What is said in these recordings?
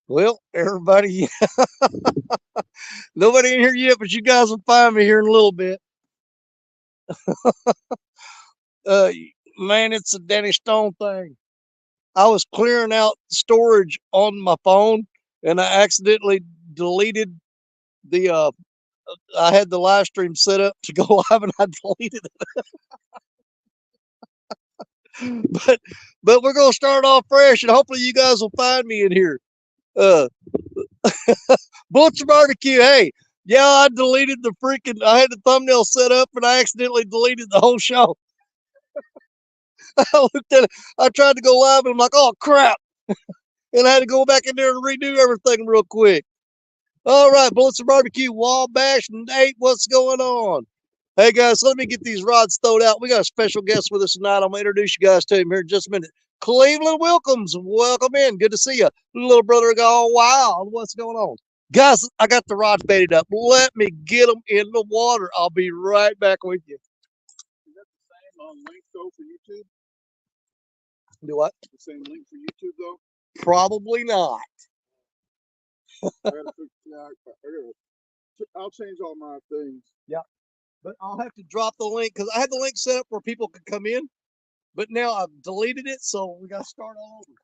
Well, everybody, nobody in here yet, but you guys will find me here in a little bit. Uh, man, it's a Danny Stone thing. I was clearing out storage on my phone, and I accidentally deleted the. I had the live stream set up to go live, and I deleted it. But we're gonna start off fresh, and hopefully you guys will find me in here. Uh, Butcher Barbecue. Hey, yeah, I deleted the freaking. I had the thumbnail set up, and I accidentally deleted the whole show. I looked at it. I tried to go live, and I'm like, oh crap! And I had to go back in there and redo everything real quick. All right, Bullets and Barbecue, Wabash, and Nate, what's going on? Hey guys, let me get these rods stowed out. We got a special guest with us tonight. I'm gonna introduce you guys to him here in just a minute. Cleveland Wilkins, welcome in. Good to see you. Little brother gone wild. What's going on? Guys, I got the rods baited up. Let me get them in the water. I'll be right back with you. Is that the same link though for YouTube? Do what? The same link for YouTube though? Probably not. I'll change all my things. Yeah, but I'll have to drop the link because I had the link set up where people could come in, but now I've deleted it, so we got to start all over.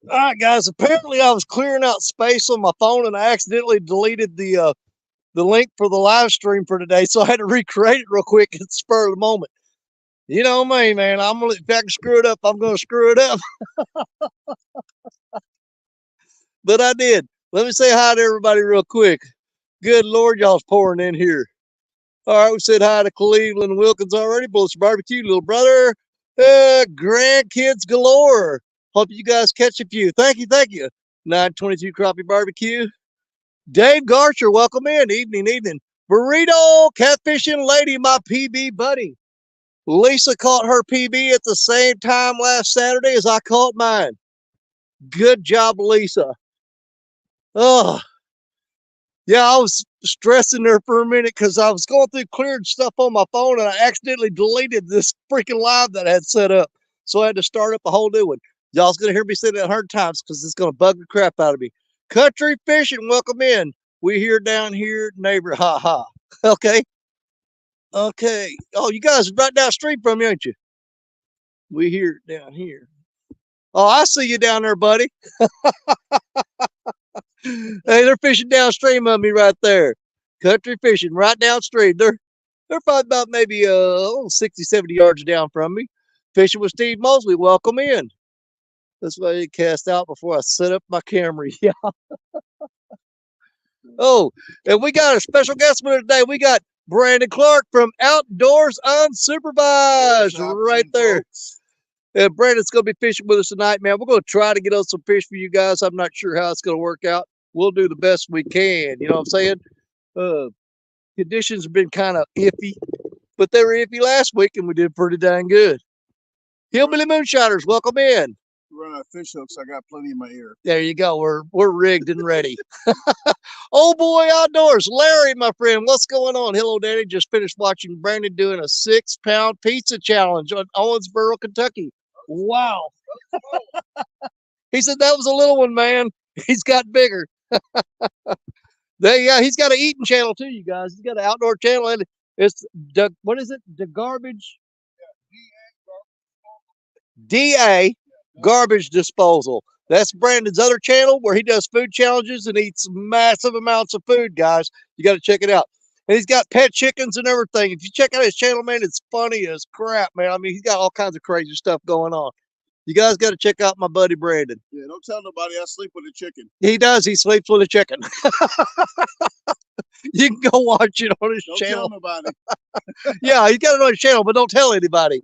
All right, guys. Apparently, I was clearing out space on my phone, and I accidentally deleted the link for the live stream for today, so I had to recreate it real quick at the spur of the moment. You know me, man. If I can screw it up, I'm gonna screw it up. but I did. Let me say hi to everybody real quick. Good Lord, y'all's pouring in here. All right, we said hi to Cleveland Wilkins already. Bullets Barbecue, little brother. Grandkids galore. Hope you guys catch a few. Thank you, thank you. 922 Crappie Barbecue. Dave Garcher, welcome in. Evening, evening. Burrito Catfishing Lady, my PB buddy. Lisa caught her PB at the same time last Saturday as I caught mine. Good job, Lisa. Oh, yeah, I was stressing there for a minute because I was going through clearing stuff on my phone and I accidentally deleted this freaking live that I had set up. So I had to start up a whole new one. Y'all's going to hear me say that 100 times because it's going to bug the crap out of me. Country Fishing, welcome in. We here down here, neighbor, ha ha. Okay. Okay. Oh, you guys are right down the street from me, aren't you? We here down here. Oh, I see you down there, buddy. Hey, they're fishing downstream of me right there. Country fishing right downstream. They're probably about maybe 60, 70 yards down from me. Fishing with Steve Mosley. Welcome in. That's why I cast out before I set up my camera. Yeah. Oh, and we got a special guest with us today. We got Brandon Clark from Outdoors Unsupervised right there. And Brandon's going to be fishing with us tonight, man. We're going to try to get on some fish for you guys. I'm not sure how it's going to work out. We'll do the best we can. You know what I'm saying? Conditions have been kind of iffy, but they were iffy last week, and we did pretty dang good. Hillbilly Moonshiners, welcome in. Run out of fish hooks. I got plenty in my ear. There you go. We're rigged and ready. Oh boy, outdoors, Larry, my friend, what's going on? Hello, Daddy. Just finished watching Brandon doing a 6-pound pizza challenge on Owensboro, Kentucky. Wow. He said that was a little one, man. He's got bigger. Yeah, he's got an eating channel too, you guys. He's got an outdoor channel, and it's what is it? The garbage. DA Garbage Disposal. That's Brandon's other channel where he does food challenges and eats massive amounts of food, guys. You got to check it out. And he's got pet chickens and everything. If you check out his channel, man, it's funny as crap, man. I mean, he's got all kinds of crazy stuff going on. You guys got to check out my buddy Brandon. Yeah, don't tell nobody I sleep with a chicken. He does. He sleeps with a chicken. You can go watch it on his channel. Don't tell nobody. Yeah, he's got it on his channel, but don't tell anybody.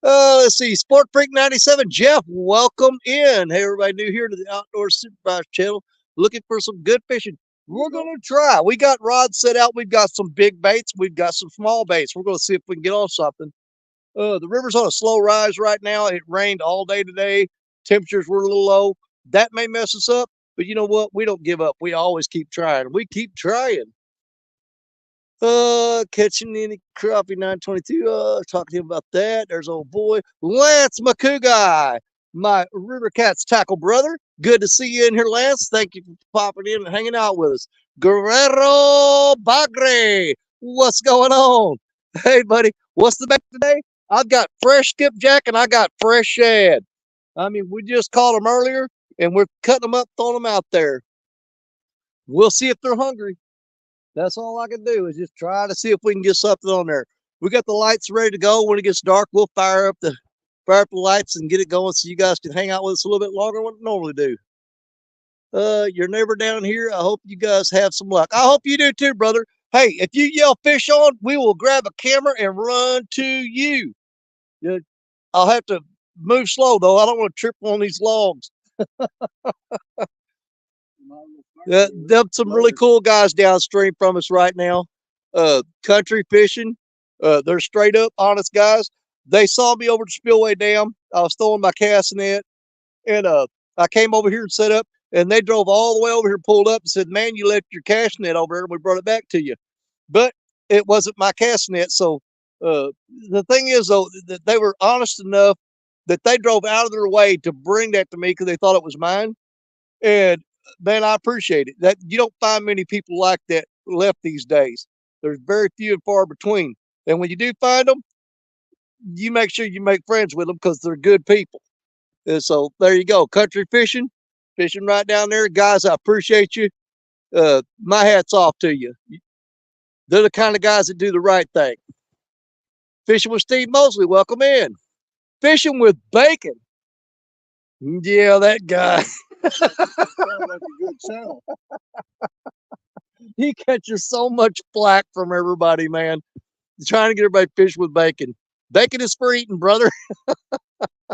Let's see. Sport Freak 97, Jeff, welcome in. Hey, everybody new here to the Outdoor Supervised channel. Looking for some good fishing. We're going to try. We got rods set out. We've got some big baits. We've got some small baits. We're going to see if we can get on something. The river's on a slow rise right now. It rained all day today. Temperatures were a little low. That may mess us up, but you know what? We don't give up. We always keep trying. We keep trying. Catching any crappie 922. Talking to him about that. There's old boy Lance McCouguy, my River Cats tackle brother. Good to see you in here, Lance. Thank you for popping in and hanging out with us. Guerrero Bagre, what's going on? Hey, buddy, what's the bait today? I've got fresh skipjack and I got fresh shad. I mean, we just caught them earlier and we're cutting them up, throwing them out there. We'll see if they're hungry. That's all I can do is just try to see if we can get something on there. We got the lights ready to go. When it gets dark, we'll fire up the lights and get it going so you guys can hang out with us a little bit longer than what we normally do. Your neighbor down here, I hope you guys have some luck. I hope you do too, brother. Hey, if you yell fish on, we will grab a camera and run to you. I'll have to move slow, though. I don't want to trip on these logs. Them some really cool guys downstream from us right now. Country fishing. They're straight up honest guys. They saw me over the Spillway Dam. I was throwing my cast net, and I came over here and set up, and they drove all the way over here, pulled up, and said, "Man, you left your cast net over there, and we brought it back to you." But it wasn't my cast net. So the thing is, though, that they were honest enough that they drove out of their way to bring that to me because they thought it was mine. And man, I appreciate it. That you don't find many people like that left these days. There's very few and far between. And when you do find them, you make sure you make friends with them because they're good people. And so there you go. Country fishing right down there. Guys, I appreciate you. My hat's off to you. They're the kind of guys that do the right thing. Fishing with Steve Mosley, welcome in. Fishing with Bacon. Yeah, that guy. Sounds like a good channel. He catches so much flack from everybody, man. He's trying to get everybody fish with bacon. Bacon is for eating, brother.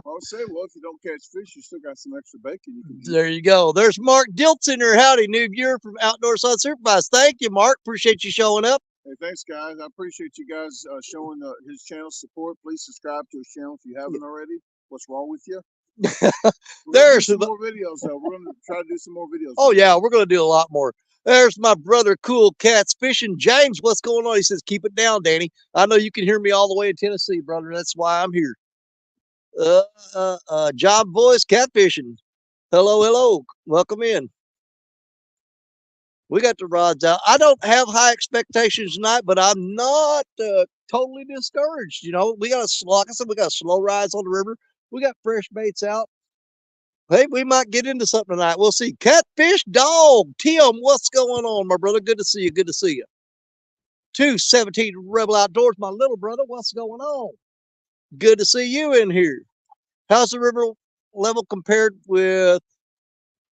I'll say, well, if you don't catch fish, you still got some extra bacon you can eat. There you go. There's Mark Diltz in there. Howdy, new viewer from Outdoors Unsupervised. Thank you, Mark. Appreciate you showing up. Hey, thanks, guys. I appreciate you guys showing his channel support. Please subscribe to his channel if you haven't already. What's wrong with you? There's some more videos, though. We're going to try to do some more videos. Oh, yeah, we're going to do a lot more. There's my brother, Cool Cats Fishing. James, what's going on? He says, keep it down, Danny. I know you can hear me all the way in Tennessee, brother. That's why I'm here. John Boyce Catfishing. Hello, hello. Welcome in. We got the rods out. I don't have high expectations tonight, but I'm not totally discouraged. You know, we got like I said, we got slow rides on the river. We got fresh baits out. Hey, we might get into something tonight. We'll see. Catfish Dog. Tim, what's going on, my brother? Good to see you. Good to see you. 217 Rebel Outdoors, my little brother. What's going on? Good to see you in here. How's the river level compared with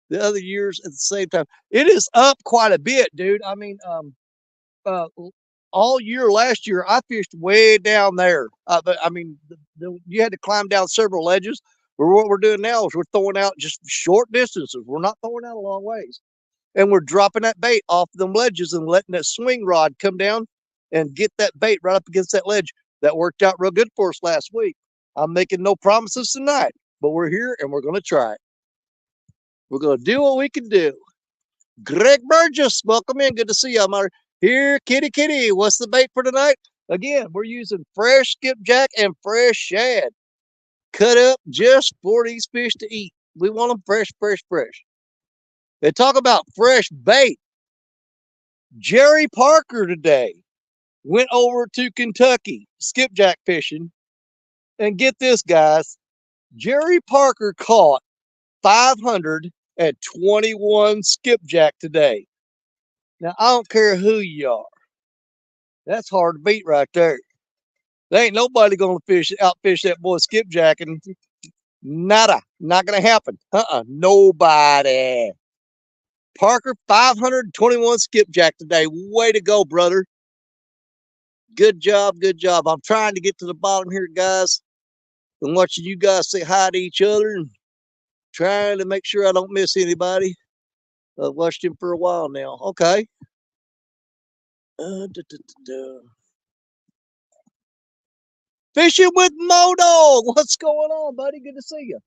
the other years at the same time? It is up quite a bit, dude. I mean, all year last year, I fished way down there. I mean, you had to climb down several ledges. But what we're doing now is we're throwing out just short distances. We're not throwing out a long ways. And we're dropping that bait off them ledges and letting that swing rod come down and get that bait right up against that ledge. That worked out real good for us last week. I'm making no promises tonight, but we're here and we're going to try it. We're going to do what we can do. Greg Burgess, welcome in. Good to see you. I'm here. Kitty, what's the bait for tonight? Again, we're using fresh skipjack and fresh shad. Cut up just for these fish to eat. We want them fresh, fresh, fresh. They talk about fresh bait. Jerry Parker today went over to Kentucky skipjack fishing. And get this, guys. Jerry Parker caught 521 skipjack today. Now, I don't care who you are. That's hard to beat right there. There ain't nobody going to outfish that boy skipjack, and nada. Not going to happen. Nobody. Parker, 521 skipjack today. Way to go, brother. Good job, good job. I'm trying to get to the bottom here, guys. I'm watching you guys say hi to each other and trying to make sure I don't miss anybody. I've watched him for a while now. Okay. Fishing with Modog. What's going on, buddy? Good to see you.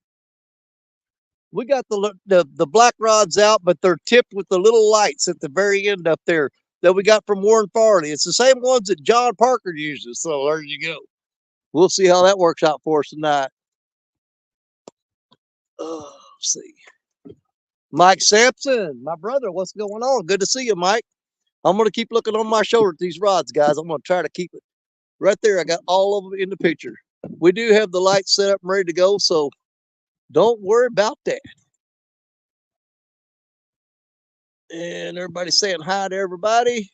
We got the black rods out, but they're tipped with the little lights at the very end up there that we got from Warren Farley. It's the same ones that John Parker uses. So there you go. We'll see how that works out for us tonight. Let's see. Mike Sampson, my brother, what's going on? Good to see you, Mike. I'm going to keep looking on my shoulder at these rods, guys. I'm going to try to keep it right there. I got all of them in the picture. We do have the lights set up and ready to go, so don't worry about that. And everybody's saying hi to everybody.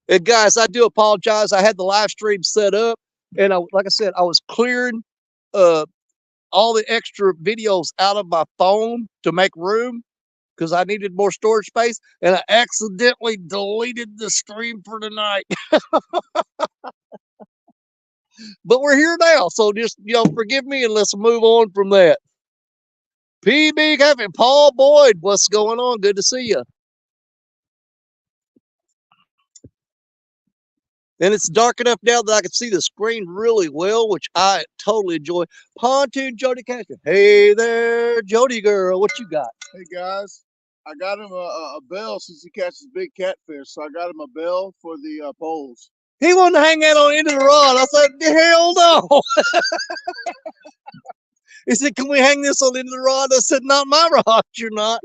And guys, I do apologize. I had the live stream set up, and like I said, I was clearing all the extra videos out of my phone to make room because I needed more storage space, and I accidentally deleted the stream for tonight. But we're here now, so just, forgive me and let's move on from that. PB Cafe, Paul Boyd, what's going on? Good to see you. And it's dark enough now that I can see the screen really well, which I totally enjoy. Pontoon Jody Cashman. Hey there, Jody girl. What you got? Hey, guys. I got him a bell since he catches big catfish. So I got him a bell for the poles. He wanted to hang that on into the rod. I said, hell no. He said, can we hang this on into the rod? I said, not my rod. You're not.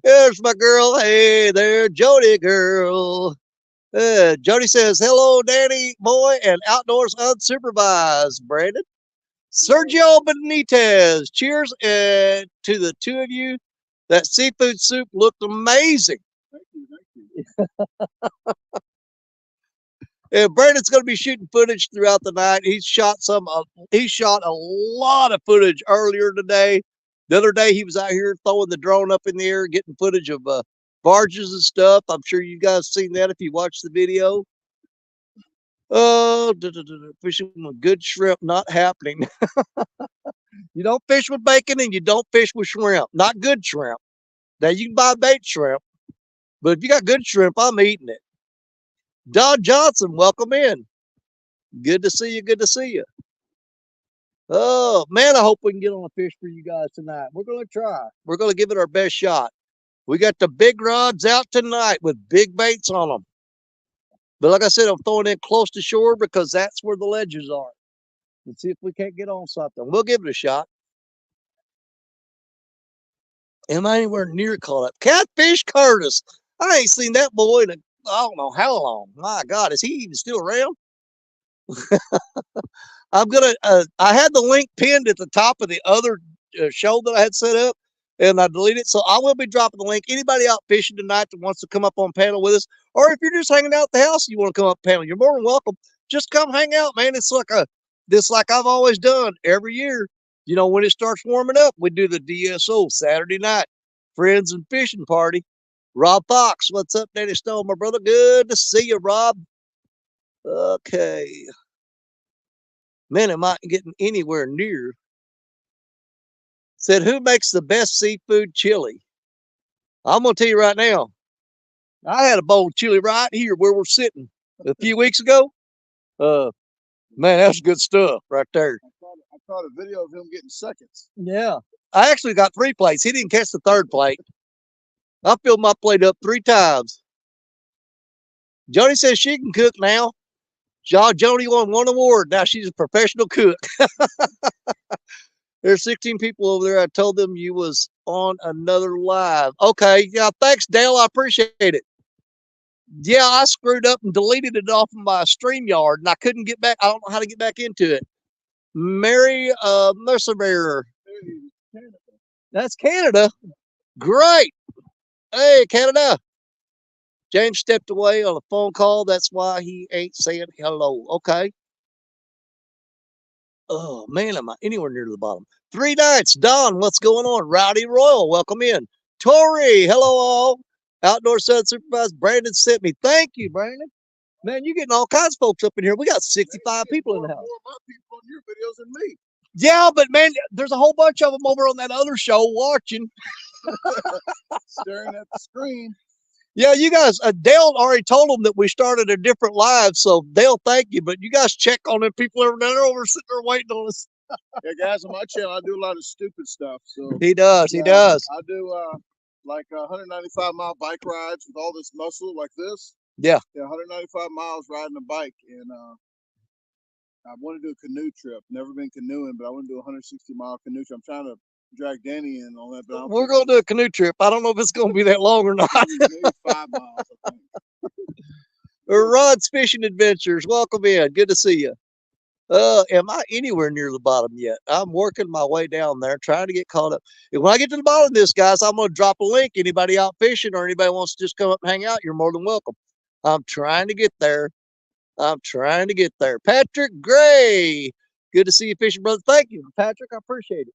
There's my girl. Hey there, Jody girl. Jody says, hello, Danny boy, and Outdoors Unsupervised, Brandon. Sergio Benitez, cheers to the two of you. That seafood soup looked amazing. Thank you. And Brandon's going to be shooting footage throughout the night. He shot a lot of footage earlier today. The other day he was out here throwing the drone up in the air, getting footage of barges and stuff. I'm sure you guys seen that if you watched the video. Oh, fishing with good shrimp not happening. You don't fish with bacon and you don't fish with shrimp. Not good shrimp. Now you can buy bait shrimp, but if you got good shrimp, I'm eating it. Don Johnson, welcome in. Good to see you. Good to see you. Oh man, I hope we can get on a fish for you guys tonight. We're gonna try. We're gonna give it our best shot. We got the big rods out tonight with big baits on them. But like I said, I'm throwing in close to shore because that's where the ledges are. Let's see if we can't get on something. We'll give it a shot. Am I anywhere near caught up? Catfish Curtis. I ain't seen that boy in I don't know how long. My God, is he even still around? I'm gonna. I had the link pinned at the top of the other show that I had set up, and I deleted it. So I will be dropping the link. Anybody out fishing tonight that wants to come up on panel with us, or if you're just hanging out at the house and you want to come up panel, you're more than welcome. Just come hang out, man. It's like I've always done every year. You know, when it starts warming up, we do the DSO Saturday night friends and fishing party. Rob Fox, what's up, Danny Stone, my brother? Good to see you, Rob. Okay. Man, am I getting anywhere near? Said, who makes the best seafood chili? I'm going to tell you right now. I had a bowl of chili right here where we're sitting a few weeks ago. Man, that's good stuff right there. I caught a video of him getting seconds. Yeah. I actually got 3 plates. He didn't catch the 3rd plate. I filled my plate up 3 times. Jody says she can cook now. Jody won 1 award. Now she's a professional cook. There's 16 people over there. I told them you was on another live. Okay. Yeah. Thanks, Dale. I appreciate it. Yeah, I screwed up and deleted it off of my StreamYard, and I couldn't get back. I don't know how to get back into it. Mary Mercer. That's Canada. Great. Hey, Canada. James stepped away on a phone call. That's why he ain't saying hello. Okay. Oh, man, am I anywhere near the bottom? 3 nights. Don, what's going on? Rowdy Royal, welcome in. Tori, hello all. Outdoor Sun Supervised. Brandon sent me. Thank you, Brandon. Man, you're getting all kinds of folks up in here. We got 65 people in the house. More of my people on your videos than me. Yeah, but man, there's a whole bunch of them over on that other show watching. Staring at the screen. Yeah, you guys, Dale already told them that we started a different live, so Dale, thank you. But you guys check on them people over there. They're over sitting there waiting on us. Yeah, guys, on my channel, I do a lot of stupid stuff. So he does. He does. I do like 195-mile bike rides with all this muscle like this. Yeah. Yeah, 195 miles riding a bike, and I want to do a canoe trip. Never been canoeing, but I want to do a 160-mile canoe trip. I'm trying to drag Danny in on that. But we're going to do a canoe trip. I don't know if it's going to be that long or not. Maybe 5 miles, I think. Rod's Fishing Adventures, welcome in. Good to see you. Am I anywhere near the bottom yet? I'm working my way down there, trying to get caught up. And when I get to the bottom of this, guys, I'm going to drop a link. Anybody out fishing or anybody wants to just come up and hang out, you're more than welcome. I'm trying to get there. I'm trying to get there. Patrick Gray, good to see you fishing, brother. Thank you, Patrick. I appreciate it.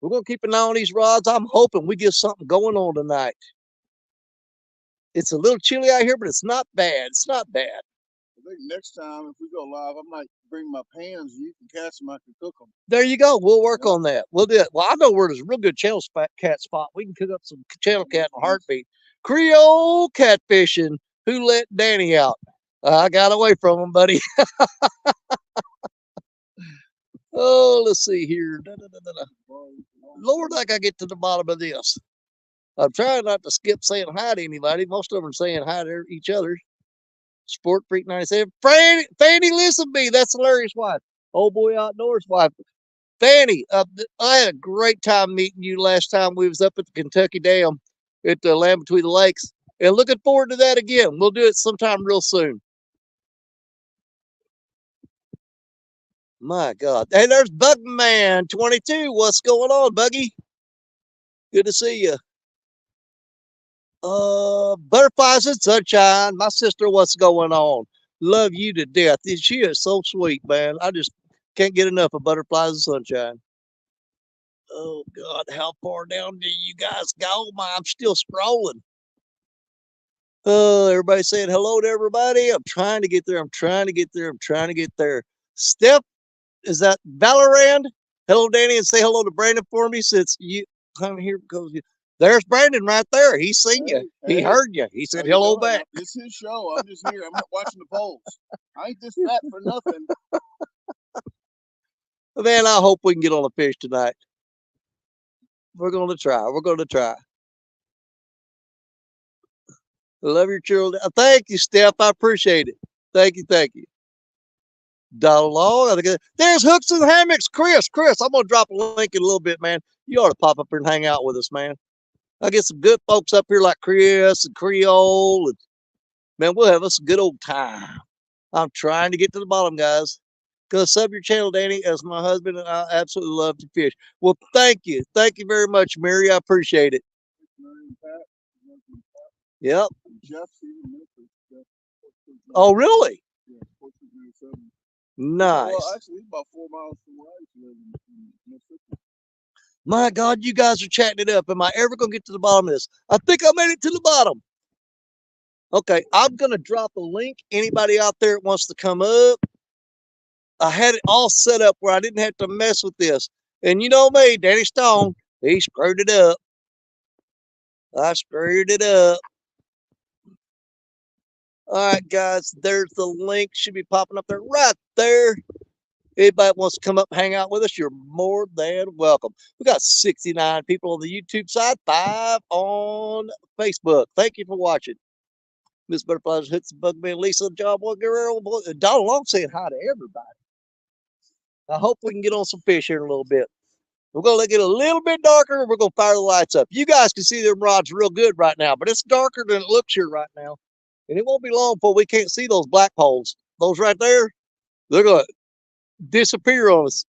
We're going to keep an eye on these rods. I'm hoping we get something going on tonight. It's a little chilly out here, but it's not bad. It's not bad. I think next time, if we go live, I might bring my pans and you can catch them. I can cook them. There you go. We'll work on that. We'll do it. Well, I know where there's a real good channel cat spot. We can cook up some channel cat in a heartbeat. Creole catfishing. Who let Danny out? I got away from him, buddy. Oh, let's see here. Lord, I gotta get to the bottom of this. I'm trying not to skip saying hi to anybody. Most of them are saying hi to each other. Sport Freak 97. Fanny Listenby, that's Larry's wife. Old Boy Outdoors wife. Fanny, I had a great time meeting you last time we was up at the Kentucky Dam at the Land Between the Lakes. And looking forward to that again. We'll do it sometime real soon. My God. Hey, there's Bugman 22. What's going on, Buggy? Good to see you. Butterflies and sunshine. My sister, what's going on? Love you to death. She is so sweet, man. I just can't get enough of butterflies and sunshine. Oh God, how far down do you guys go? I'm still scrolling. Oh, everybody saying hello to everybody. I'm trying to get there. I'm trying to get there. I'm trying to get there. Steph, is that Valorand? Hello, Danny, and say hello to Brandon for me since you come here goes. There's Brandon right there. He's seen you. He heard you. He said hello back. It's his show. I'm just here. I'm watching the polls. I ain't this fat for nothing. Man, I hope we can get on a fish tonight. We're going to try. We're going to try. I love your children. Thank you, Steph. I appreciate it. Thank you. Thank you. Long. There's Hooks and Hammocks. Chris, I'm going to drop a link in a little bit, man. You ought to pop up here and hang out with us, man. I get some good folks up here like Chris and Creole. And, man, we'll have us a good old time. I'm trying to get to the bottom, guys. Go sub your channel, Danny, as my husband and I absolutely love to fish. Well, thank you. Thank you very much, Mary. I appreciate it. Yep. Oh, really? Nice. Well, actually, he's about 4 miles from where I used to live in Mississippi. My God, you guys are chatting it up. Am I ever going to get to the bottom of this? I think I made it to the bottom. Okay, I'm going to drop a link. Anybody out there that wants to come up? I had it all set up where I didn't have to mess with this. And you know me, Danny Stone, he screwed it up. I screwed it up. All right, guys, there's the link. Should be popping up there right there. Anybody wants to come up and hang out with us, you're more than welcome. We got 69 people on the YouTube side, 5 on Facebook. Thank you for watching. Miss Butterflies, Hooks, Bugman, Lisa, John Boy, Guerrero, Donald Long saying hi to everybody. I hope we can get on some fish here in a little bit. We're going to get a little bit darker, and we're going to fire the lights up. You guys can see them rods real good right now, but it's darker than it looks here right now. And it won't be long before we can't see those black holes. Those right there, they're going to disappear on us.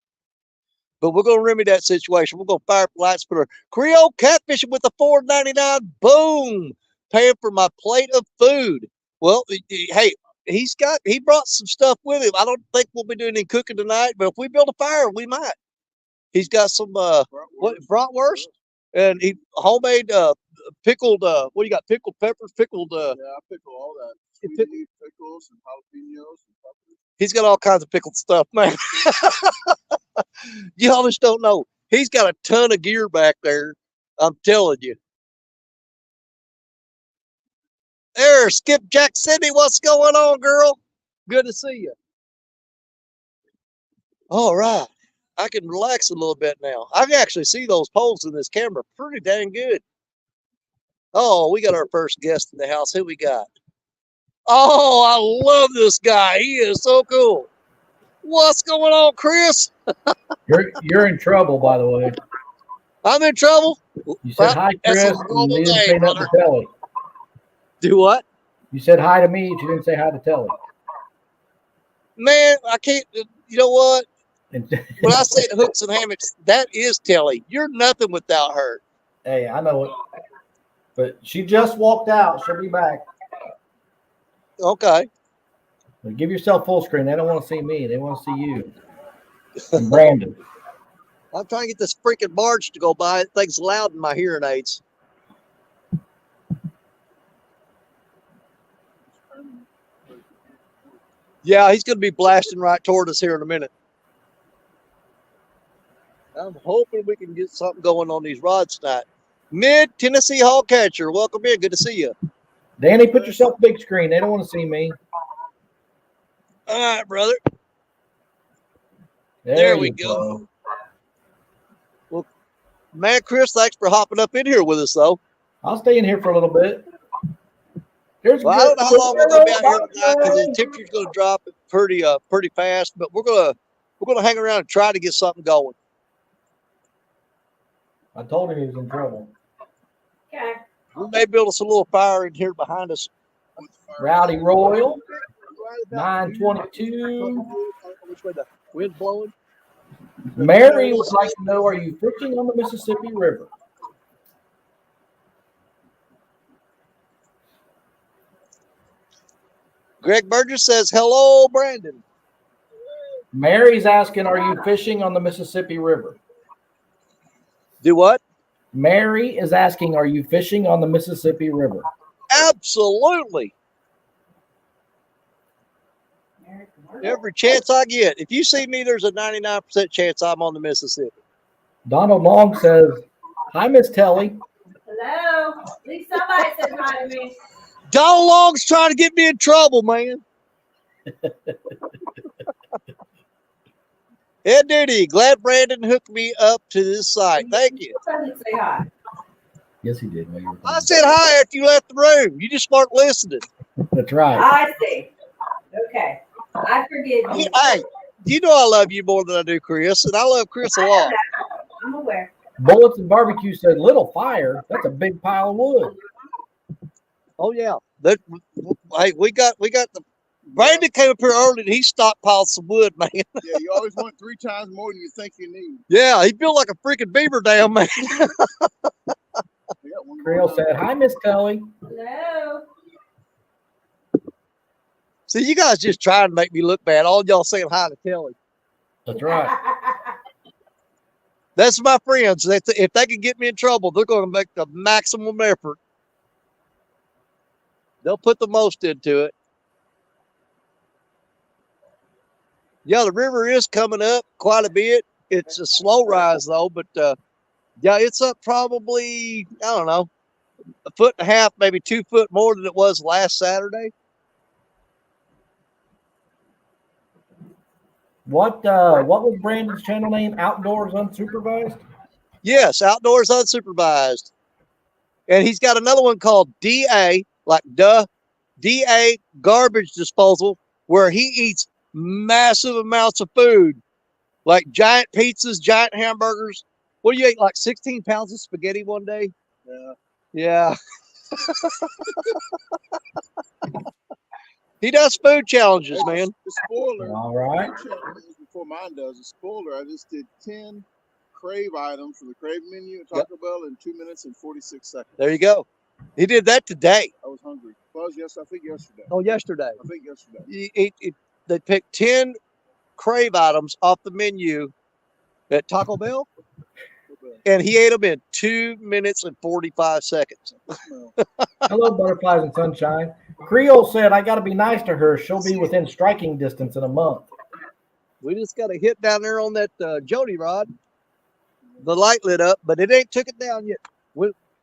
But we're going to remedy that situation. We're going to fire up the lights, put our Creole catfishing with the $4.99. Boom! Paying for my plate of food. Well, hey, he brought some stuff with him. I don't think we'll be doing any cooking tonight, but if we build a fire, we might. He's got some bratwurst, and he homemade pickled. What do you got? Pickled peppers, pickled. Yeah, I pickle all that. Sweet pickles and jalapenos and peppers. He's got all kinds of pickled stuff, man. Y'all just don't know. He's got a ton of gear back there. I'm telling you. There, Skipjack Cindy, what's going on, girl? Good to see you. All right. I can relax a little bit now. I can actually see those poles in this camera pretty dang good. Oh, we got our first guest in the house. Who we got? Oh, I love this guy. He is so cool. What's going on, Chris? You're in trouble, by the way. I'm in trouble? You said hi, Chris, and you didn't say nothing to Telly. Do what? You said hi to me, but you didn't say hi to Telly. Man, I can't. You know what? When I say the Hooks and Hammocks, that is Telly. You're nothing without her. Hey, I know it. But she just walked out. She'll be back. Okay. But give yourself full screen. They don't want to see me. They want to see you. And Brandon. I'm trying to get this freaking barge to go by. It thing's loud in my hearing aids. Yeah, he's going to be blasting right toward us here in a minute. I'm hoping we can get something going on these rods tonight. Mid-Tennessee Hog Catcher, welcome in. Good to see you. Danny, put yourself big screen. They don't want to see me. All right, brother. There we go. Well, man, Chris, thanks for hopping up in here with us, though. I'll stay in here for a little bit. I don't know how long we're going to be out here tonight because the temperature's going to drop pretty fast. But we're gonna hang around and try to get something going. I told him he was in trouble. Okay. We may build us a little fire in here behind us. Rowdy Royal, 922. Which way the wind's blowing? Mary would like to know, are you fishing on the Mississippi River? Greg Burgess says, hello, Brandon. Mary's asking, are you fishing on the Mississippi River? Do what? Mary is asking, are you fishing on the Mississippi River? Absolutely. Every chance I get. If you see me, there's a 99% chance I'm on the Mississippi. Donald Long says, hi, Miss Telly. Hello. At least somebody said hi to me. Donald Long's trying to get me in trouble, man. Ed Duty, glad Brandon hooked me up to this site. Thank you. Doesn't say hi. Yes, he did. I said hi after you left the room. You just weren't listening. That's right. I see. Okay. I forgive you. Hey, you know I love you more than I do Chris, and I love Chris a I know lot. that. I'm aware. Bullets and Barbecue said, little fire. That's a big pile of wood. Oh yeah. Hey, we got the Brandon came up here early and he stockpiled some wood, man. Yeah, you always want 3 times more than you think you need. Yeah, he built like a freaking beaver dam, man. I got one Creel said, hi, Miss Telly. Hello. See, you guys just trying to make me look bad. All y'all saying hi to Kelly. That's right. That's my friends. If they can get me in trouble, they're going to make the maximum effort. They'll put the most into it. Yeah, the river is coming up quite a bit. It's a slow rise, though, but yeah, it's up probably, I don't know, 1.5 feet, maybe 2 foot more than it was last Saturday. What was Brandon's channel name? Outdoors Unsupervised? Yes, Outdoors Unsupervised. And he's got another one called DA, like DA Garbage Disposal, where he eats massive amounts of food, like giant pizzas, giant hamburgers. What do you eat, like 16 pounds of spaghetti one day? Yeah. Yeah. He does food challenges, man. The spoiler. All right. Before mine does. The spoiler, I just did 10 Crave items from the Crave menu at Taco Bell in 2 minutes and 46 seconds. There you go. He did that today. I was hungry. Well, yes, I think yesterday. Oh, yesterday. I think yesterday. They picked 10 Crave items off the menu at Taco Bell, and he ate them in 2 minutes and 45 seconds. Hello, Butterflies and Sunshine. Creole said, I got to be nice to her. She'll be within striking distance in a month. We just got a hit down there on that Jody rod. The light lit up, but it ain't took it down yet.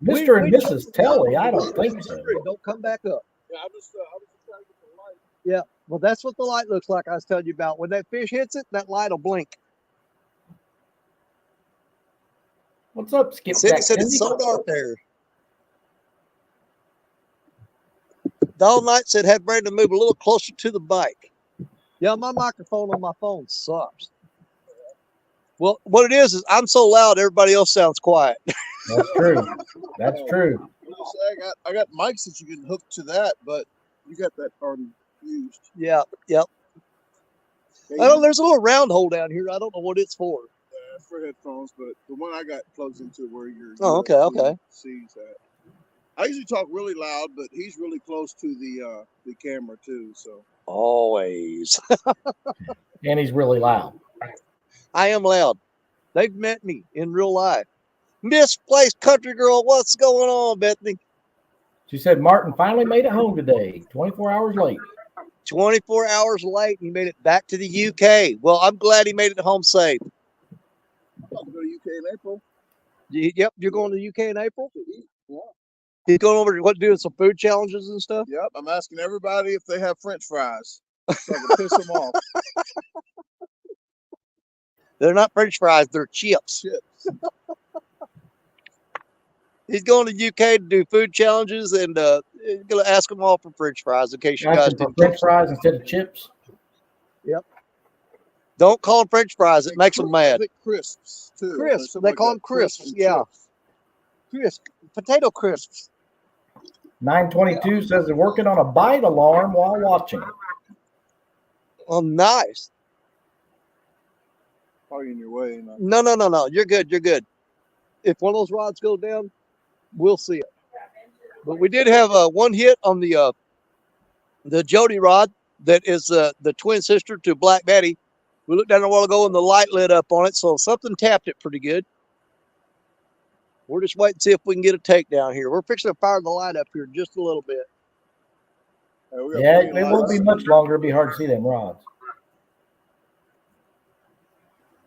Mr. and Mrs. Telly, I don't think so. Don't come back up. Yeah, I was just trying to get the light. Yeah, well, that's what the light looks like I was telling you about. When that fish hits it, that light will blink. What's up, Skip? Cindy said it's so dark there. Dog Knight said, have Brandon move a little closer to the bike. Yeah, my microphone on my phone sucks. Well, what it is I'm so loud, everybody else sounds quiet. That's true. That's true. I got mics that you can hook to that, but you got that already used. Yeah, yep. There's a little round hole down here. I don't know what it's for. For headphones, but the one I got plugs into where your okay. sees that. I usually talk really loud, but he's really close to the camera too. So always. And he's really loud. I am loud. They've met me in real life. Misplaced country girl, what's going on, Bethany? She said Martin finally made it home today, 24 hours late. 24 hours late, and he made it back to the UK. Well, I'm glad he made it home safe. I'll go to UK in April. Yep, you're going to the UK in April? Yeah. He's going over to doing some food challenges and stuff? Yep, I'm asking everybody if they have French fries. So I can piss them off. They're not French fries, they're chips. He's going to the UK to do food challenges, and he's going to ask them all for French fries in case you guys didn't. French fries instead of chips? Yep. Don't call them French fries. It makes them mad. Crisps, too. Crisps. They call them crisps. Yeah. Crisps. Potato crisps. 922 says they're working on a bite alarm while watching. Oh, nice. Probably in your way. No. You're good. You're good. If one of those rods go down, we'll see it. But we did have one hit on the Jody rod that is the twin sister to Black Betty. We looked down a while ago and the light lit up on it, so something tapped it pretty good. We're just waiting to see if we can get a takedown here. We're fixing to fire the light up here just a little bit. Hey, we got Yeah, plenty of it won't be lights. much longer. It'll be hard to see them rods.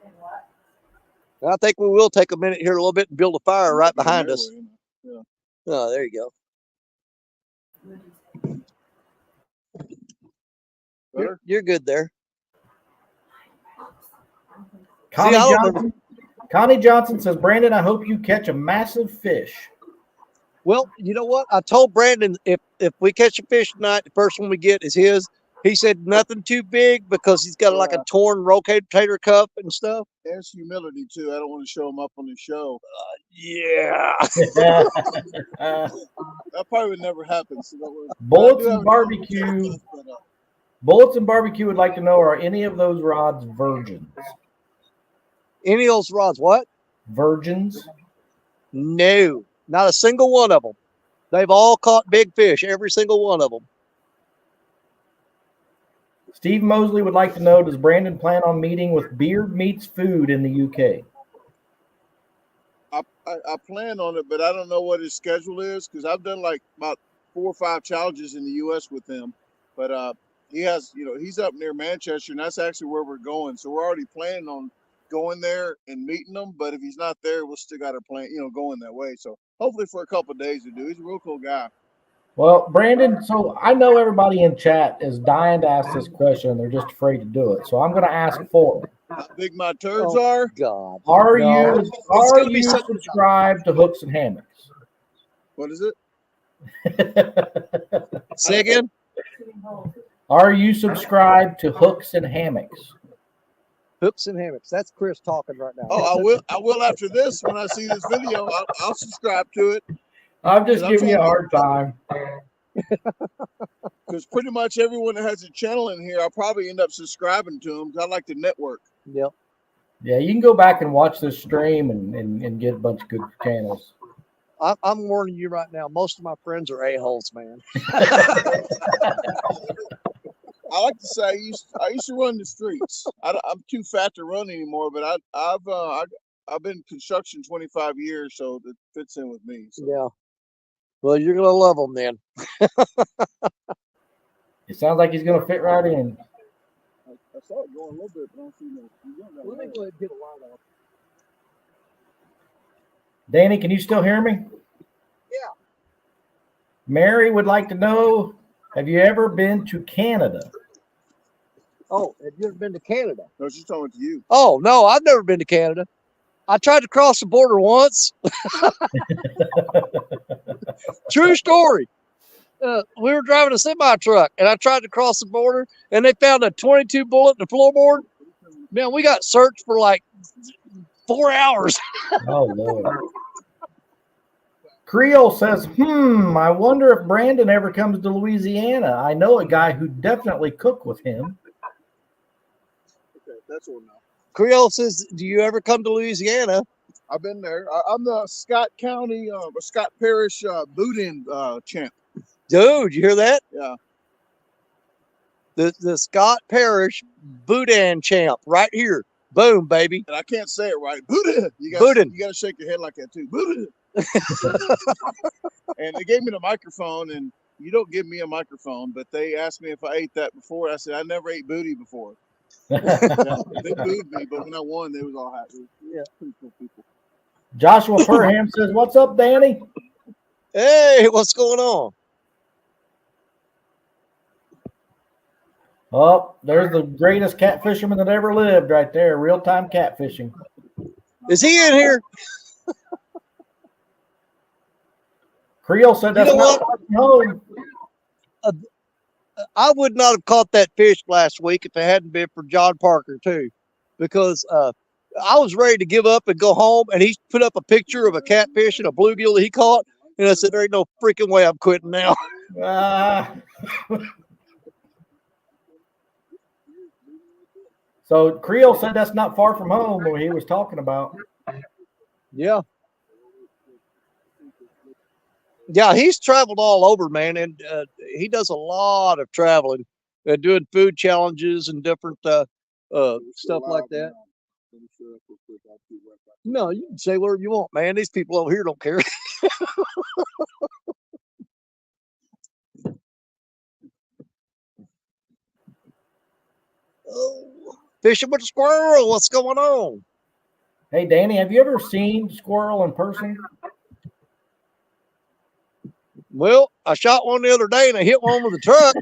And what? And I think we will take a minute here a little bit and build a fire right behind us. Anyway, yeah. Oh, there you go. Better? You're good there. Connie I don't Johnson. Connie Johnson says, Brandon, I hope you catch a massive fish. Well, you know what? I told Brandon if we catch a fish tonight, the first one we get is his. He said nothing too big because he's got like a torn rotator cuff and stuff. There's humility too. I don't want to show him up on the show. Yeah. That probably would never happen. So don't worry. Bullets and Barbecue. Bullets and Barbecue would like to know, are any of those rods virgins? Any of those rods, what? Virgins? No, not a single one of them. They've all caught big fish, every single one of them. Steve Mosley would like to know, does Brandon plan on meeting with Beard Meats Food in the UK? I plan on it, but I don't know what his schedule is because I've done like about 4 or 5 challenges in the U.S. with him. But he has, he's up near Manchester, and that's actually where we're going. So we're already planning on going there and meeting him. But if he's not there, we'll still got to plan, going that way. So hopefully for a couple of days to do. He's a real cool guy. Well, Brandon, so I know everybody in chat is dying to ask this question, and they're just afraid to do it. So I'm going to ask for them. How big my turds are? God. Are No. you subscribed to Hooks and Hammocks? What is it? Say again? Are you subscribed to Hooks and Hammocks? Hooks and Hammocks. That's Chris talking right now. Oh, I will after this. When I see this video, I'll subscribe to it. I'm just giving you a hard time. Because pretty much everyone that has a channel in here, I'll probably end up subscribing to them because I like to network. Yep. Yeah, you can go back and watch this stream and get a bunch of good channels. I'm warning you right now. Most of my friends are a-holes, man. I like to say I used to run the streets. I'm too fat to run anymore, but I've been in construction 25 years, so that fits in with me. So. Yeah. Well, you're gonna love them then. It sounds like he's going to fit right in. I saw it going a little bit, but I don't see no. Let me go ahead and get a light on. Danny, can you still hear me? Yeah. Mary would like to know, have you ever been to Canada? Oh, have you ever been to Canada? No, she's talking to you. Oh, no, I've never been to Canada. I tried to cross the border once. True story. We were driving a semi-truck, and I tried to cross the border, and they found a 22 bullet in the floorboard. Man, we got searched for like 4 hours. Oh, Lord. Creole says, I wonder if Brandon ever comes to Louisiana. I know a guy who definitely cook with him. Okay, that's all now. Creole says, do you ever come to Louisiana? I've been there. I'm the Scott County, or Scott Parish boudin champ. Dude, you hear that? Yeah. The Scott Parish boudin champ right here. Boom, baby. And I can't say it right. Boudin. You got to shake your head like that too. Boudin. And they gave me the microphone, and you don't give me a microphone, but they asked me if I ate that before. I said I never ate booty before. Yeah, they booed me, but when I won, they was all happy. Yeah, pretty cool people. Joshua Perham says, what's up, Danny? Hey, what's going on? Oh, there's the greatest catfisherman that ever lived right there. Real-time catfishing. Is he in here? Creole said that's not home. I would not have caught that fish last week if it hadn't been for John Parker too, because I was ready to give up and go home, and he put up a picture of a catfish and a bluegill that he caught, and I said, "There ain't no freaking way I'm quitting now." So Creole said that's not far from home what he was talking about. Yeah. Yeah, he's traveled all over, man, and he does a lot of traveling, doing food challenges and different stuff like that. No, you can say whatever you want, man. These people over here don't care. Oh, fishing with a squirrel. What's going on? Hey, Danny, have you ever seen squirrel in person? Well, I shot one the other day and I hit one with a truck.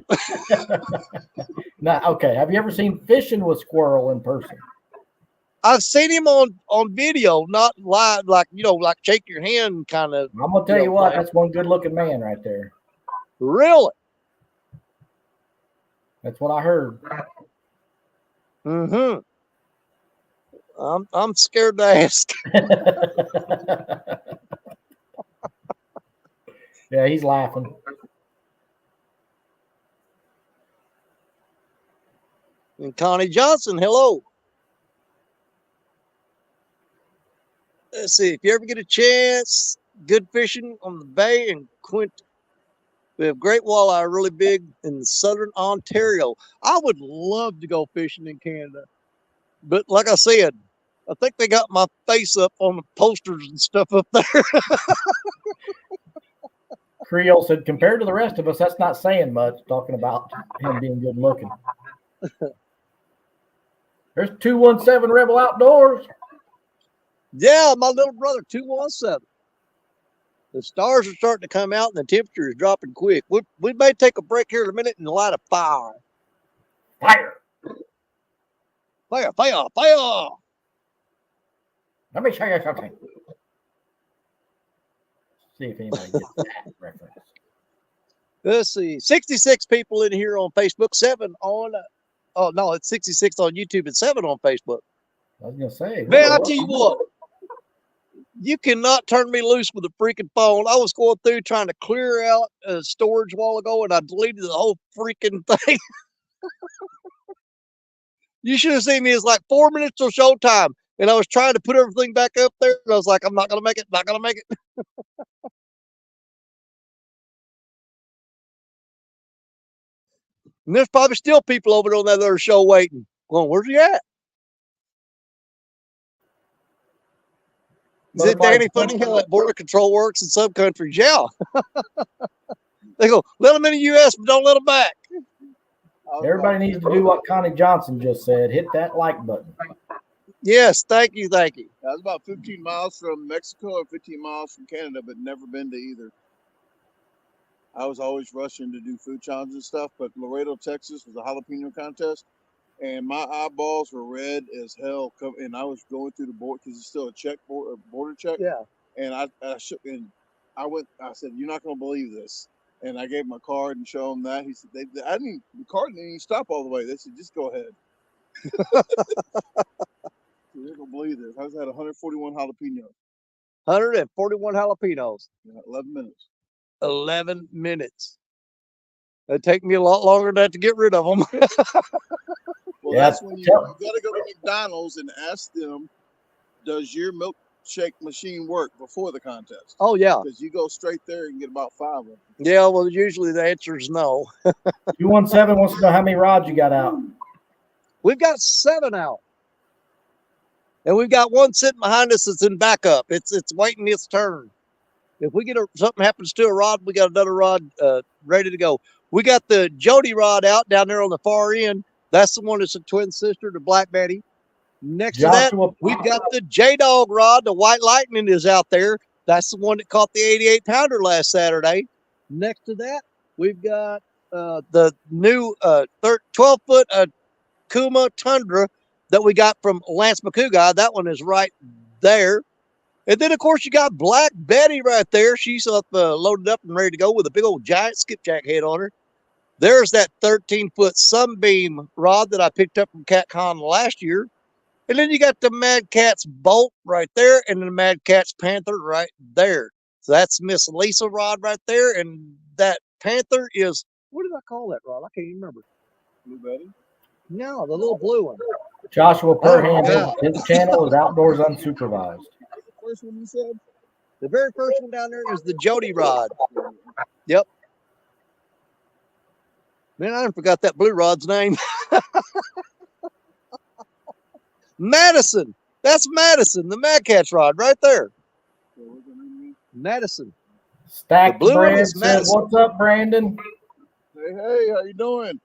No, okay. Have you ever seen fishing with squirrel in person? I've seen him on video, not live, like like shake your hand kind of. I'm gonna tell you what, that's one good looking man right there. Really? That's what I heard. Mm-hmm. I'm scared to ask. Yeah, he's laughing. And Connie Johnson, hello. Let's see, if you ever get a chance, good fishing on the bay in Quint. We have great walleye, really big in southern Ontario. I would love to go fishing in Canada. But like I said, I think they got my face up on the posters and stuff up there. Creole said, compared to the rest of us, that's not saying much, talking about him being good looking. There's 217 Rebel Outdoors. Yeah, my little brother, 217. The stars are starting to come out and the temperature is dropping quick. We may take a break here in a minute and light a fire. Fire. Fire, fire, fire. Let me show you something. See if anybody gets that reference. Let's see. 66 people in here on Facebook, 7 on, oh no, it's 66 on YouTube and 7 on Facebook. I was going to say. Man, I'll tell you what. You cannot turn me loose with a freaking phone. I was going through trying to clear out storage a while ago, and I deleted the whole freaking thing. You should have seen me. It's like 4 minutes till showtime, and I was trying to put everything back up there, and I was like, I'm not going to make it, not going to make it. And there's probably still people over on that other show waiting. Well, where's he at? Is it Danny funny how that border control works in some countries? Yeah. They go, let them in the U.S., but don't let them back. Everybody needs to do what Connie Johnson just said. Hit that like button. Yes, thank you, thank you. I was about 15 miles from Mexico and 15 miles from Canada, but never been to either. I was always rushing to do food challenges and stuff, but Laredo, Texas was a jalapeno contest, and my eyeballs were red as hell. And I was going through the border because it's still a border check. Yeah. And I went. I said, "You're not going to believe this." And I gave him my card and showed him that. He said, the card didn't even stop all the way. They said, just go ahead. You're not going to believe this. I just had 141 jalapenos. 141 jalapenos. Yeah, 11 minutes. 11 minutes. It'd take me a lot longer than that to get rid of them. Well, that's when you got to go to McDonald's and ask them, does your milkshake machine work before the contest? Oh, yeah. Because you go straight there and get about 5 of them. Yeah, well, usually the answer is no. 217 wants to know how many rods you got out. We've got 7 out. And we've got one sitting behind us that's in backup. It's waiting its turn. If we get something happens to a rod, we got another rod ready to go. We got the Jody rod out down there on the far end. That's the one that's a twin sister to Black Betty. Next to that, we've got the J-Dog rod. The White Lightning is out there. That's the one that caught the 88-pounder last Saturday. Next to that, we've got the new 12-foot Kuma Tundra that we got from Lance McCougar. That one is right there. And then, of course, you got Black Betty right there. She's up, loaded up and ready to go with a big old giant skipjack head on her. There's that 13-foot Sunbeam rod that I picked up from CatCon last year. And then you got the Mad Cat's Bolt right there and the Mad Cat's Panther right there. So that's Miss Lisa rod right there. And that Panther is, what did I call that rod? I can't even remember. Blue Betty? No, the little blue one. Joshua Perham, his channel is Outdoors Unsupervised. First one you said? The very first one down there is the Jody rod. Yep. Man, I forgot that blue rod's name. Madison. That's Madison, the Mad Catch rod right there. So what's the name Madison. Stacked The blue one Bread is said, Madison. "What's up, Brandon?" again? Hey, how you doing?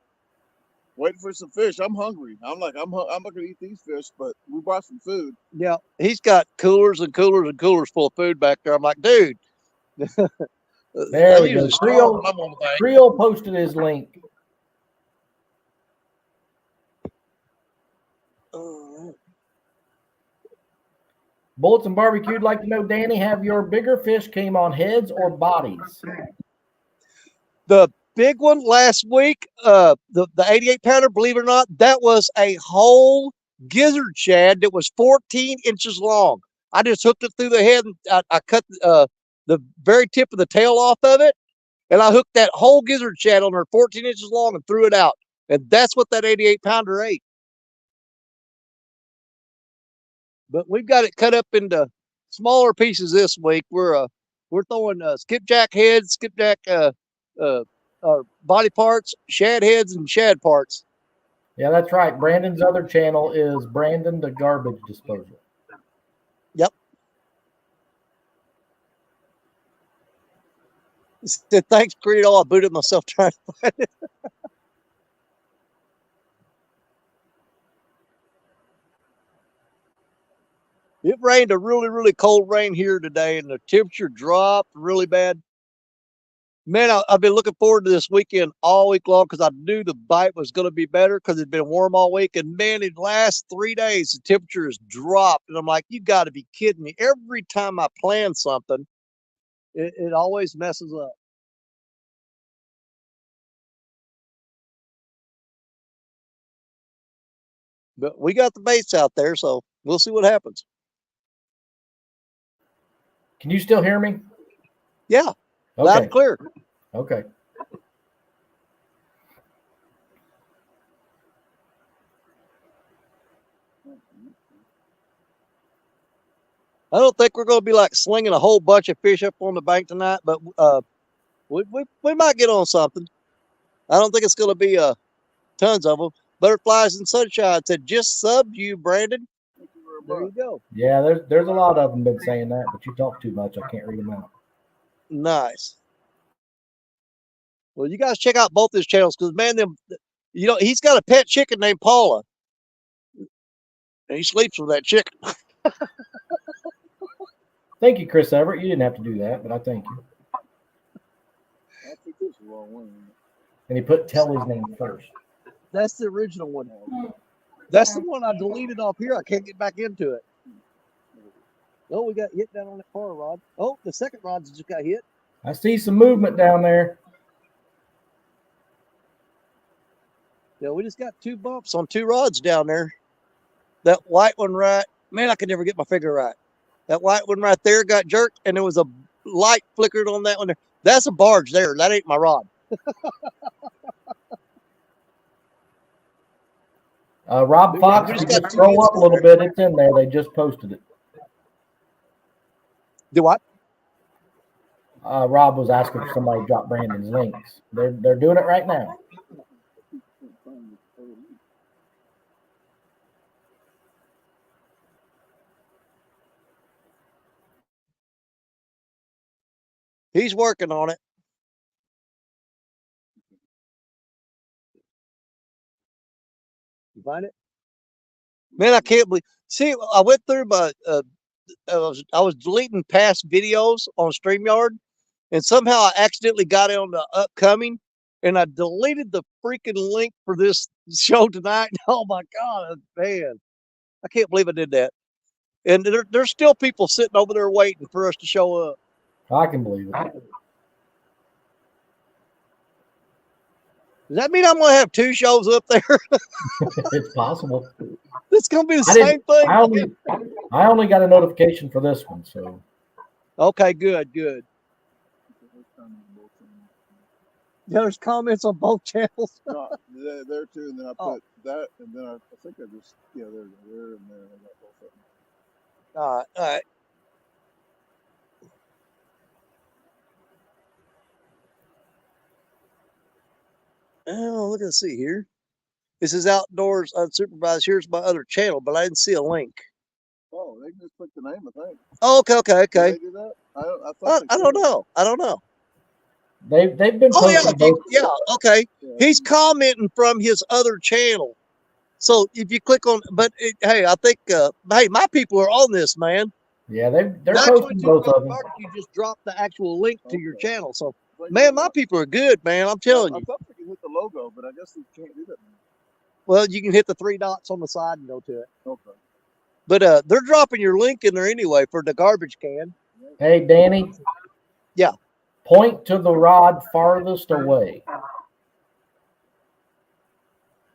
Waiting for some fish. I'm hungry. I'm not gonna eat these fish, but we brought some food. Yeah, he's got coolers and coolers and coolers full of food back there. I'm like, dude. There I we go. usually starve when I'm on the bank. Creole posted his link. Bullets and Barbecue'd like to know, Danny, have your bigger fish came on heads or bodies? The big one last week, the 88 pounder, believe it or not, that was a whole gizzard shad that was 14 inches long. I just hooked it through the head and I cut the very tip of the tail off of it, and I hooked that whole gizzard shad on there 14 inches long and threw it out. And that's what that 88 pounder ate. But we've got it cut up into smaller pieces this week. We're throwing skipjack heads, skipjack body parts, shad heads, and shad parts. Yeah, that's right. Brandon's other channel is Brandon the Garbage Disposal. Yep. Said, thanks, Credo. I booted myself trying to find it. It rained a really, really cold rain here today, and the temperature dropped really bad. Man, I've been looking forward to this weekend all week long because I knew the bite was going to be better because it'd been warm all week. And man, in the last 3 days, the temperature has dropped. And I'm like, you got to be kidding me. Every time I plan something, it always messes up. But we got the baits out there, so we'll see what happens. Can you still hear me? Yeah, loud Okay. and clear. Okay. I don't think we're going to be like slinging a whole bunch of fish up on the bank tonight, but we might get on something. I don't think it's going to be tons of them. Butterflies and Sunshine said, just subbed you, Brandon. Thank you very There you much. go. Yeah, there's a lot of them been saying that, but you talk too much. I can't read them out. Nice. Well, you guys check out both his channels because, man, he's got a pet chicken named Paula, and he sleeps with that chicken. Thank you, Chris Everett. You didn't have to do that, but I thank you. I think this is the wrong one. And he put Telly's name first. That's the original one. That's the one I deleted off here. I can't get back into it. Oh, we got hit down on that car rod. Oh, the second rod just got hit. I see some movement down there. Yeah, we just got 2 bumps on 2 rods down there. That white one right, man, I could never get my finger right. That white one right there got jerked, and there was a light flickered on that one there. That's a barge there. That ain't my rod. Rob Fox, if you just scroll up a little bit, it's in there. They just posted it. Do what? Rob was asking if somebody dropped Brandon's links. They're doing it right now. He's working on it. You find it? Man, I can't believe. See, I went through my. I was deleting past videos on StreamYard, and somehow I accidentally got it on the upcoming, and I deleted the freaking link for this show tonight. Oh my God, man! I can't believe I did that. And there's still people sitting over there waiting for us to show up. I can believe it. Does that mean I'm going to have 2 shows up there? It's possible. It's going to be the same thing. I only got a notification for this one, so. Okay, good. Yeah, there's comments on both channels. No, there too, and then I put that, and then I think I just there and there. I got both of them. All right. Oh, let's see here. This is Outdoors Unsupervised. Here's my other channel, but I didn't see a link. Oh, they can just click the name, I think. Oh, okay. Did they do that? I thought I don't know. I don't know. They've been Oh yeah, posting both. yeah. Okay. Yeah. He's commenting from his other channel. So if you click on, hey, I think, hey, my people are on this, man. Yeah, they're Actually, posting both of them. you just dropped the actual link to your Okay. channel. So, Like, man, my people are good, man. I'm telling I you. thought they could hit the logo, but I guess they can't do that. Well, you can hit the 3 dots on the side and go to it. Okay. But they're dropping your link in there anyway for the garbage can. Hey, Danny. Yeah. Point to the rod farthest away.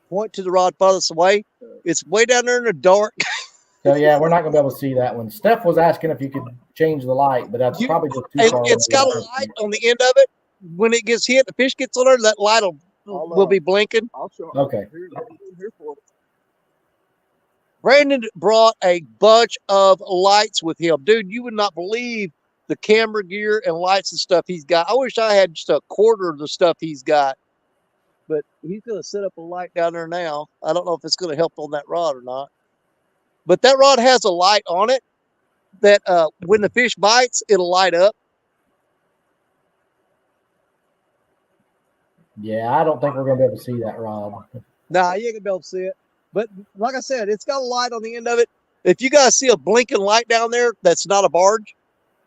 Point to the rod farthest away. It's way down there in the dark. So yeah, we're not gonna be able to see that one. Steph was asking if you could change the light, but that's probably just too far. It's got a light on the end of it. When it gets hit, the fish gets on there, that light will be blinking. I'll show. Okay. Here for it. Brandon brought a bunch of lights with him. Dude, you would not believe the camera gear and lights and stuff he's got. I wish I had just a quarter of the stuff he's got. But he's going to set up a light down there now. I don't know if it's going to help on that rod or not. But that rod has a light on it that when the fish bites, it'll light up. Yeah, I don't think we're gonna be able to see that rod. Nah, you ain't going to be able to see it. But like I said, it's got a light on the end of it. If you guys see a blinking light down there that's not a barge,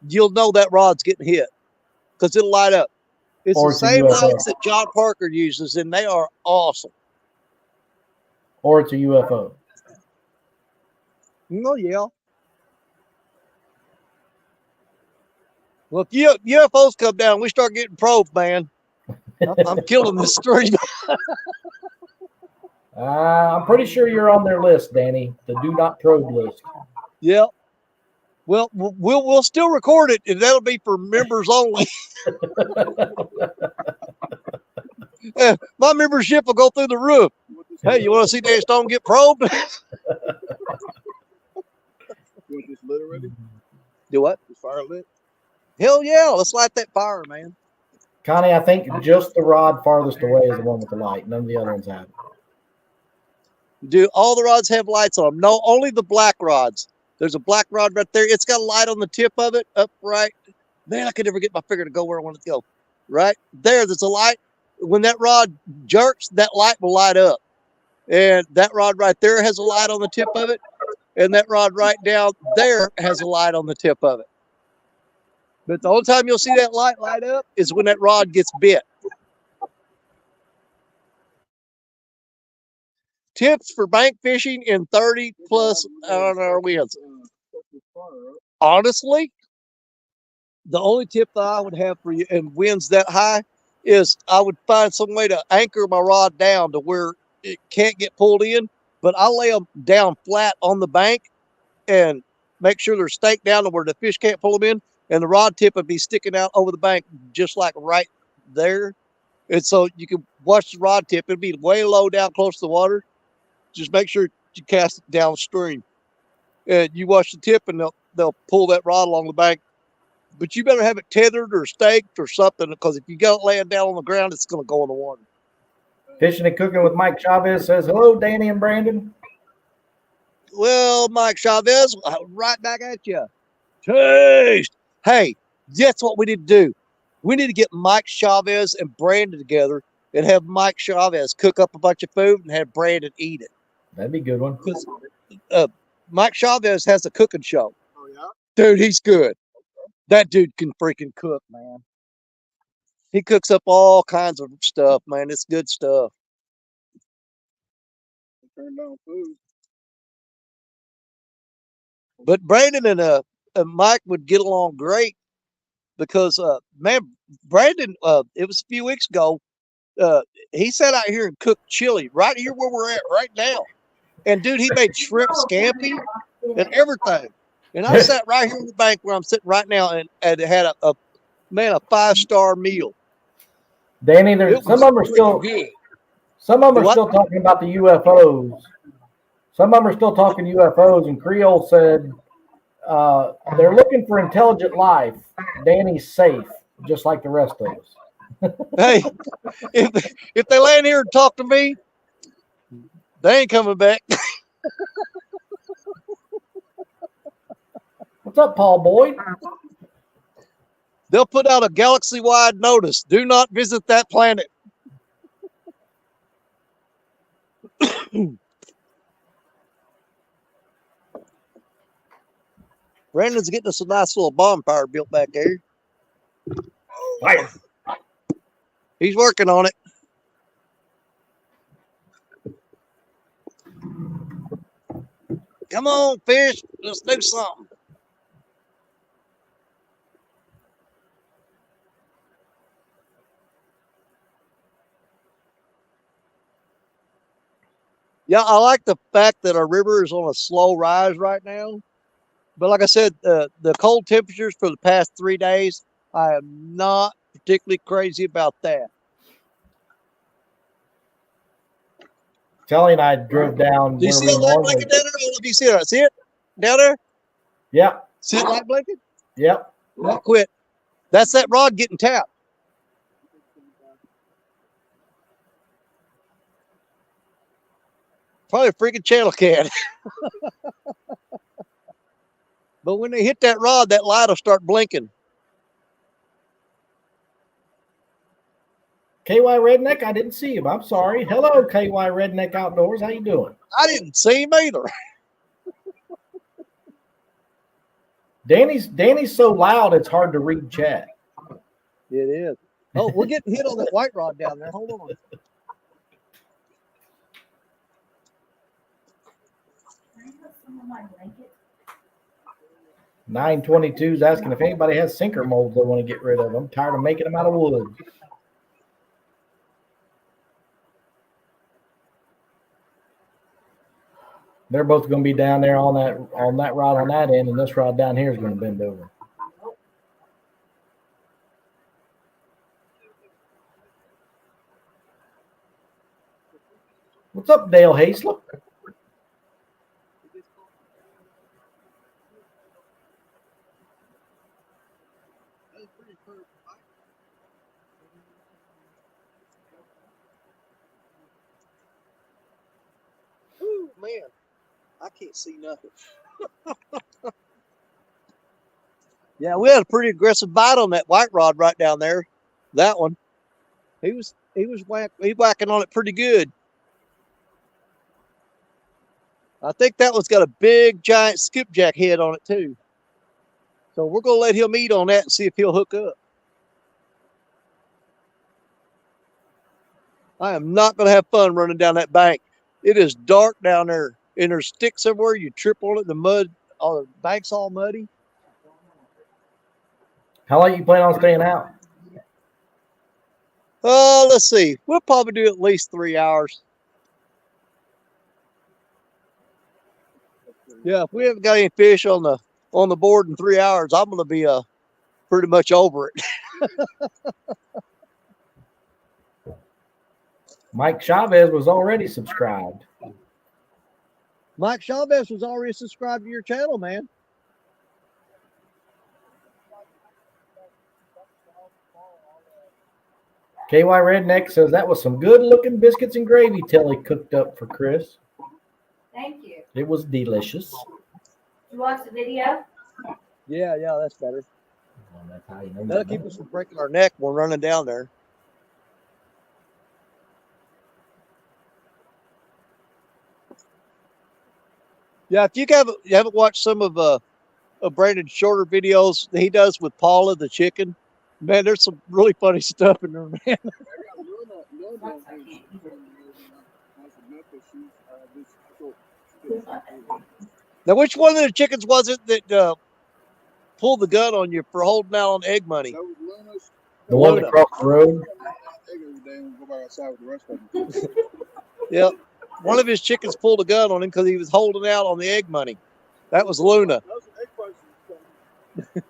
you'll know that rod's getting hit because it'll light up. It's Or the it's a same UFO. lights that John Parker uses, and they are awesome. Or it's a UFO. Oh, yeah. Well, if UFOs come down, we start getting probed, man. I'm killing this stream. I'm pretty sure you're on their list, Danny, the do not probe list. Yep. Well, we'll still record it, and that'll be for members only. My membership will go through the roof. Hey, you want to see Dan Stone get probed? You want this lit already? Do what? This fire lit? Hell yeah! Let's light that fire, man. Connie, I think just the rod farthest away is the one with the light. None of the other ones have. Do all the rods have lights on them? No, only the black rods. There's a black rod right there. It's got a light on the tip of it, up right. Man, I could never get my finger to go where I want it to go. Right there, there's a light. When that rod jerks, that light will light up. And that rod right there has a light on the tip of it. And that rod right down there has a light on the tip of it. But the only time you'll see that light light up is when that rod gets bit. Tips for bank fishing in 30 plus on our winds. Honestly, the only tip that I would have for you in winds that high is I would find some way to anchor my rod down to where it can't get pulled in, but I'll lay them down flat on the bank and make sure they're staked down to where the fish can't pull them in, and the rod tip would be sticking out over the bank just like right there. And so you can watch the rod tip. It'll be way low down close to the water. Just make sure you cast it downstream. And you watch the tip, and they'll pull that rod along the bank. But you better have it tethered or staked or something, because if you got it laying down on the ground, it's going to go in the water. Fishing and Cooking with Mike Chavez says, hello, Danny and Brandon. Well, Mike Chavez, right back at you. Taste. Hey, that's what we need to do. We need to get Mike Chavez and Brandon together and have Mike Chavez cook up a bunch of food and have Brandon eat it. That'd be a good one. Because Mike Chavez has a cooking show. Oh, yeah? Dude, he's good. That dude can freaking cook, man. He cooks up all kinds of stuff, man. It's good stuff. Turn down food. But Brandon and Mike would get along great because, man, Brandon, it was a few weeks ago, he sat out here and cooked chili right here where we're at right now. And, dude, he made shrimp scampi and everything. And I sat right here on the bank where I'm sitting right now and had a 5-star meal. Danny, some of them are still good. Some of them are still talking about the UFOs. Some of them are still talking UFOs, and Creole said they're looking for intelligent life. Danny's safe, just like the rest of us. Hey, if they land here and talk to me, they ain't coming back. What's up, Paul Boyd? They'll put out a galaxy-wide notice. Do not visit that planet. Brandon's getting us a nice little bonfire built back there. Fire. He's working on it. Come on, fish. Let's do something. Yeah, I like the fact that our river is on a slow rise right now. But like I said, the cold temperatures for the past 3 days, I am not particularly crazy about that. Kelly and I drove down. Do you where see we a light normally- blinking down there? I don't know if you see it. See it down there? Yep. See that light blinking? Yep. Not quit. That's that rod getting tapped. Probably a freaking channel cat. But when they hit that rod, that light will start blinking. KY Redneck, I didn't see him. I'm sorry. Hello, KY Redneck Outdoors. How you doing? I didn't see him either. Danny's so loud it's hard to read chat. It is. Oh, we're getting hit on that white rod down there. Hold on. 922's asking if anybody has sinker molds they want to get rid of. I'm tired of making them out of wood. They're both going to be down there on that rod on that end, and this rod down here is going to bend over. What's up, Dale Hayslip? Ooh, man. I can't see nothing. Yeah, we had a pretty aggressive bite on that white rod right down there. That one. He was whacking on it pretty good. I think that one's got a big giant skipjack head on it too. So we're gonna let him eat on that and see if he'll hook up. I am not gonna have fun running down that bank. It is dark down there, and there's sticks everywhere. You trip on it, the mud, all the bank's all muddy. How long you plan on staying out? Let's see. We'll probably do at least 3 hours. Yeah, if we haven't got any fish on the board in 3 hours, I'm gonna be pretty much over it. Mike Chavez was already subscribed. Mike Chavez was already subscribed to your channel, man. KY Redneck says that was some good looking biscuits and gravy Telly cooked up for Chris. Thank you. It was delicious. You watch the video? Yeah, that's better. Well, that's how you know That'll keep us from breaking our neck when we're running down there. Yeah, if you haven't watched some of Brandon's shorter videos that he does with Paula the chicken, man, there's some really funny stuff in there, man. Now, which one of the chickens was it that pulled the gun on you for holding out on egg money? That was Luna's. the one Luna. across the road. Egg every day and go back outside with the rest of them. Yep. One of his chickens pulled a gun on him because he was holding out on the egg money. That was Luna. Those are egg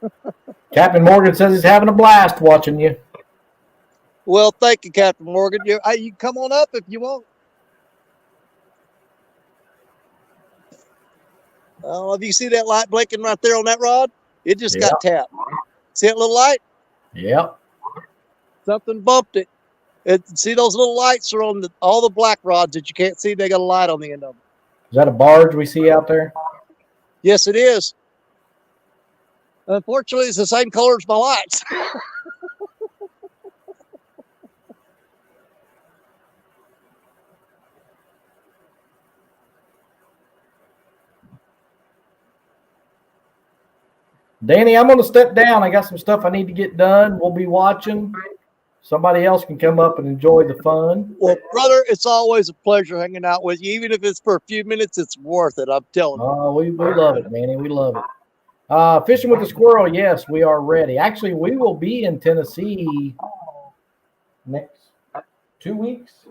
prices. Captain Morgan says he's having a blast watching you. Well, thank you, Captain Morgan. You can come on up if you want. If you see that light blinking right there on that rod, it just got tapped. See that little light? Yep. Something bumped it. See those little lights are on all the black rods that you can't see. They got a light on the end of them. Is that a barge we see out there? Yes, it is. Unfortunately, it's the same color as my lights. Danny, I'm going to step down. I got some stuff I need to get done. We'll be watching. Somebody else can come up and enjoy the fun. Well, brother, it's always a pleasure hanging out with you. Even if it's for a few minutes, it's worth it. I'm telling you. Oh, we love it, Danny. We love it. Fishing with the Squirrel, yes, we are ready. Actually, we will be in Tennessee next 2 weeks.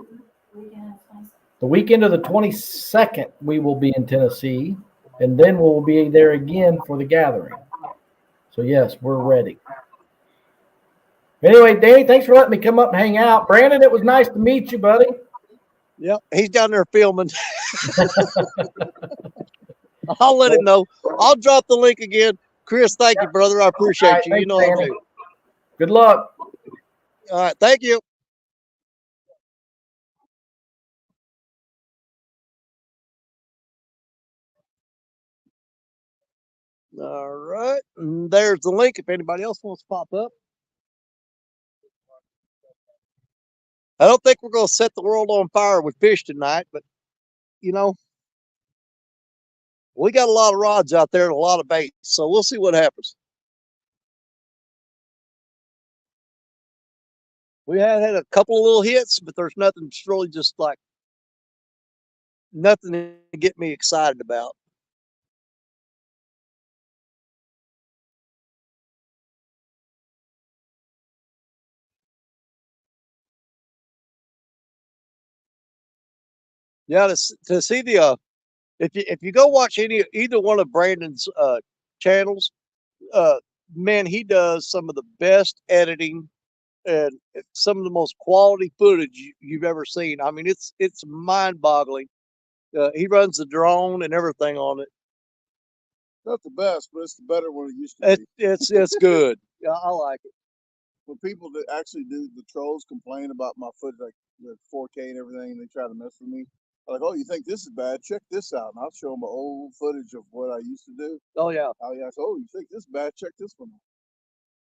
The weekend of the 22nd, we will be in Tennessee, and then we'll be there again for the gathering. So, yes, we're ready. Anyway, Danny, thanks for letting me come up and hang out. Brandon, it was nice to meet you, buddy. Yep, he's down there filming. I'll let him know. I'll drop the link again. Chris, thank you, brother. I appreciate right, you. Thanks, You know I Danny. do. Good luck. All right, thank you. All right, and there's the link if anybody else wants to pop up. I don't think we're going to set the world on fire with fish tonight, but you know, we got a lot of rods out there and a lot of baits, so we'll see what happens. We had a couple of little hits, but there's nothing that's really just like nothing to get me excited about. Yeah, to see the if you go watch either one of Brandon's channels, uh, man, he does some of the best editing and some of the most quality footage you've ever seen. I mean, it's mind-boggling. He runs the drone and everything on it. Not the best, but it's the better one it used to be. It's good. Yeah, I like it. When people that actually do the trolls complain about my footage, like the 4K and everything, and they try to mess with me. Like, oh, you think this is bad? Check this out, and I'll show them old footage of what I used to do. Oh yeah. Oh yeah. So, oh, you think this is bad? Check this one out.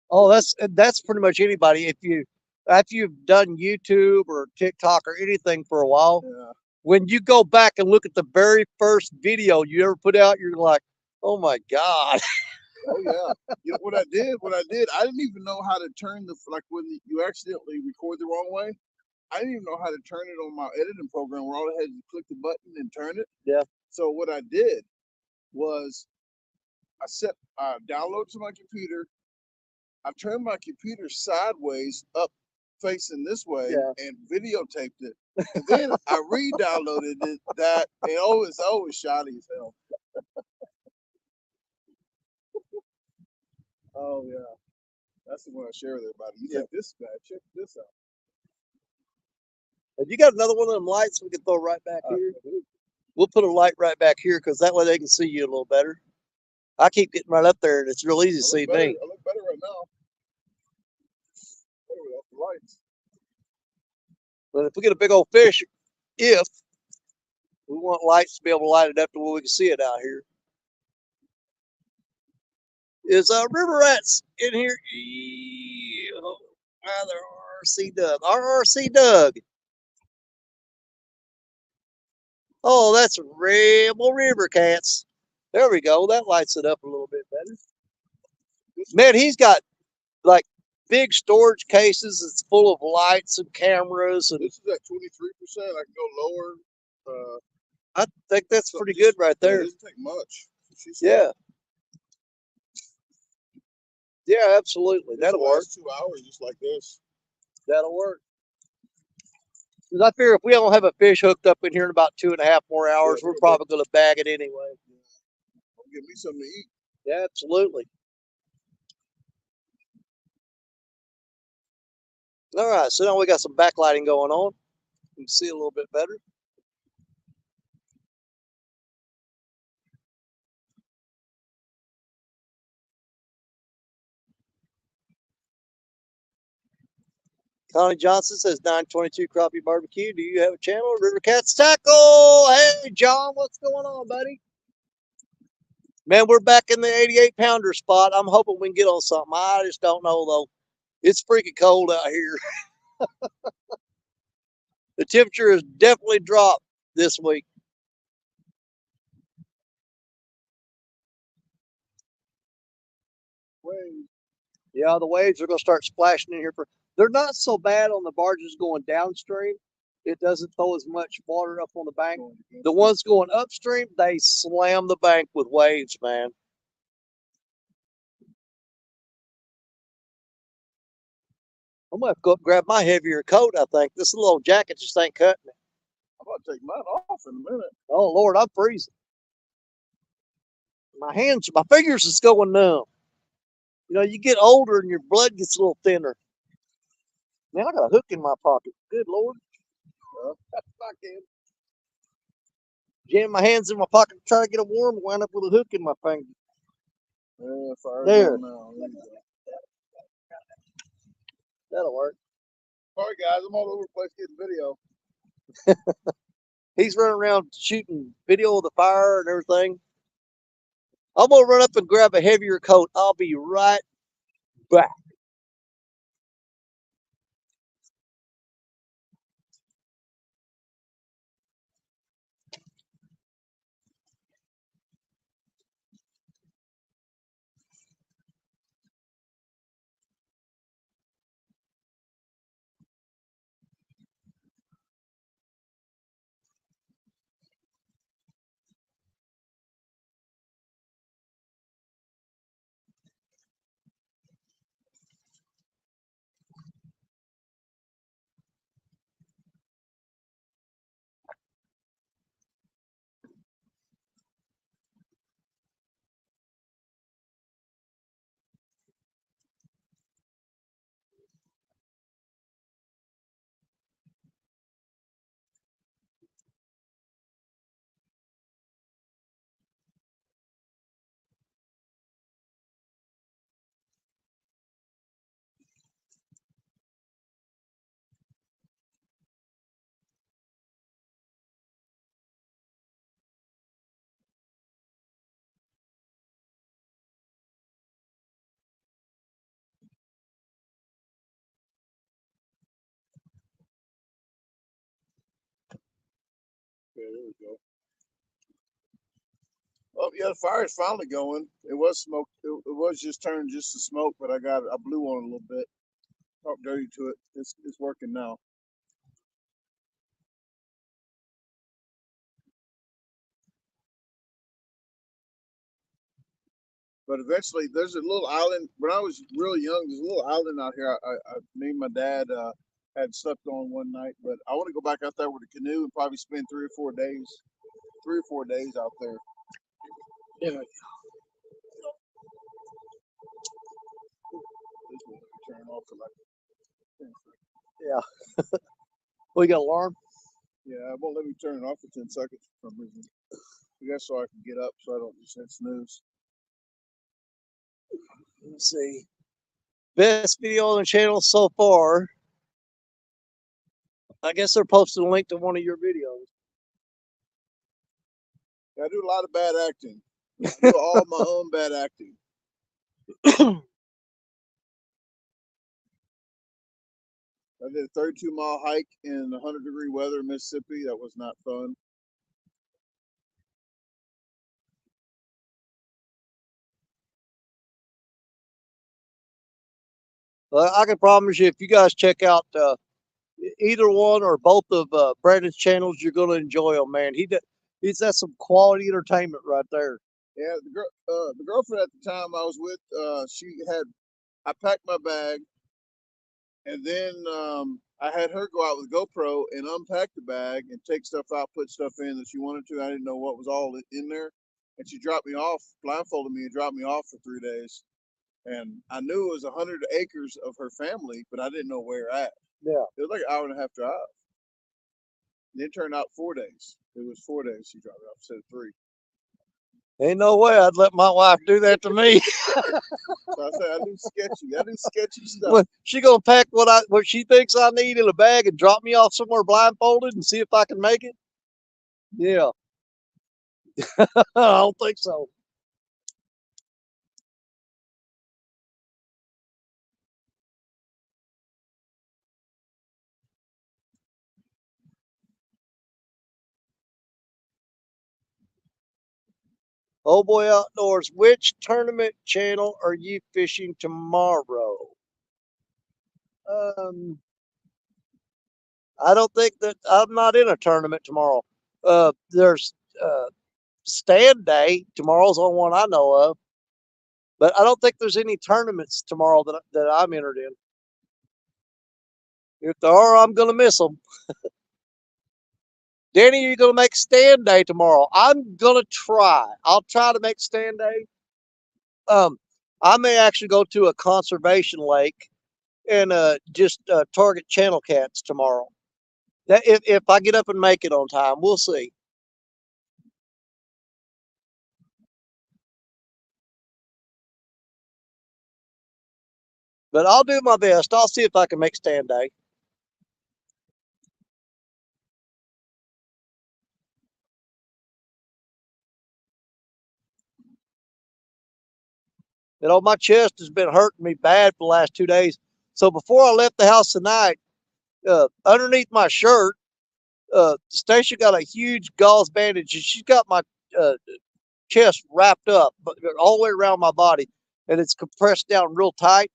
Oh, that's pretty much anybody. If you after you've done YouTube or TikTok or anything for a while, Yeah. when you go back and look at the very first video you ever put out, you're like, oh my God. Oh yeah. You know what I did? I didn't even know how to turn like when you accidentally record the wrong way. I didn't even know how to turn it on my editing program where all I had to click the button and turn it. Yeah. So what I did was I downloaded to my computer. I turned my computer sideways up facing this way, Yeah. and videotaped it. And then I re-downloaded that, and it's always shoddy as hell. Oh yeah. That's the one I share with everybody. You think this is bad? Check this out. Have you got another one of them lights we can throw right back here? We'll put a light right back here because that way they can see you a little better. I keep getting right up there and it's real easy to see me. I look better right now. Better without the lights. But if we get a big old fish, we want lights to be able to light it up to where we can see it out here. Is river rats in here? RRC Doug. RRC Doug. Oh, that's Rebel River Cats. There we go. That lights it up a little bit better. Man, he's got like big storage cases. It's full of lights and cameras. And this is at 23%. I can go lower. I think that's pretty good right there. It doesn't take much. Yeah. Yeah, absolutely. That'll work. 2 hours just like this. That'll work. Because I figure if we don't have a fish hooked up in here in about 2.5 more hours, we're probably going to bag it anyway. Give me something to eat. Yeah, absolutely. All right, so now we got some backlighting going on. You can see a little bit better. Connie Johnson says 922 Crappie Barbecue. Do you have a channel? River Cats Tackle. Hey, John, what's going on, buddy? Man, we're back in the 88-pounder spot. I'm hoping we can get on something. I just don't know, though. It's freaking cold out here. The temperature has definitely dropped this week. Waves. Yeah, the waves are going to start splashing in here. They're not so bad on the barges going downstream. It doesn't throw as much water up on the bank. The ones going upstream, they slam the bank with waves, man. I'm going to have to go up and grab my heavier coat, I think. This little jacket just ain't cutting it. I'm about to take mine off in a minute. Oh, Lord, I'm freezing. My fingers is going numb. You know, you get older and your blood gets a little thinner. Man, I got a hook in my pocket. Good Lord. I can jam my hands in my pocket to try to get a warm, wind up with a hook in my finger. Yeah, fire There. now. That'll work. Sorry, guys. I'm all over the place getting video. He's running around shooting video of the fire and everything. I'm going to run up and grab a heavier coat. I'll be right back. Okay, there we go. Oh yeah, the fire's finally going. It was smoke. It was just turned just to smoke, but I blew on it a little bit. Talked dirty to it. It's working now. But eventually, there's a little island. When I was really young, there's a little island out here. Me and my dad had slept on one night. But I want to go back out there with a canoe and probably spend 3 or 4 days. 3 or 4 days out there. Yeah. This will turn off for like. Yeah. We got an alarm? Yeah, it won't let me turn it off for 10 seconds for some reason. I guess so I can get up so I don't just hit snooze. Let's see. Best video on the channel so far. I guess they're posting a link to one of your videos. Yeah, I do a lot of bad acting. I do all my own bad acting. I did a 32-mile hike in 100-degree weather in Mississippi. That was not fun. I can promise you, if you guys check out either one or both of Brandon's channels, you're going to enjoy them, man. He's got some quality entertainment right there. Yeah, the girlfriend at the time I was with, I packed my bag, and then I had her go out with GoPro and unpack the bag and take stuff out, put stuff in that she wanted to. I didn't know what was all in there, and she dropped me off, blindfolded me, and dropped me off for 3 days. And I knew it was 100 acres of her family, but I didn't know where at. Yeah. It was like an hour-and-a-half drive. And it turned out 4 days. It was 4 days she dropped me off instead of 3. Ain't no way I'd let my wife do that to me. So I said, I do sketchy stuff. Well, she gonna pack what she thinks I need in a bag and drop me off somewhere blindfolded and see if I can make it? Yeah. I don't think so. Oh boy, outdoors. Which tournament channel are you fishing tomorrow? I don't think that I'm not in a tournament tomorrow. There's stand day tomorrow's the only one I know of, but I don't think there's any tournaments tomorrow that I'm entered in. If there are, I'm gonna miss them. Danny, you're gonna make stand day tomorrow. I'm gonna try. I'll try to make stand day. I may actually go to a conservation lake and just target channel cats tomorrow. That if I get up and make it on time, we'll see. But I'll do my best. I'll see if I can make stand day. You know, my chest has been hurting me bad for the last 2 days. So before I left the house tonight, underneath my shirt, Stacia got a huge gauze bandage, and she's got my uh, chest wrapped up, but all the way around my body, and it's compressed down real tight,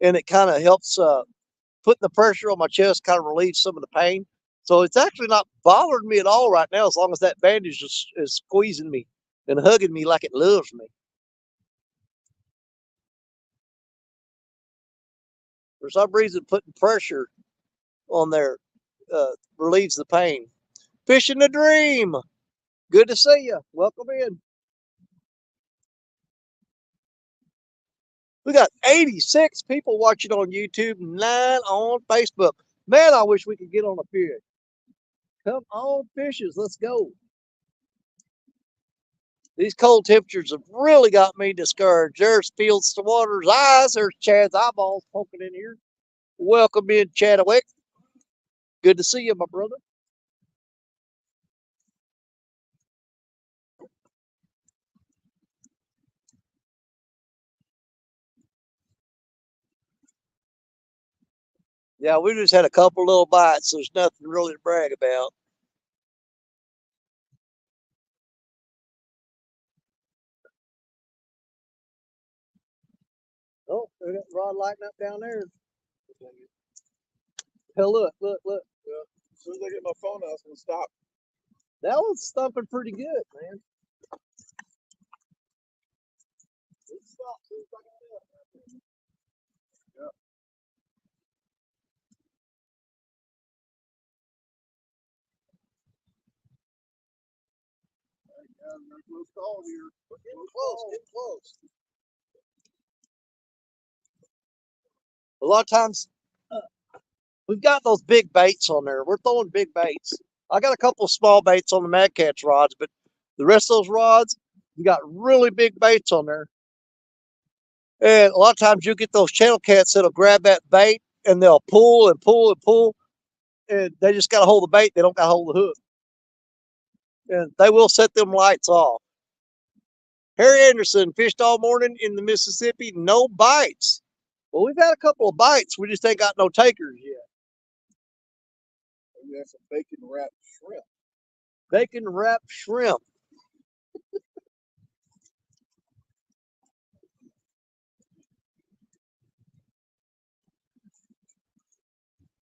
and it kind of helps putting the pressure on my chest, kind of relieves some of the pain. So it's actually not bothering me at all right now, as long as that bandage is squeezing me and hugging me like it loves me. For some reason, putting pressure on there relieves the pain. Fishing the Dream. Good to see you. Welcome in. We got 86 people watching on YouTube, 9 on Facebook. Man, I wish we could get on a fish. Come on, fishes. Let's go. These cold temperatures have really got me discouraged. There's Fields to Water's eyes. There's Chad's eyeballs poking in here. Welcome in, Chadwick. Good to see you, my brother. Yeah, we just had a couple little bites, so there's nothing really to brag about. Oh, there's that rod lighting up down there. Hell, look. Yeah. As soon as I get my phone out, it's gonna stop. That one's stumping pretty good, man. It stopped. Yeah. Close call here. Getting close. A lot of times, we've got those big baits on there. We're throwing big baits. I got a couple of small baits on the Mad Catch rods, but the rest of those rods, you got really big baits on there. And a lot of times you get those channel cats that'll grab that bait and they'll pull and pull and pull, and they just got to hold the bait. They don't got to hold the hook. And they will set them lights off. Harry Anderson fished all morning in the Mississippi, no bites. Well, we've had a couple of bites. We just ain't got no takers yet. We have some bacon wrapped shrimp. Bacon wrapped shrimp.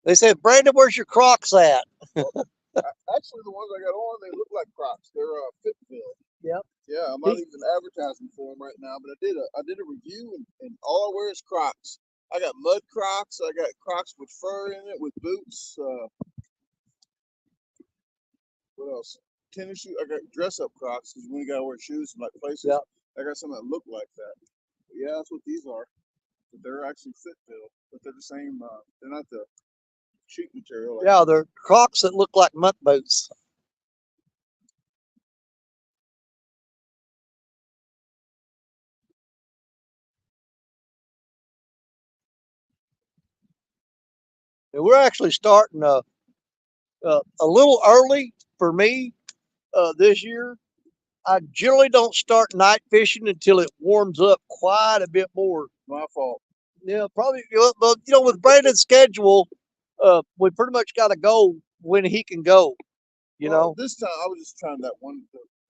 They said, Brandon, where's your Crocs at? Actually, the ones I got on, they look like Crocs. They're fit filled. Yep. Yeah, I'm not even advertising for them right now, but I did a review, and all I wear is Crocs. I got mud Crocs. I got Crocs with fur in it, with boots. What else? Tennis shoes. I got dress up Crocs because when you gotta wear shoes in like places. Yep. I got some that look like that. But yeah, that's what these are. But they're actually fit filled, but they're the same. They're not the cheap material. Like Yeah, they're Crocs that look like mutt boots. And we're actually starting a little early for me this year. I generally don't start night fishing until it warms up quite a bit more. my fault. Yeah, probably. But with Brandon's schedule, we pretty much got to go when he can go. Well, this time I was just trying that one.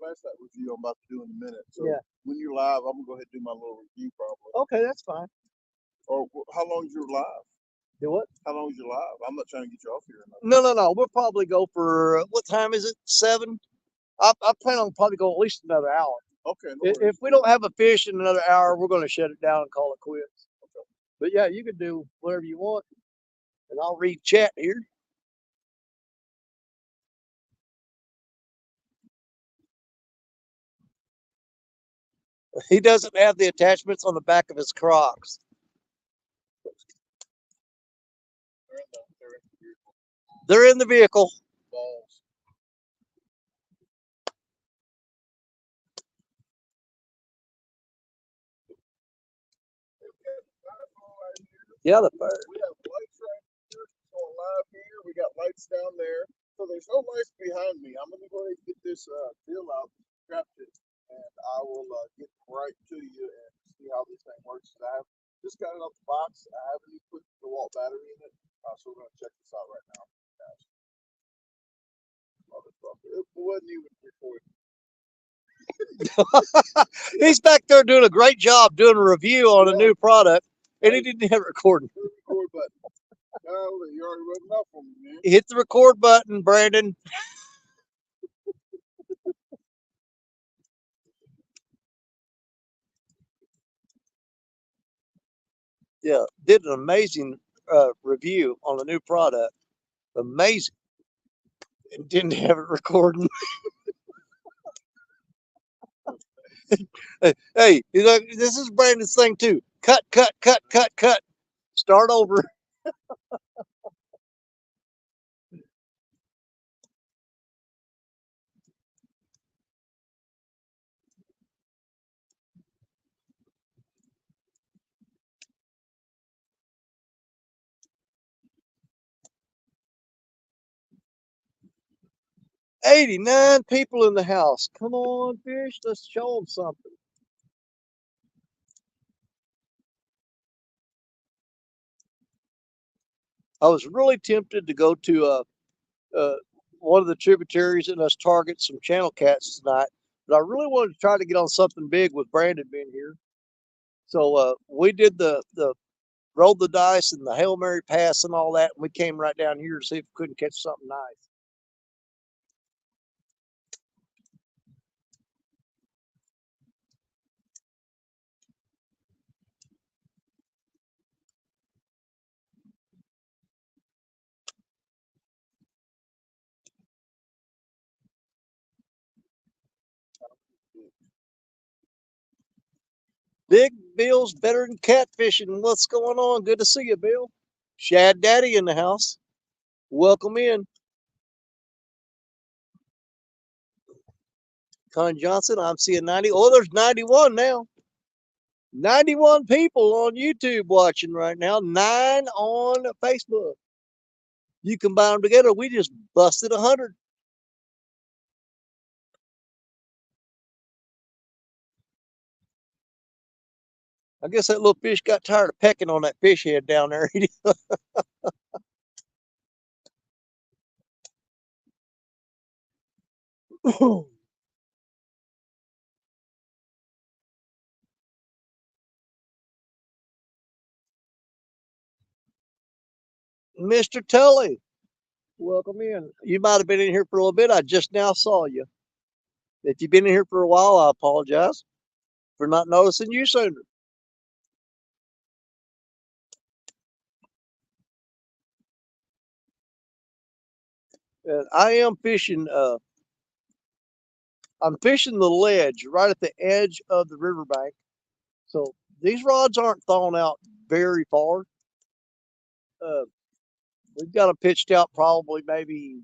flashlight review I'm about to do in a minute. So Yeah. when you're live, I'm gonna go ahead and do my little review probably. Okay, that's fine. Or how long is your live? Do what? How long is your live? I'm not trying to get you off here. No. We'll probably go for what time is it? 7. I plan on probably go at least another hour. Okay. No If worries. we don't have a fish in another hour, we're going to shut it down and call it quits. Okay. But yeah, you can do whatever you want, and I'll read chat here. He doesn't have the attachments on the back of his Crocs. They're in the vehicle. Balls. Yeah, the fire. We have lights right here going live here. We got lights down there. So there's no lights behind me. I'm gonna go ahead and get this deal out, scrap it, and I will get right to you and see how this thing works. I have just got it off the box. I haven't even put the wall battery in it. So we're gonna check this out right now. Motherfucker. It wasn't even recording. He's back there doing a great job doing a review on a new product, and he didn't have it recording. Record button. Oh, you already wrote enough for me, man. Hit the record button, Brandon. Yeah, did an amazing review on a new product. Amazing. And didn't have it recording. Hey, you know, this is Brandon's thing too. Cut. Start over. $89 people in the house. Come on, fish. Let's show them something. I was really tempted to go to one of the tributaries and us target some channel cats tonight, but I really wanted to try to get on something big with Brandon being here. So we did the rolled the dice and the Hail Mary pass and all that, and we came right down here to see if we couldn't catch something nice. Big Bill's better than catfishing. What's going on? Good to see you, Bill. Shad Daddy in the house. Welcome in. Con Johnson, I'm seeing 90. Oh, there's 91 now. 91 people on YouTube watching right now. 9 on Facebook. You combine them together, we just busted 100. I guess that little fish got tired of pecking on that fish head down there. Mr. Tully, welcome in. You might have been in here for a little bit. I just now saw you. If you've been in here for a while, I apologize for not noticing you sooner. I am fishing. I'm fishing the ledge right at the edge of the riverbank. So these rods aren't thrown out very far. We've got them pitched out probably maybe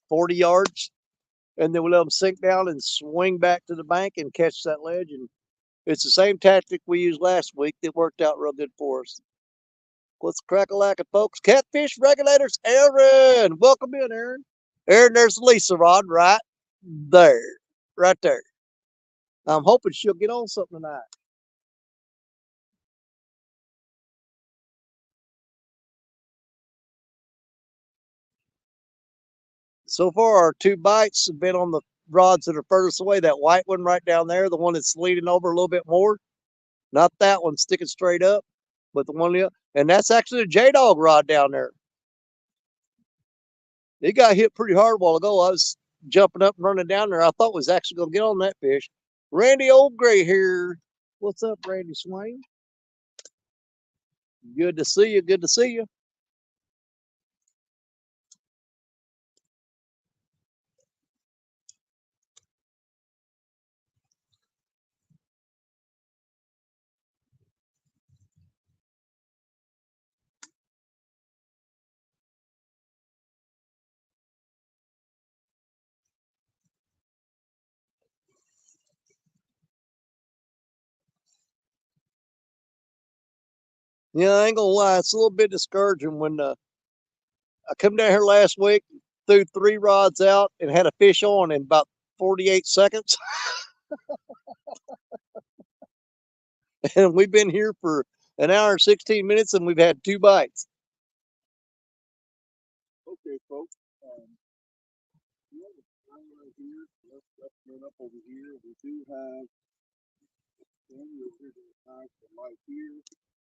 40 yards, and then we let them sink down and swing back to the bank and catch that ledge. And it's the same tactic we used last week that worked out real good for us. What's crack-a-lackin', folks? Catfish regulators, Aaron. Welcome in, Aaron. Aaron, there's Lisa rod right there. Right there. I'm hoping she'll get on something tonight. So far, our 2 bites have been on the rods that are furthest away. That white one right down there, the one that's leaning over a little bit more. Not that one sticking straight up, but the one, and that's actually a J-Dog rod down there. It got hit pretty hard a while ago. I was jumping up and running down there. I thought was actually going to get on that fish. Randy Old Gray here. What's up, Randy Swain? Good to see you. Good to see you. Yeah, I ain't gonna lie. It's a little bit discouraging when I come down here last week, threw 3 rods out, and had a fish on in about 48 seconds. And we've been here for an hour and 16 minutes, and we've had 2 bites. Okay, folks. We have a sign right here. Let's run up over here. We do have the light here.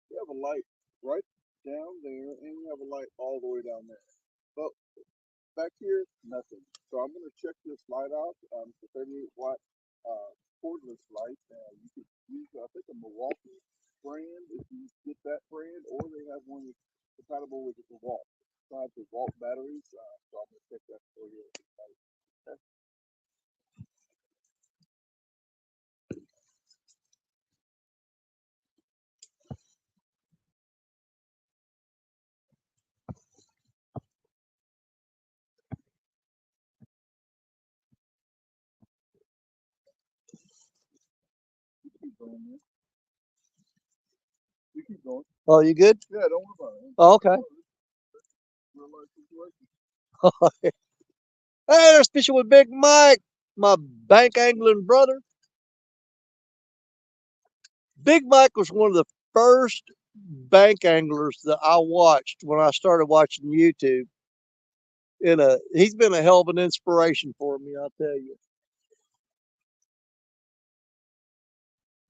We have a light right down there, and we have a light all the way down there. But back here, nothing. So I'm going to check this light out. It's a 38 watt cordless light. You could use, I think, a Milwaukee brand if you get that brand, or they have one that's compatible with the DeWalt. So I have DeWalt batteries, so I'm going to check that for you. Okay. Keep going, man. You keep going. Oh, you good? Yeah, don't worry about it. Oh, okay. Real life situation. Hey, there's fishing with Big Mike, my bank angling brother. Big Mike was one of the first bank anglers that I watched when I started watching YouTube. And he's been a hell of an inspiration for me, I'll tell you.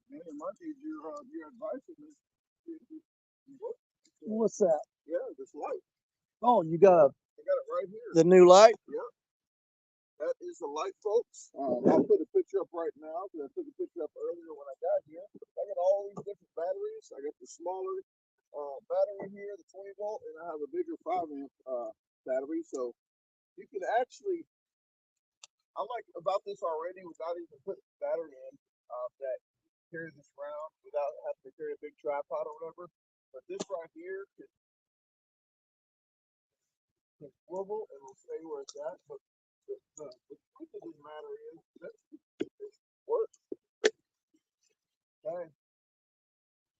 Man, my dude, your advice is What's that? yeah, this light. Oh, you got I got it right here. the new light? Yep. That is the light, folks. I'll put a picture up right now because I took a picture up earlier when I got here. I got all these different batteries. I got the smaller battery here, the 20 volt, and I have a bigger 5 amp battery. So you can actually, I like about this already without even putting the battery in, that you can carry this around without having to carry a big tripod or whatever. But this right here can swivel and it'll stay where it's at. But the truth of the matter is that it works. Okay.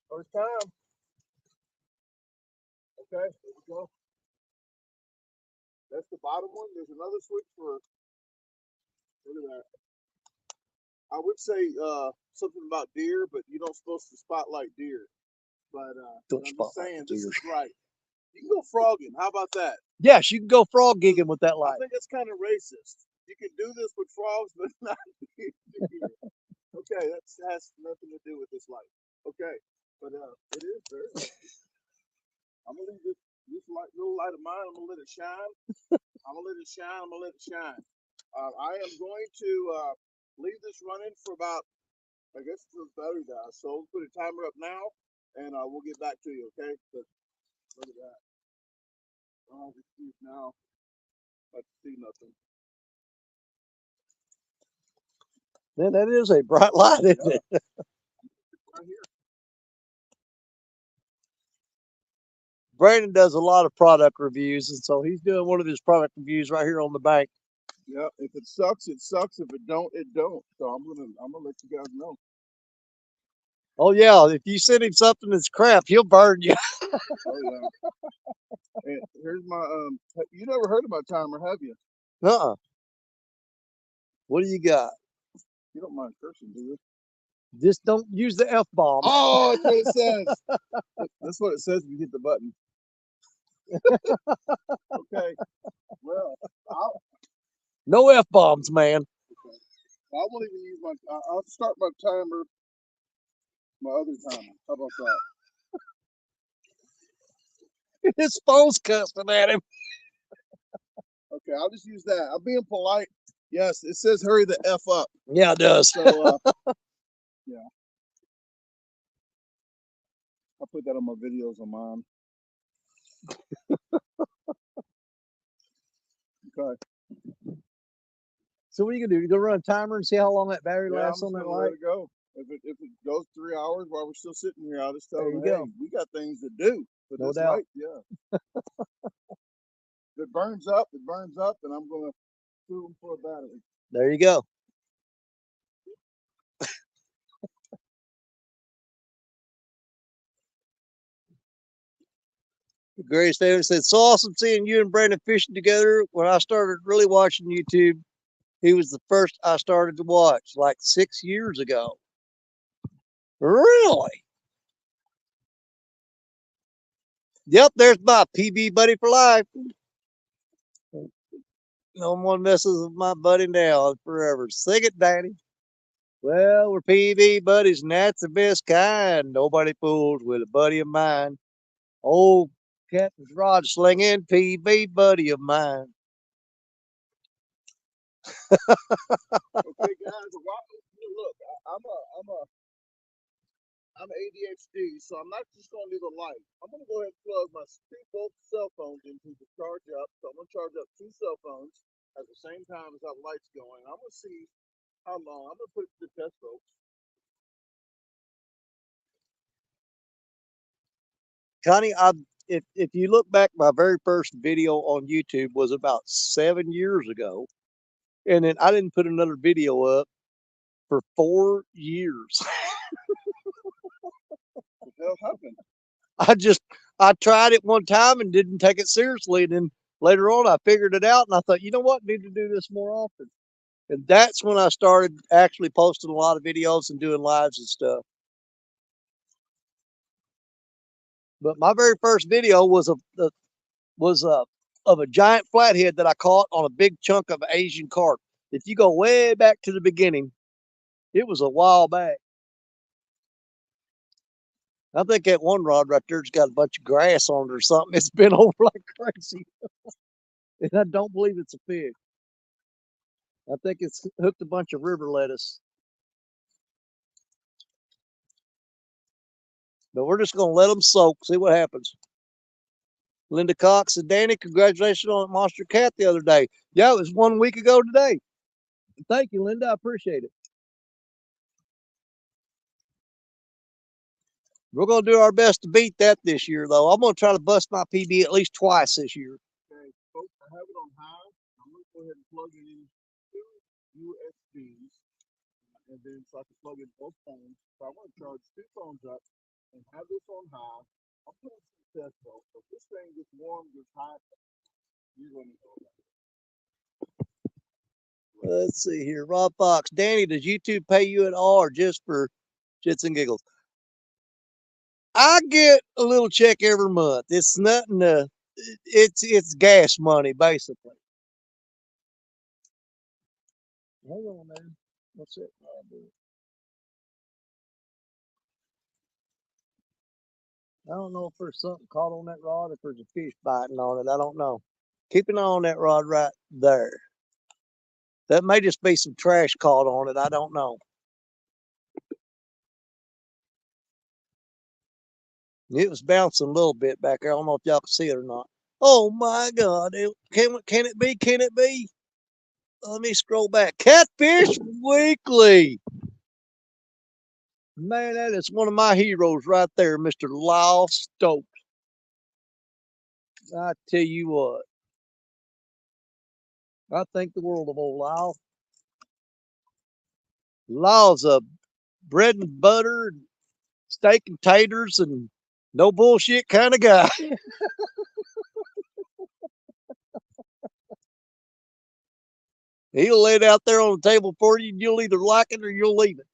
First time. Okay, here we go. That's the bottom one. There's another switch for, look at that. I would say something about deer, but you don't supposed to spotlight deer. But I'm just saying, this is right. You can go frogging. How about that? Yes, you can go frog gigging with that I light. think it's kind of racist. You can do this with frogs, but not deer. Okay, that has nothing to do with this light. Okay, but it is very nice. I'm gonna leave this little light of mine. I'm gonna let it shine. I'm gonna let it shine. I'm gonna let it shine. I am going to leave this running for about, I guess, until the battery dies. So we'll put a timer up now, and we'll get back to you. Okay? But look at that. Oh, just see now. I see nothing. Man, that is a bright light, isn't it? Right here. Brandon does a lot of product reviews, and so he's doing one of his product reviews right here on the bank. Yeah, if it sucks, it sucks. If it don't, it don't. So I'm gonna let you guys know. Oh yeah, if you send him something that's crap, he'll burn you. Oh yeah. And here's my you never heard of my timer, have you? What do you got? You don't mind cursing, do you? Just don't use the F-bomb. Oh, that's what it says. That's what it says when you hit the button. Okay. Well, no F-bombs, man. Okay. I won't even use my. I'll start my timer. My other timer. How about that? His phone's cussing at him. Okay, I'll just use that. I'm being polite. Yes, it says hurry the F up. Yeah, it does. So, yeah. I'll put that on my videos on mine. Okay. So what are you gonna do? You gonna run a timer and see how long that battery Yeah, I'm lasts just on that gonna light? let it go. If it goes 3 hours while we're still sitting here, I'll just tell There them, you hey, go. we got things to do. But No this doubt. light, yeah. If it burns up, and I'm gonna sue them for a battery. There you go. Grace Davis said, "So awesome seeing you and Brandon fishing together. When I started really watching YouTube, he was the first I started to watch, like 6 years ago." Really? Yep, there's my PB buddy for life. No one messes with my buddy now forever. Sing it, Danny. Well, we're PB buddies, and that's the best kind. Nobody fools with a buddy of mine. Old catfish rod slinging PB buddy of mine. Okay, guys. Look, I'm ADHD, so I'm not just gonna leave a light. I'm gonna go ahead and plug my both cell phones into the charge up. So I'm gonna charge up 2 cell phones at the same time as that light's going. I'm gonna see how long. I'm gonna put it to the test, folks. Connie, if you look back, my very first video on YouTube was about 7 years ago, and then I didn't put another video up for 4 years. What the hell happened? I tried it one time and didn't take it seriously, and then later on I figured it out, and I thought, you know what, I need to do this more often. And that's when I started actually posting a lot of videos and doing lives and stuff. But my very first video was of a giant flathead that I caught on a big chunk of Asian carp. If you go way back to the beginning, it was a while back. I think that one rod right there's got a bunch of grass on it or something. It's been over like crazy. And I don't believe it's a fish. I think it's hooked a bunch of river lettuce. But we're just going to let them soak, see what happens. Linda Cox and Danny, congratulations on Monster Cat the other day. Yeah, it was 1 week ago today. Thank you, Linda. I appreciate it. We're going to do our best to beat that this year, though. I'm going to try to bust my PB at least twice this year. Okay, folks, I have it on high. I'm gonna go ahead and plug it in 2 USBs, and then so I can plug in both phones. So I want to charge 2 phones up and have this on high. I'm putting some test though. So if this thing gets warm, gets hot, you're gonna know that. Let's see here. Rob Fox. Danny, does YouTube pay you at all or just for shits and giggles? I get a little check every month. It's nothing it's gas money, basically. Hang on, man. What's it? I don't know if there's something caught on that rod, if there's a fish biting on it. I don't know. Keep an eye on that rod right there. That may just be some trash caught on it. I don't know. It was bouncing a little bit back there. I don't know if y'all can see it or not. Oh my God. Can it be? Can it be? Let me scroll back. Catfish Weekly. Man, that is one of my heroes right there, Mr. Lyle Stokes. I tell you what. I think the world of old Lyle. Lyle's a bread and butter, and steak and taters, and no bullshit kind of guy. He'll lay it out there on the table for you, and you'll either like it or you'll leave it.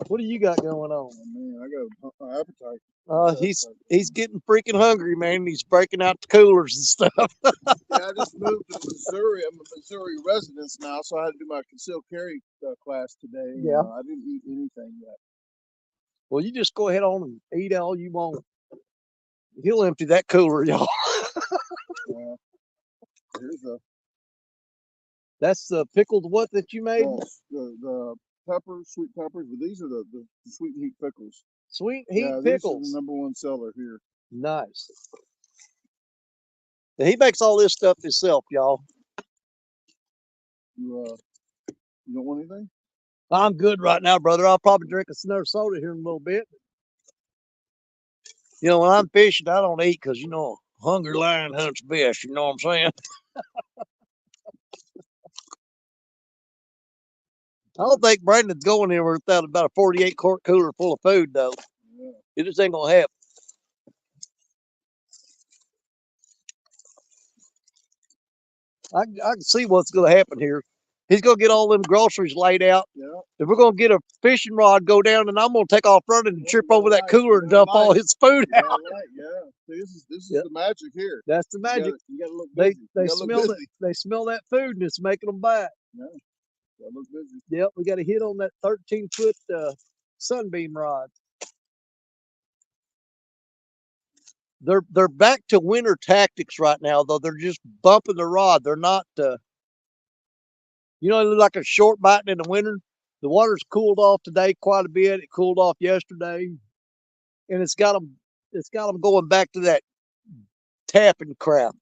What do you got going on? Oh, man, I got an appetite. He's getting freaking hungry, man. He's breaking out the coolers and stuff. Yeah, I just moved to Missouri. I'm a Missouri resident now, so I had to do my concealed carry class today. Yeah. I didn't eat anything yet. Well, you just go ahead on and eat all you want. He'll empty that cooler, y'all. Here's the That's the pickled what that you made? the peppers, sweet peppers, but these are the sweet heat pickles. Sweet heat Yeah, pickles. these are the #1 seller here. Nice. And he makes all this stuff himself, y'all. You don't want anything? I'm good right now, brother. I'll probably drink another soda here in a little bit. You know, when I'm fishing, I don't eat because, you know, a hungry lion hunts best. You know what I'm saying? I don't think Brandon's going anywhere without about a 48 quart cooler full of food, though. Yeah. It just ain't gonna happen. I can see what's gonna happen here. He's gonna get all them groceries laid out. Yeah. And we're gonna get a fishing rod, go down, and I'm gonna take off running and trip over that cooler and dump all his food out. Right, yeah. See, this is the magic here. That's the magic. You gotta look busy. They smell it. They smell that food and it's making them back. Yeah. Gotta look busy. Yep, we got to hit on that 13-foot sunbeam rod. They're back to winter tactics right now, though. They're just bumping the rod. They're not, you know, like a short biting in the winter. The water's cooled off today quite a bit. It cooled off yesterday, and it's got them going back to that tapping crap.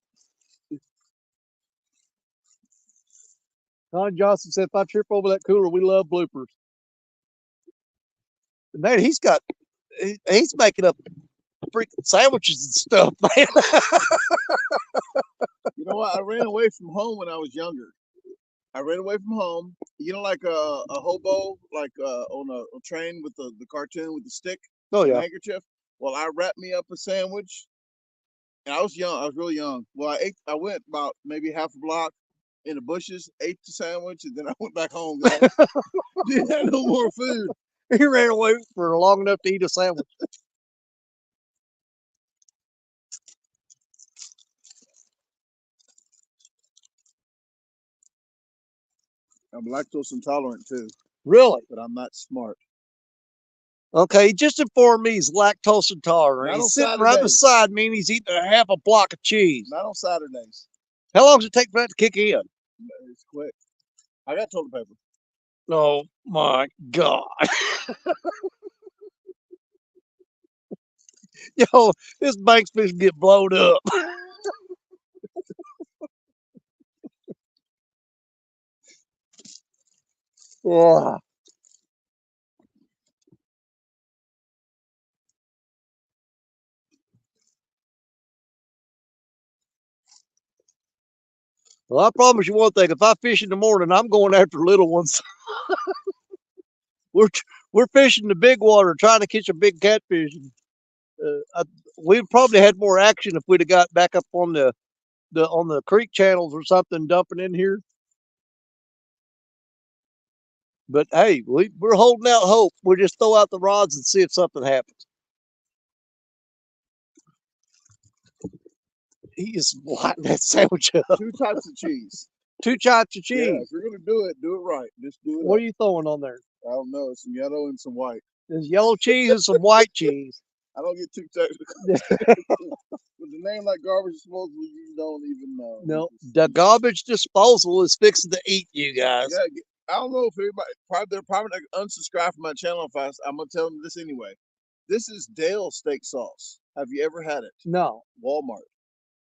Don Johnson said, "If I trip over that cooler, we love bloopers." Man, he's making up freaking sandwiches and stuff, man. You know what? I ran away from home when I was younger. I ran away from home. You know, like a hobo, like on a train with the cartoon with the stick, Oh and yeah. the handkerchief. Well, I wrapped me up a sandwich, and I was young. I was really young. Well, I went about maybe half a block in the bushes, ate the sandwich, and then I went back home. I didn't have no more food. He ran away for long enough to eat a sandwich. I'm lactose intolerant too. Really? But I'm not smart. Okay, he just informed me he's lactose intolerant. Not he's on sitting Saturdays. right beside me and he's eating a half a block of cheese. Not on Saturdays. How long does it take for that to kick in? It's quick. I got toilet paper. Oh my God. Yo, this bank's fish get blowed up. Yeah. Well, I promise you one thing. If I fish in the morning, I'm going after little ones. We're fishing the big water, trying to catch a big catfish. We've probably had more action if we'd have got back up on the creek channels or something dumping in here. But hey, we're holding out hope. We'll just throw out the rods and see if something happens. He is lighting that sandwich up. 2 types of cheese. 2 types of cheese. Yeah, if you're gonna do it right. Just do it. What are you throwing on there? I don't know. Some yellow and some white. There's yellow cheese and some white cheese. I don't get too technical. With a name like garbage disposal, you don't even know. No, the garbage disposal is fixing to eat you guys. Yeah, I don't know if everybody they're probably not unsubscribe from my channel if I'm gonna tell them this anyway. This is Dale steak sauce. Have you ever had it? No. Walmart.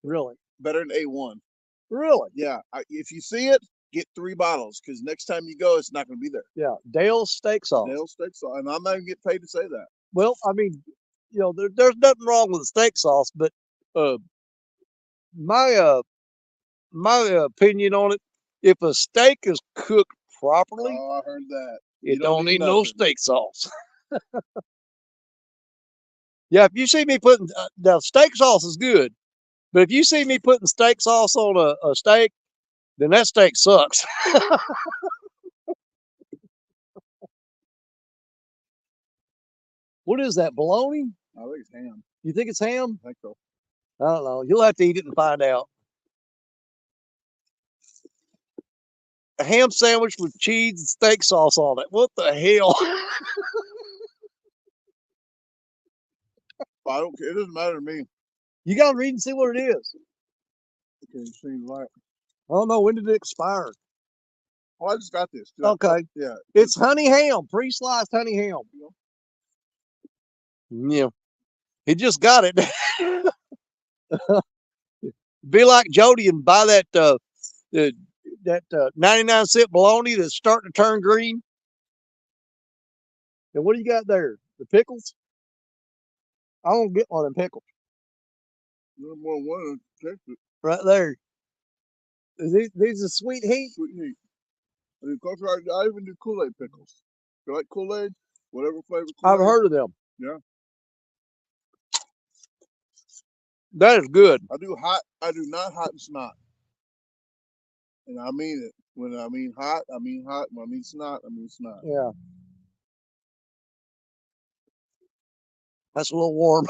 Really? Better than A1. Really? Yeah. If you see it, get 3 bottles because next time you go, it's not going to be there. Yeah. Dale's steak sauce. Dale's steak sauce. And I'm not even getting paid to say that. Well, I mean, you know, there's nothing wrong with the steak sauce, but my opinion on it, if a steak is cooked properly, oh, I heard that. It don't need no steak sauce. Yeah, if you see me putting the steak sauce is good, but if you see me putting steak sauce on a steak, then that steak sucks. What is that, bologna? I think it's ham. You think it's ham? I think so. I don't know. You'll have to eat it and find out. A ham sandwich with cheese and steak sauce on it. What the hell? I don't care. It doesn't matter to me. You got to read and see what it is. Okay, it seems like. I don't know. When did it expire? Oh, I just got this. Okay. Yeah. It's honey ham, pre-sliced honey ham. Yeah. He just got it. Be like Jody and buy that 99-cent bologna that's starting to turn green. And what do you got there? The pickles? I won't get one of them pickles. One taste it. Right there. These are sweet heat. Sweet heat. And of course, I even do Kool-Aid pickles. You like Kool-Aid? Whatever flavor Kool-Aid. I've heard of them. Yeah. That is good. I do hot. I do not hot and snot. And I mean it. When I mean hot, I mean hot. When I mean snot, I mean snot. Yeah. That's a little warm.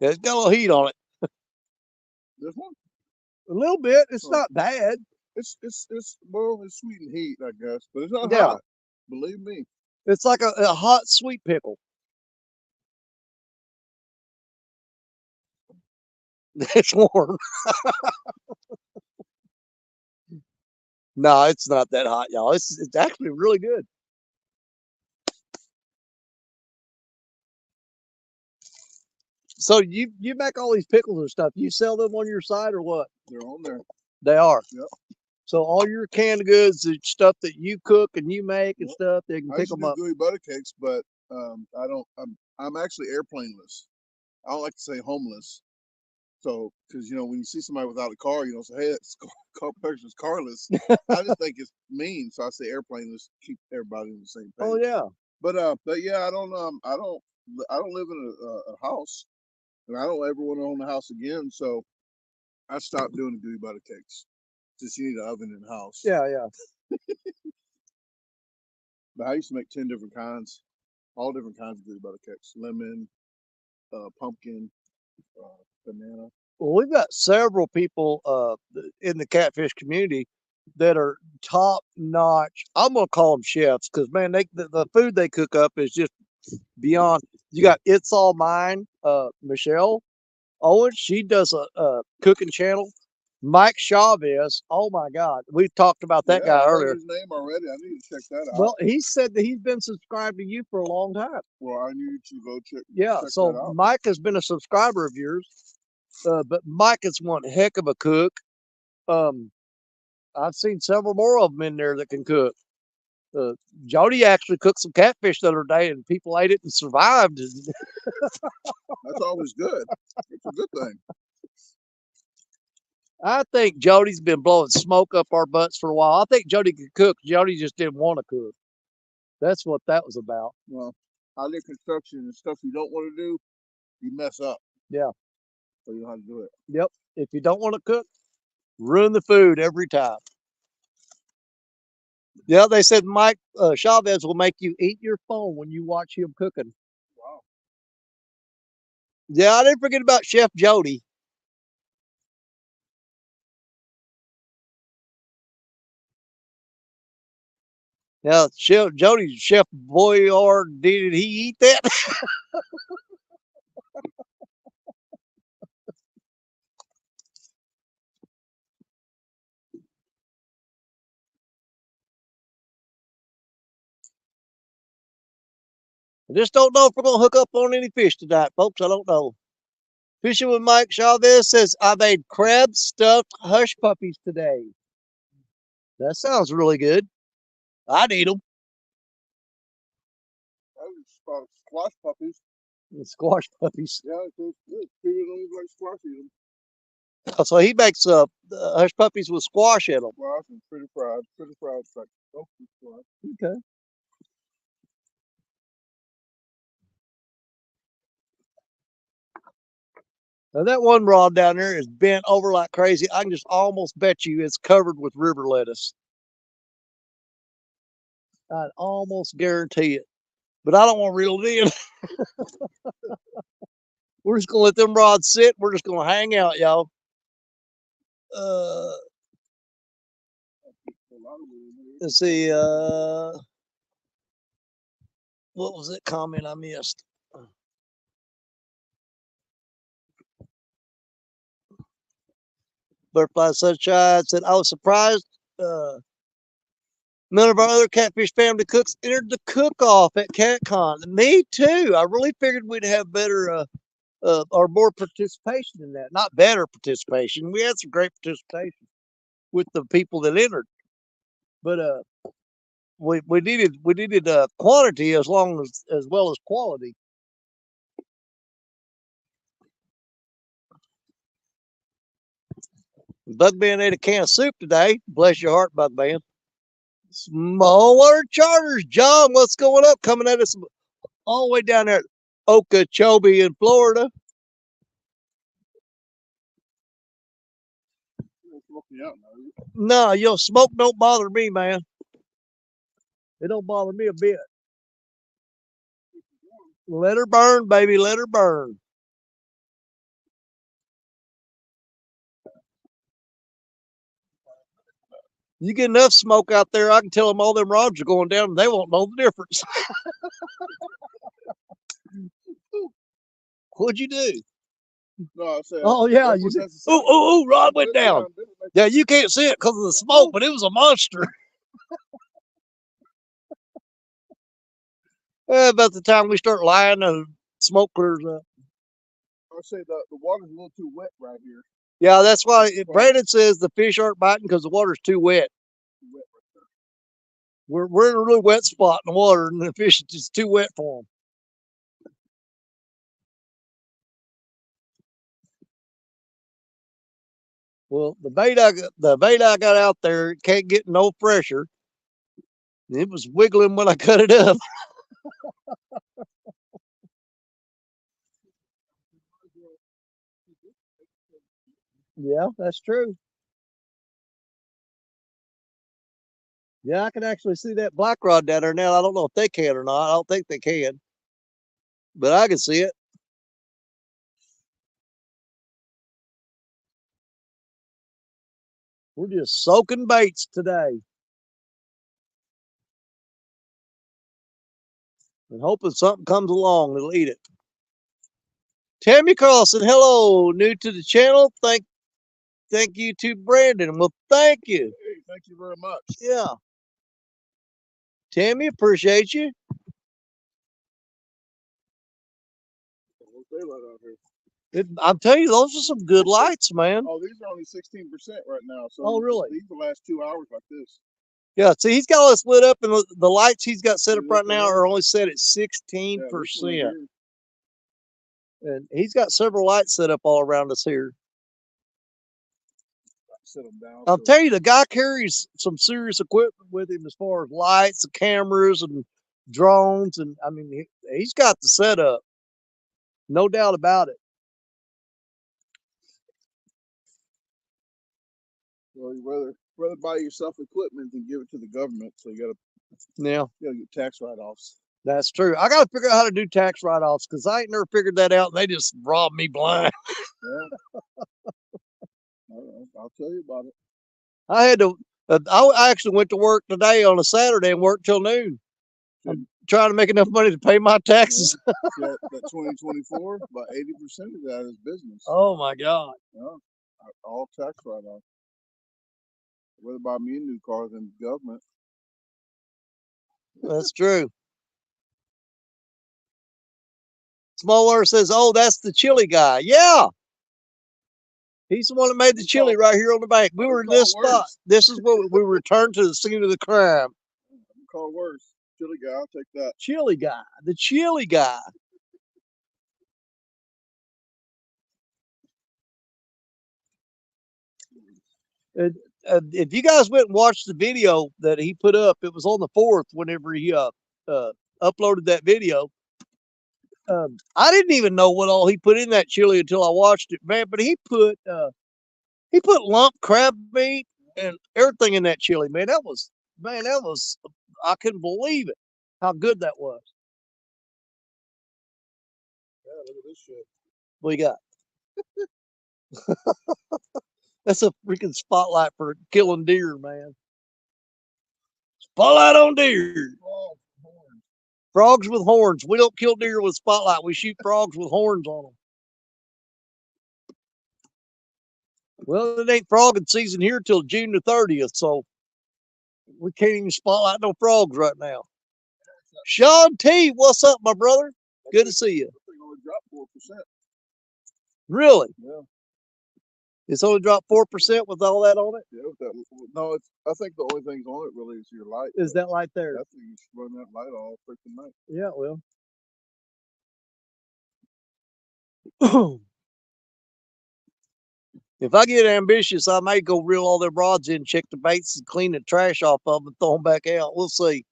It's got a little heat on it. This one? A little bit. It's not bad. It's sweet and heat, I guess, but it's not Yeah. hot. Believe me. It's like a hot sweet pickle. It's warm. No, it's not that hot, y'all. It's actually really good. So you make all these pickles and stuff. You sell them on your site or what? They're on there. They are. Yep. So all your canned goods, stuff that you cook and you make and stuff, they can I pick used to them do up. gooey butter cakes, but I don't. I'm actually airplaneless. I don't like to say homeless. So, because when you see somebody without a car, you don't say, "Hey, that person's carless." I just think it's mean, so I say airplaneless. Keep everybody on the same page. Oh yeah. But yeah, I don't live in a house, and I don't ever want to own a house again. So I stopped doing the gooey butter cakes. Just you need an oven in the house. Yeah, yeah. But I used to make 10 different kinds, all different kinds of gooey butter cakes: lemon, pumpkin, banana. Well, we've got several people in the catfish community that are top notch. I'm gonna call them chefs because man, the food they cook up is just beyond. You got It's All Mine, Michelle Owens. She does a cooking channel. Mike Chavez. Oh my God, we talked about that guy I heard earlier. his name already. I need to check that out. Well, he said that he's been subscribed to you for a long time. Well, I need to go check. Yeah, check so that out. Mike has been a subscriber of yours, but Mike is one heck of a cook. I've seen several more of them in there that can cook. Jody actually cooked some catfish the other day, and people ate it and survived. That's always good. It's a good thing. I think Jody's been blowing smoke up our butts for a while. I think Jody could cook. Jody just didn't want to cook. That's what that was about. Well, I did construction and stuff you don't want to do, you mess up. Yeah. So you know how to do it. Yep. If you don't want to cook, ruin the food every time. Yeah, they said Mike Chavez will make you eat your phone when you watch him cooking. Wow. Yeah, I didn't forget about Chef Jody. Yeah, Chef Jody, Chef Boyard, did he eat that? I just don't know if we're gonna hook up on any fish tonight, folks. I don't know. Fishing with Mike Chavez says I made crab stuffed hush puppies today. That sounds really good. I'd eat them. I was squash puppies. The squash puppies. Yeah, it's good. People don't even like squash eat them. So he makes hush puppies with squash in them. Squash and pretty fried. Pretty fried. Like squash. Okay. Now that one rod down there is bent over like crazy. I can just almost bet you it's covered with river lettuce. I'd almost guarantee it. But I don't want to reel it in. We're just gonna let them rods sit. We're just gonna hang out, y'all. Let's see. What was that comment I missed? Butterfly Sunshine said, I was surprised none of our other catfish family cooks entered the cook-off at CatCon. Me too. I really figured we'd have better or more participation in that. Not better participation. We had some great participation with the people that entered, but we needed quantity as well as quality. Bugman ate a can of soup today. Bless your heart, Bugman. Small water charters, John. What's going up? Coming at us all the way down there at Okeechobee in Florida. No, your smoke don't bother me, man. It don't bother me a bit. Let her burn, baby. Let her burn. You get enough smoke out there, I can tell them all them rods are going down and they won't know the difference. What'd you do? No, I said, oh, yeah. You said, ooh, rod went down. Yeah, you can't see it because of the smoke, but it was a monster. About the time we start lying, the smoke clears up. I say the water's a little too wet right here. Yeah, that's why Brandon says the fish aren't biting because the water's too wet. We're in a really wet spot in the water, and the fish is just too wet for them. Well, the bait I got out there can't get no pressure. It was wiggling when I cut it up. Yeah, that's true. Yeah, I can actually see that black rod down there now. I don't know if they can or not. I don't think they can, but I can see it. We're just soaking baits today and hoping something comes along that'll eat it. Tammy Carlson, hello, new to the channel. Thank you to Brandon. Well, thank you. Hey, thank you very much. Yeah. Tammy, appreciate you. I'm telling you, those are some good lights, man. Oh, these are only 16% right now. So oh, really? These will last 2 hours like this. Yeah, see, he's got us lit up, and the lights he's got set up right now are only set at 16%. Yeah, and he's got several lights set up all around us here. Set them down. I'll tell you, the guy carries some serious equipment with him as far as lights and cameras and drones, and I mean, he's got the setup, no doubt about it. Well, you rather buy yourself equipment than give it to the government, so you gotta get tax write-offs. That's true. I gotta figure out how to do tax write-offs because I ain't never figured that out, and they just robbed me blind. Yeah. I'll tell you about it. I had to. I actually went to work today on a Saturday and worked till noon. I'm trying to make enough money to pay my taxes. Yeah, that 2024, about 80% of that is business. Oh my God! Yeah, all tax write-off. I'd rather buy me a new car than the government. That's true. Smaller says, "Oh, that's the chili guy." Yeah, he's the one that made the chili right here on the bank. We were in this spot. This is where we returned to the scene of the crime. Call worse. Chili guy, I'll take that. Chili guy, the chili guy. If you guys went and watched the video that he put up, it was on the 4th whenever he uploaded that video. I didn't even know what all he put in that chili until I watched it, man. But he put lump crab meat and everything in that chili, man. That was I couldn't believe it. How good that was. Yeah, look at this shit. What you got? That's a freaking spotlight for killing deer, man. Spotlight on deer. Frogs with horns. We don't kill deer with spotlight. We shoot frogs with horns on them. Well, it ain't frogging season here till June the 30th, so we can't even spotlight no frogs right now. Sean T, what's up, my brother? Good to see you. They're going to drop 4%. Really? Yeah. It's only dropped 4% with all that on it? Yeah. No, I think the only thing's on it really is your light. Is that light there? I think you should run that light all freaking night. Yeah, well. If I get ambitious, I may go reel all their rods in, check the baits, and clean the trash off of them and throw them back out. We'll see.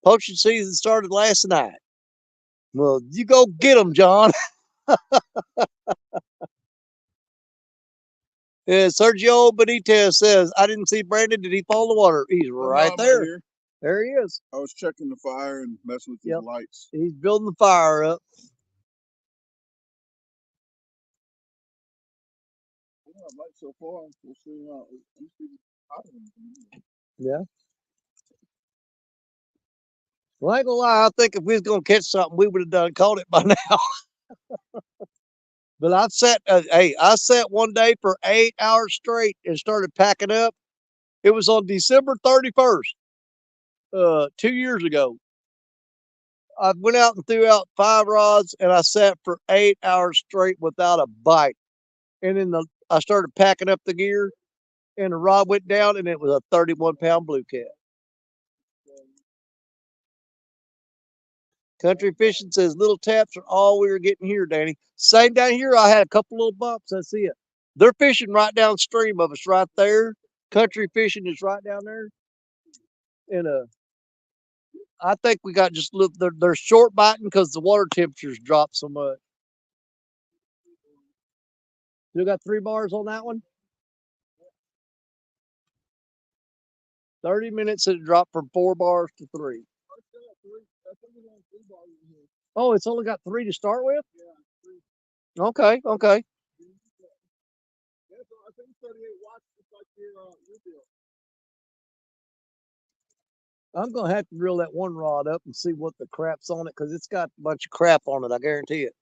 Poaching season started last night. Well, you go get them, John. Yeah, Sergio Benitez says, I didn't see Brandon. Did he fall in the water? He's right there. Right here. There he is. I was checking the fire and messing with the lights. He's building the fire up. Yeah, light so far. We'll see. Yeah. Well, I ain't gonna lie. I think if we was gonna catch something, we would have caught it by now. But I sat one day for 8 hours straight and started packing up. It was on December 31st, 2 years ago. I went out and threw out 5 rods, and I sat for 8 hours straight without a bite. And then I started packing up the gear, and the rod went down, and it was a 31-pound blue cat. Country Fishing says little taps are all we were getting here, Danny. Same down here. I had a couple little bumps. That's it. They're fishing right downstream of us, right there. Country Fishing is right down there, and I think we got just little. They're short biting because the water temperatures dropped so much. You got 3 bars on that one. 30 minutes and it dropped from 4 bars to 3. Oh, it's only got 3 to start with? Yeah. Okay. I'm going to have to reel that one rod up and see what the crap's on it because it's got a bunch of crap on it, I guarantee it.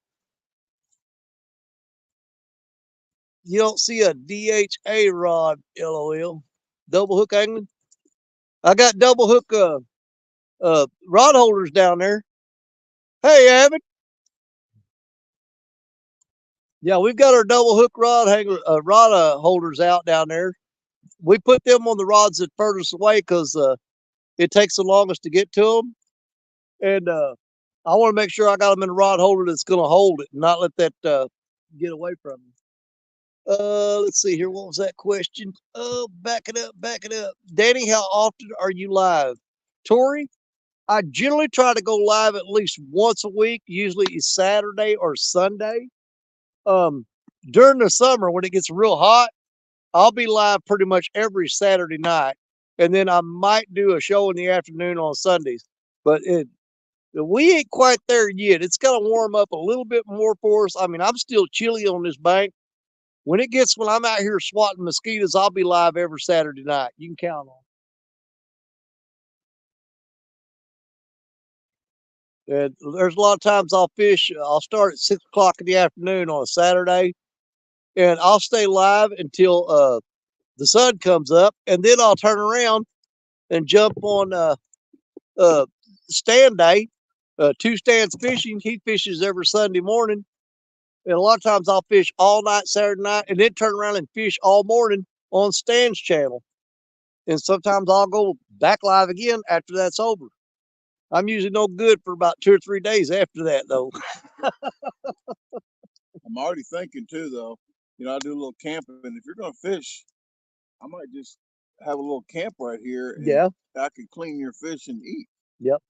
You don't see a DHA rod, LOL. Double hook angling? I got double hook rod holders down there. Hey, Avid. Yeah, we've got our double hook rod holders out down there. We put them on the rods that furthest away because it takes the longest to get to them. And I want to make sure I got them in a rod holder that's going to hold it and not let that get away from me. Let's see here. What was that question? Oh, back it up. Danny, how often are you live? Tori, I generally try to go live at least once a week. Usually it's Saturday or Sunday. During the summer when it gets real hot, I'll be live pretty much every Saturday night, and then I might do a show in the afternoon on Sundays. But we ain't quite there yet. It's got to warm up a little bit more for us. I mean, I'm still chilly on this bank. When I'm out here swatting mosquitoes, I'll be live every Saturday night. You can count on it. And there's a lot of times I'll fish. I'll start at 6 o'clock in the afternoon on a Saturday, and I'll stay live until the sun comes up, and then I'll turn around and jump on stand day. 2 stands fishing. He fishes every Sunday morning. And a lot of times I'll fish all night Saturday night and then turn around and fish all morning on Stan's channel. And sometimes I'll go back live again after that's over. I'm usually no good for about 2 or 3 days after that, though. I'm already thinking too, though. I do a little camping. If you're going to fish, I might just have a little camp right here. And Yeah. I can clean your fish and eat. Yep.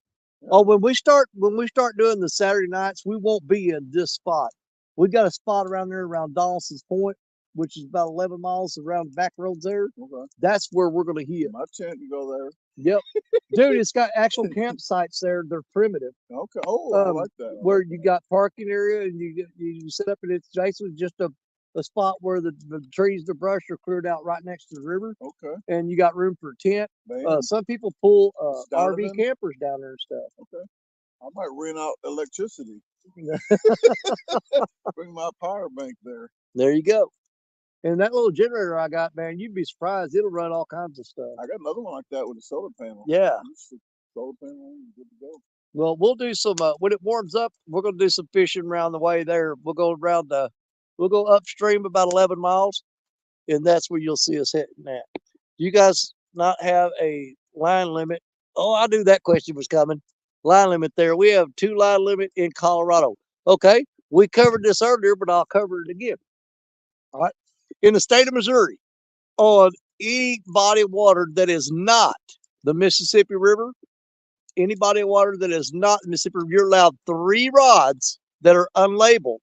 Oh, when we start doing the Saturday nights, we won't be in this spot. We got a spot around there around Dawson's Point, which is about 11 miles around the back roads there. Okay. That's where we're gonna hit. My tent to go there. Yep, dude, it's got actual campsites there. They're primitive. Okay. Oh, I like that. I Where like you that. got parking area and you set up and it's basically just a spot where the trees, the brush are cleared out right next to the river, Okay. and you got room for a tent. Man, Some people pull RV Donovan? campers down there and stuff. Okay. I might rent out electricity. Bring my power bank there. There you go. And that little generator I got, man, you'd be surprised. It'll run all kinds of stuff. I got another one like that with a solar panel. Yeah. Just a solar panel, good to go. Well, we'll do some when it warms up. We're gonna do some fishing around the way there. We'll go upstream about 11 miles, and that's where you'll see us hitting at. You guys not have a line limit? Oh, I knew that question was coming. Line limit there. We have 2 line limit in Colorado. Okay, we covered this earlier, but I'll cover it again. All right. In the state of Missouri, on any body of water that is not the Mississippi River, any body of water that is not the Mississippi River, you're allowed 3 rods that are unlabeled.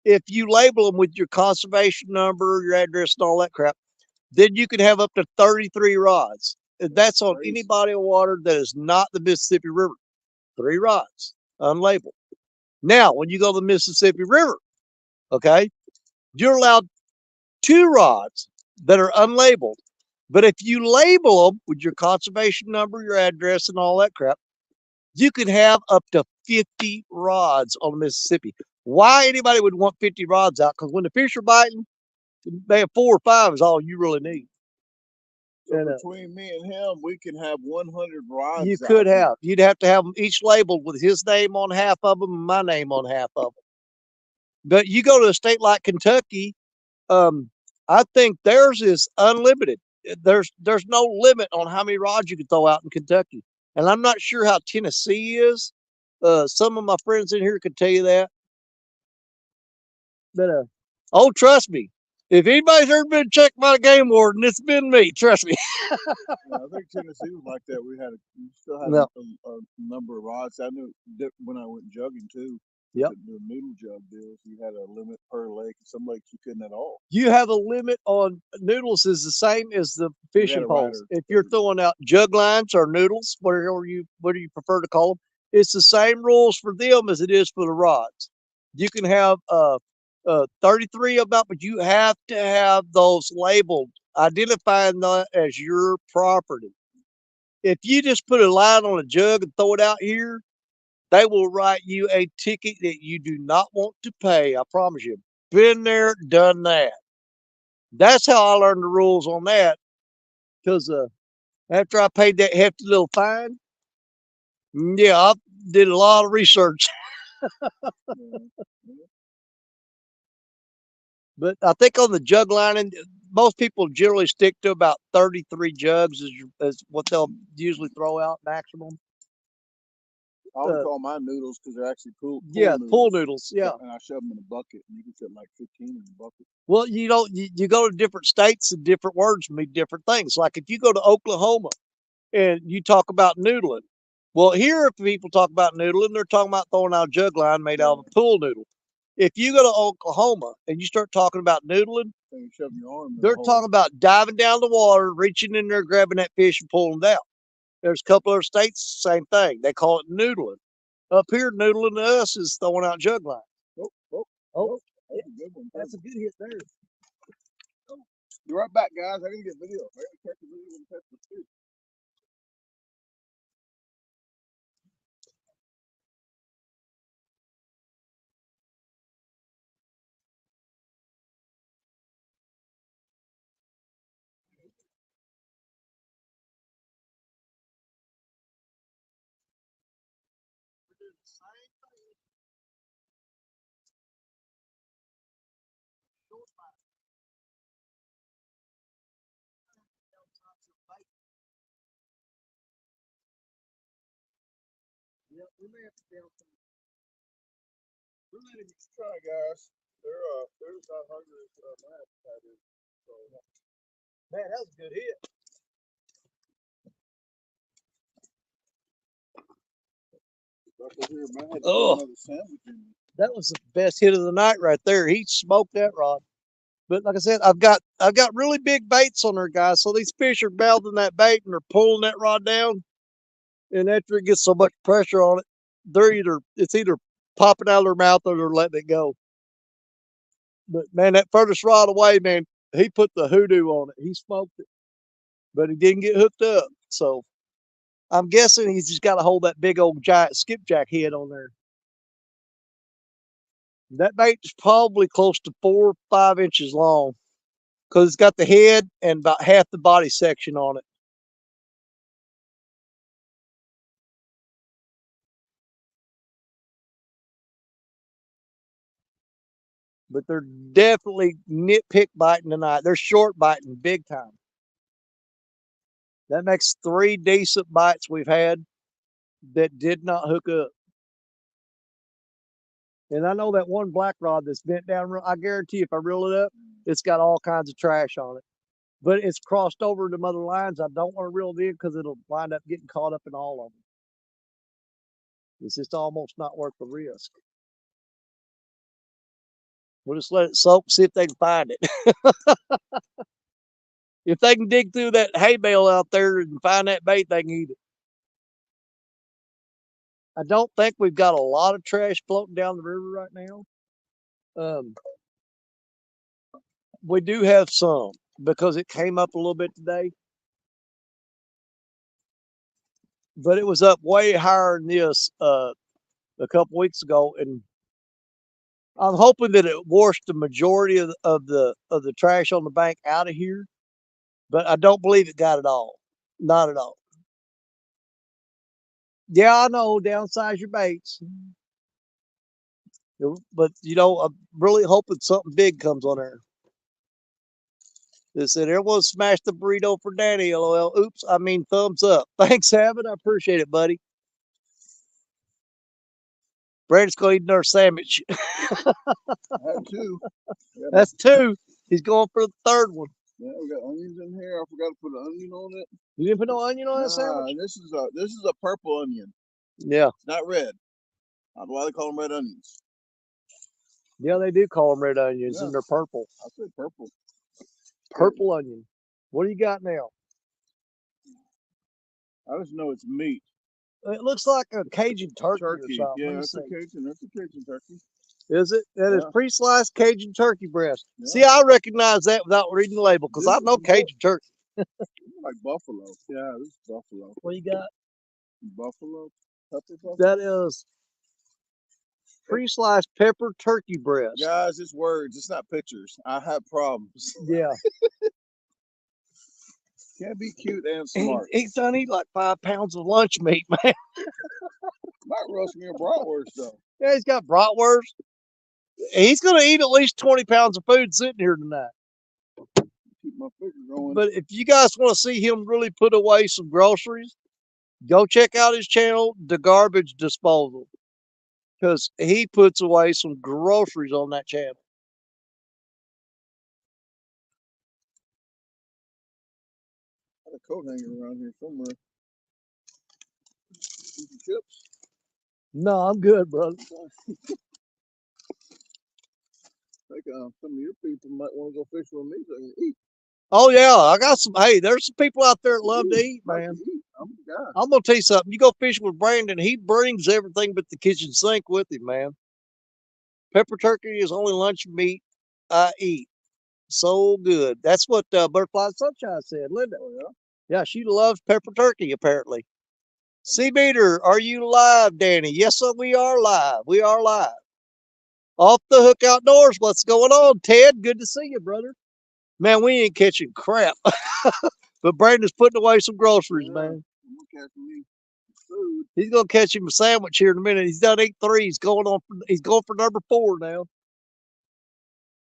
If you label them with your conservation number, your address, and all that crap, then you can have up to 33 rods. That's on any body of water that is not the Mississippi River. 3 rods, unlabeled. Now, when you go to the Mississippi River, okay, you're allowed 2 rods that are unlabeled. But if you label them with your conservation number, your address, and all that crap, you can have up to 50 rods on the Mississippi. Why anybody would want 50 rods out? Because when the fish are biting, they have 4 or 5 is all you really need. So And, between me and him, we can have 100 rods. you could have. You'd have to have them each labeled with his name on half of them and my name on half of them. But you go to a state like Kentucky, I think theirs is unlimited. There's no limit on how many rods you can throw out in Kentucky. And I'm not sure how Tennessee is. Some of my friends in here could tell you that. But oh, trust me, if anybody's ever been checked by a game warden, it's been me. Trust me. Yeah, I think Tennessee was like that. We still had No. a number of rods. I knew when I went jugging too. Yep. The noodle jug deals, you had a limit per lake. Some lakes you couldn't at all. You have a limit on noodles is the same as the fishing poles. If you're throwing out jug lines or noodles, whatever you prefer to call them, it's the same rules for them as it is for the rods. You can have 33 of them, but you have to have those labeled, identifying that as your property. If you just put a line on a jug and throw it out here, they will write you a ticket that you do not want to pay. I promise you. Been there, done that. That's how I learned the rules on that. Because after I paid that hefty little fine, yeah, I did a lot of research. But I think on the jug lining, most people generally stick to about 33 jugs is what they'll usually throw out maximum. I would call mine noodles because they're actually pool noodles. Pool noodles, yeah. And I shove them in a bucket, and you can fit like 15 in a bucket. Well, you go to different states and different words mean different things. Like if you go to Oklahoma and you talk about noodling, well, here if people talk about noodling, they're talking about throwing out a jug line made out of a pool noodle. If you go to Oklahoma and you start talking about noodling, they're talking about diving down the water, reaching in there, grabbing that fish and pulling it out. There's a couple of states, same thing. They call it noodling. Up here, noodling to us is throwing out jug lines. Oh, that's a good one. That's a good hit there. Be right back, guys. I didn't get video. I gotta catch the video and catch the fish. Yep, we may have to down some. We're letting you try, guys. They're as not hungry as my appetite is. So, man, that was a good hit. Oh, that was the best hit of the night right there. He smoked that rod. But like I said, I've got really big baits on there, guys. So these fish are mouthing that bait and they're pulling that rod down. And after it gets so much pressure on it, it's either popping out of their mouth or they're letting it go. But man, that furthest rod away, man, he put the hoodoo on it. He smoked it, but he didn't get hooked up. So I'm guessing he's just got to hold that big old giant skipjack head on there. That bait is probably close to 4 or 5 inches long because it's got the head and about half the body section on it. But they're definitely nitpick biting tonight. They're short biting big time. That makes 3 decent bites we've had that did not hook up. And I know that one black rod that's bent down, I guarantee if I reel it up, it's got all kinds of trash on it. But it's crossed over to other lines. I don't want to reel it in because it'll wind up getting caught up in all of them. It's just almost not worth the risk. We'll just let it soak, see if they can find it. If they can dig through that hay bale out there and find that bait, they can eat it. I don't think we've got a lot of trash floating down the river right now. We do have some because it came up a little bit today. But it was up way higher than this a couple weeks ago, and I'm hoping that it washed the majority of the trash on the bank out of here. But I don't believe it got it all. Not at all. Yeah, I know. Downsize your baits. But I'm really hoping something big comes on there. They said everyone smashed the burrito for Danny. LOL. Oops, I mean thumbs up. Thanks, Abbott. I appreciate it, buddy. Brandon's gonna eat another sandwich. I had 2. Yeah, That's 2. He's going for the 3rd one. Yeah, we got onions in here. I forgot to put an onion on it. You didn't put no onion on that sandwich? This is a purple onion. Yeah. It's not red. I don't know why they call them red onions. Yeah, they do call them red onions, and they're purple. I said purple. Purple onion. What do you got now? I just know it's meat. It looks like a Cajun turkey or something. Yeah, that's a Cajun turkey. Is it? That is pre-sliced Cajun turkey breast. Yeah. See, I recognize that without reading the label because I know Cajun turkey. Like buffalo. Yeah, this is buffalo. What you got? Buffalo. Pepper buffalo. That is pre-sliced pepper turkey breast. Guys, it's words. It's not pictures. I have problems. Yeah. Can't be cute and smart. He's done eat like 5 pounds of lunch meat, man. Might roast me a bratwurst though. Yeah, he's got bratwurst. He's going to eat at least 20 pounds of food sitting here tonight. Keep my figure going. But if you guys want to see him really put away some groceries, go check out his channel, The Garbage Disposal, because he puts away some groceries on that channel. Got a coat hanger around here somewhere. Chips? No, I'm good, brother. I think some of your people might want to go fish with me so I can eat. Oh yeah, I got some. Hey, there's some people out there that love to eat, man. I'm gonna tell you something. You go fishing with Brandon, he brings everything but the kitchen sink with him, man. Pepper turkey is only lunch meat I eat. So good. That's what Butterfly Sunshine said, Linda. Oh, yeah? Yeah, she loves pepper turkey, apparently. Sea Beater, are you live, Danny? Yes, sir, we are live. We are live. Off the Hook Outdoors, what's going on, Ted? Good to see you, brother. Man, we ain't catching crap. But Brandon's putting away some groceries, man. He's gonna catch him a sandwich here in a minute. He's done 3. He's going for number 4 now.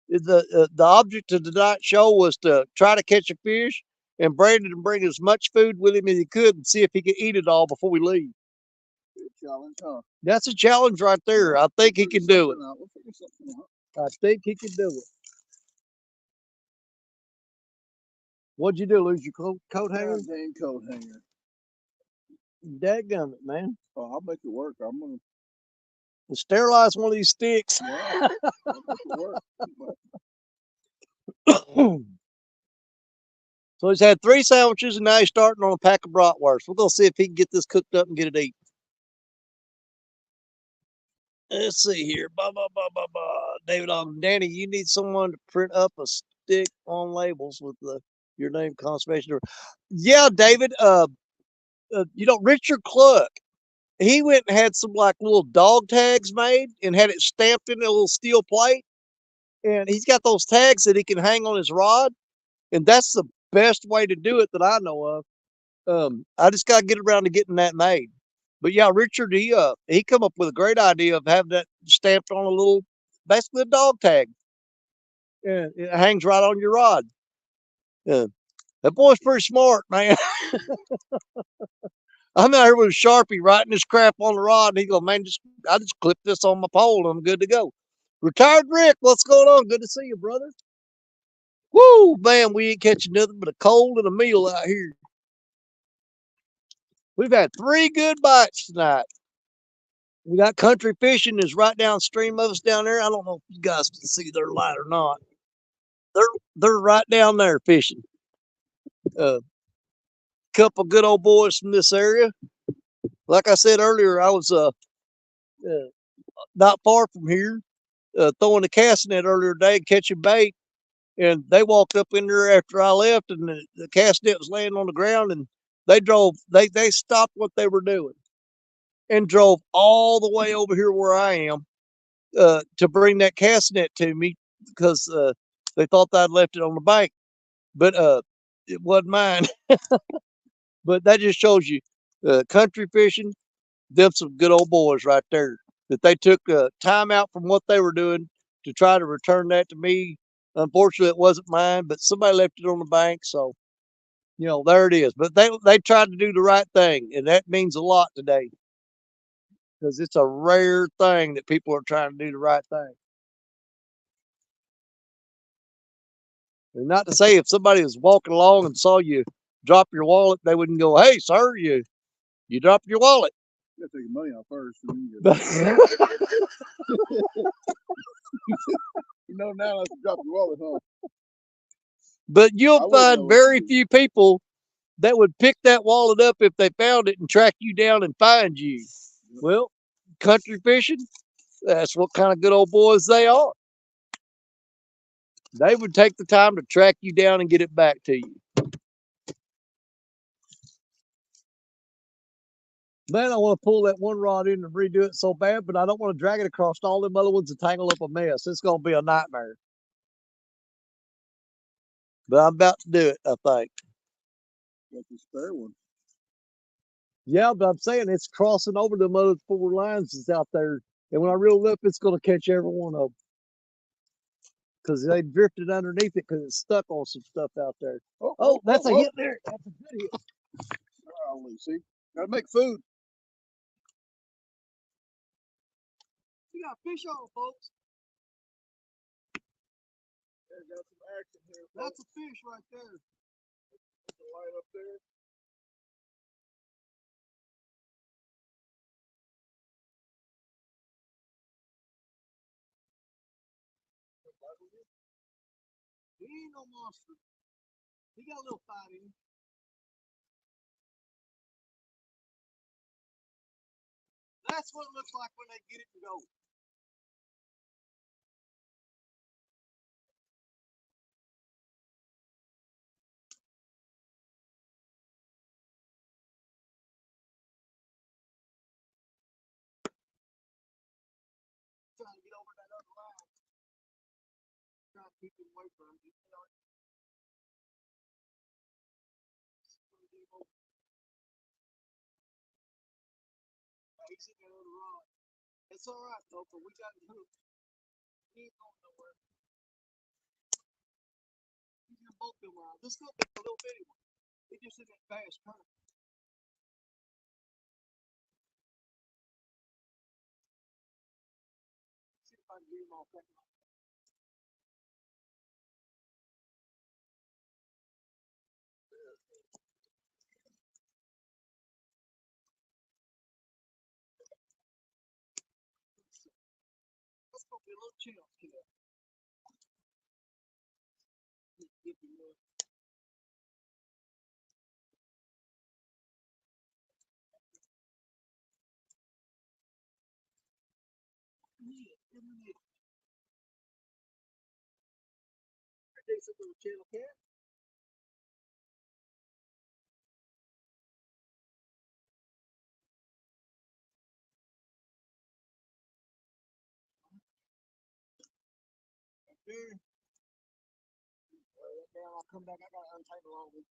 The object of tonight's show was to try to catch a fish, and Brandon to bring as much food with him as he could and see if he could eat it all before we leave. Challenge, huh? That's a challenge right there. I think he can do it. I think he can do it. What'd you do? Lose your coat hanger? Dang coat hanger. Dadgummit, man. Oh, I'll make it work. I'm gonna Sterilize one of these sticks. I'll make it work. So he's had 3 sandwiches, and now he's starting on a pack of bratwurst. We're gonna see if he can get this cooked up and get it eaten. Let's see here. David Danny, you need someone to print up a stick on labels with your name, conservation. Yeah, David. Richard Cluck. He went and had some like little dog tags made and had it stamped in a little steel plate. And he's got those tags that he can hang on his rod. And that's the best way to do it that I know of. I just got to get around to getting that made. But yeah, Richard, he come up with a great idea of having that stamped on a little, basically a dog tag, and it hangs right on your rod. Yeah, that boy's pretty smart, man. I'm out here with a Sharpie writing this crap on the rod, and he go, man, I just clip this on my pole, and I'm good to go. Retired Rick, what's going on? Good to see you, brother. Woo, man, we ain't catching nothing but a cold and a meal out here. We've had 3 good bites tonight. We got country fishing is right downstream of us down there. I don't know if you guys can see their light or not. They're right down there fishing. Couple good old boys from this area. Like I said earlier, I was not far from here, throwing a cast net earlier today, catching bait, and they walked up in there after I left, and the cast net was laying on the ground, and they stopped what they were doing and drove all the way over here where I am to bring that cast net to me because they thought I'd left it on the bank, but it wasn't mine. But that just shows you country fishing, them some good old boys right there. That they took time out from what they were doing to try to return that to me. Unfortunately, it wasn't mine, but somebody left it on the bank, so there it is. But they tried to do the right thing, and that means a lot today because it's a rare thing that people are trying to do the right thing. And not to say if somebody was walking along and saw you drop your wallet, they wouldn't go, "Hey, sir, you dropped your wallet." You gotta take your money out first. And then now I have to drop your wallet, huh? But you'll find very few people that would pick that wallet up if they found it and track you down and find you. Yep. Well, country fishing, that's what kind of good old boys they are. They would take the time to track you down and get it back to you. Man, I want to pull that one rod in and redo it so bad, but I don't want to drag it across all them other ones and tangle up a mess. It's going to be a nightmare. But I'm about to do it, I think. Got the spare one. Yeah, but I'm saying it's crossing over them other 4 lines that's out there. And when I reel it up, it's going to catch every one of them. Because they drifted underneath it because it's stuck on some stuff out there. Oh, that's a hit there. That's a good hit. See, gotta make food. We got fish on, folks. Yeah, got some action here. That's a fish right there. The light up there. He ain't no monster. He got a little fight in him. That's what it looks like when they get it to go. Trying to get over that other line. Trying to keep him away from him. He's in that other rod. It's all right, though, but we got him hooked. He ain't going nowhere. He's in both them rods. This could be a little bitty one. He just in that fast current. See if I can get him off that line. gonna be a little channel cat. Decent little channel cat. There. Now I'll come back. I gotta untangle all this.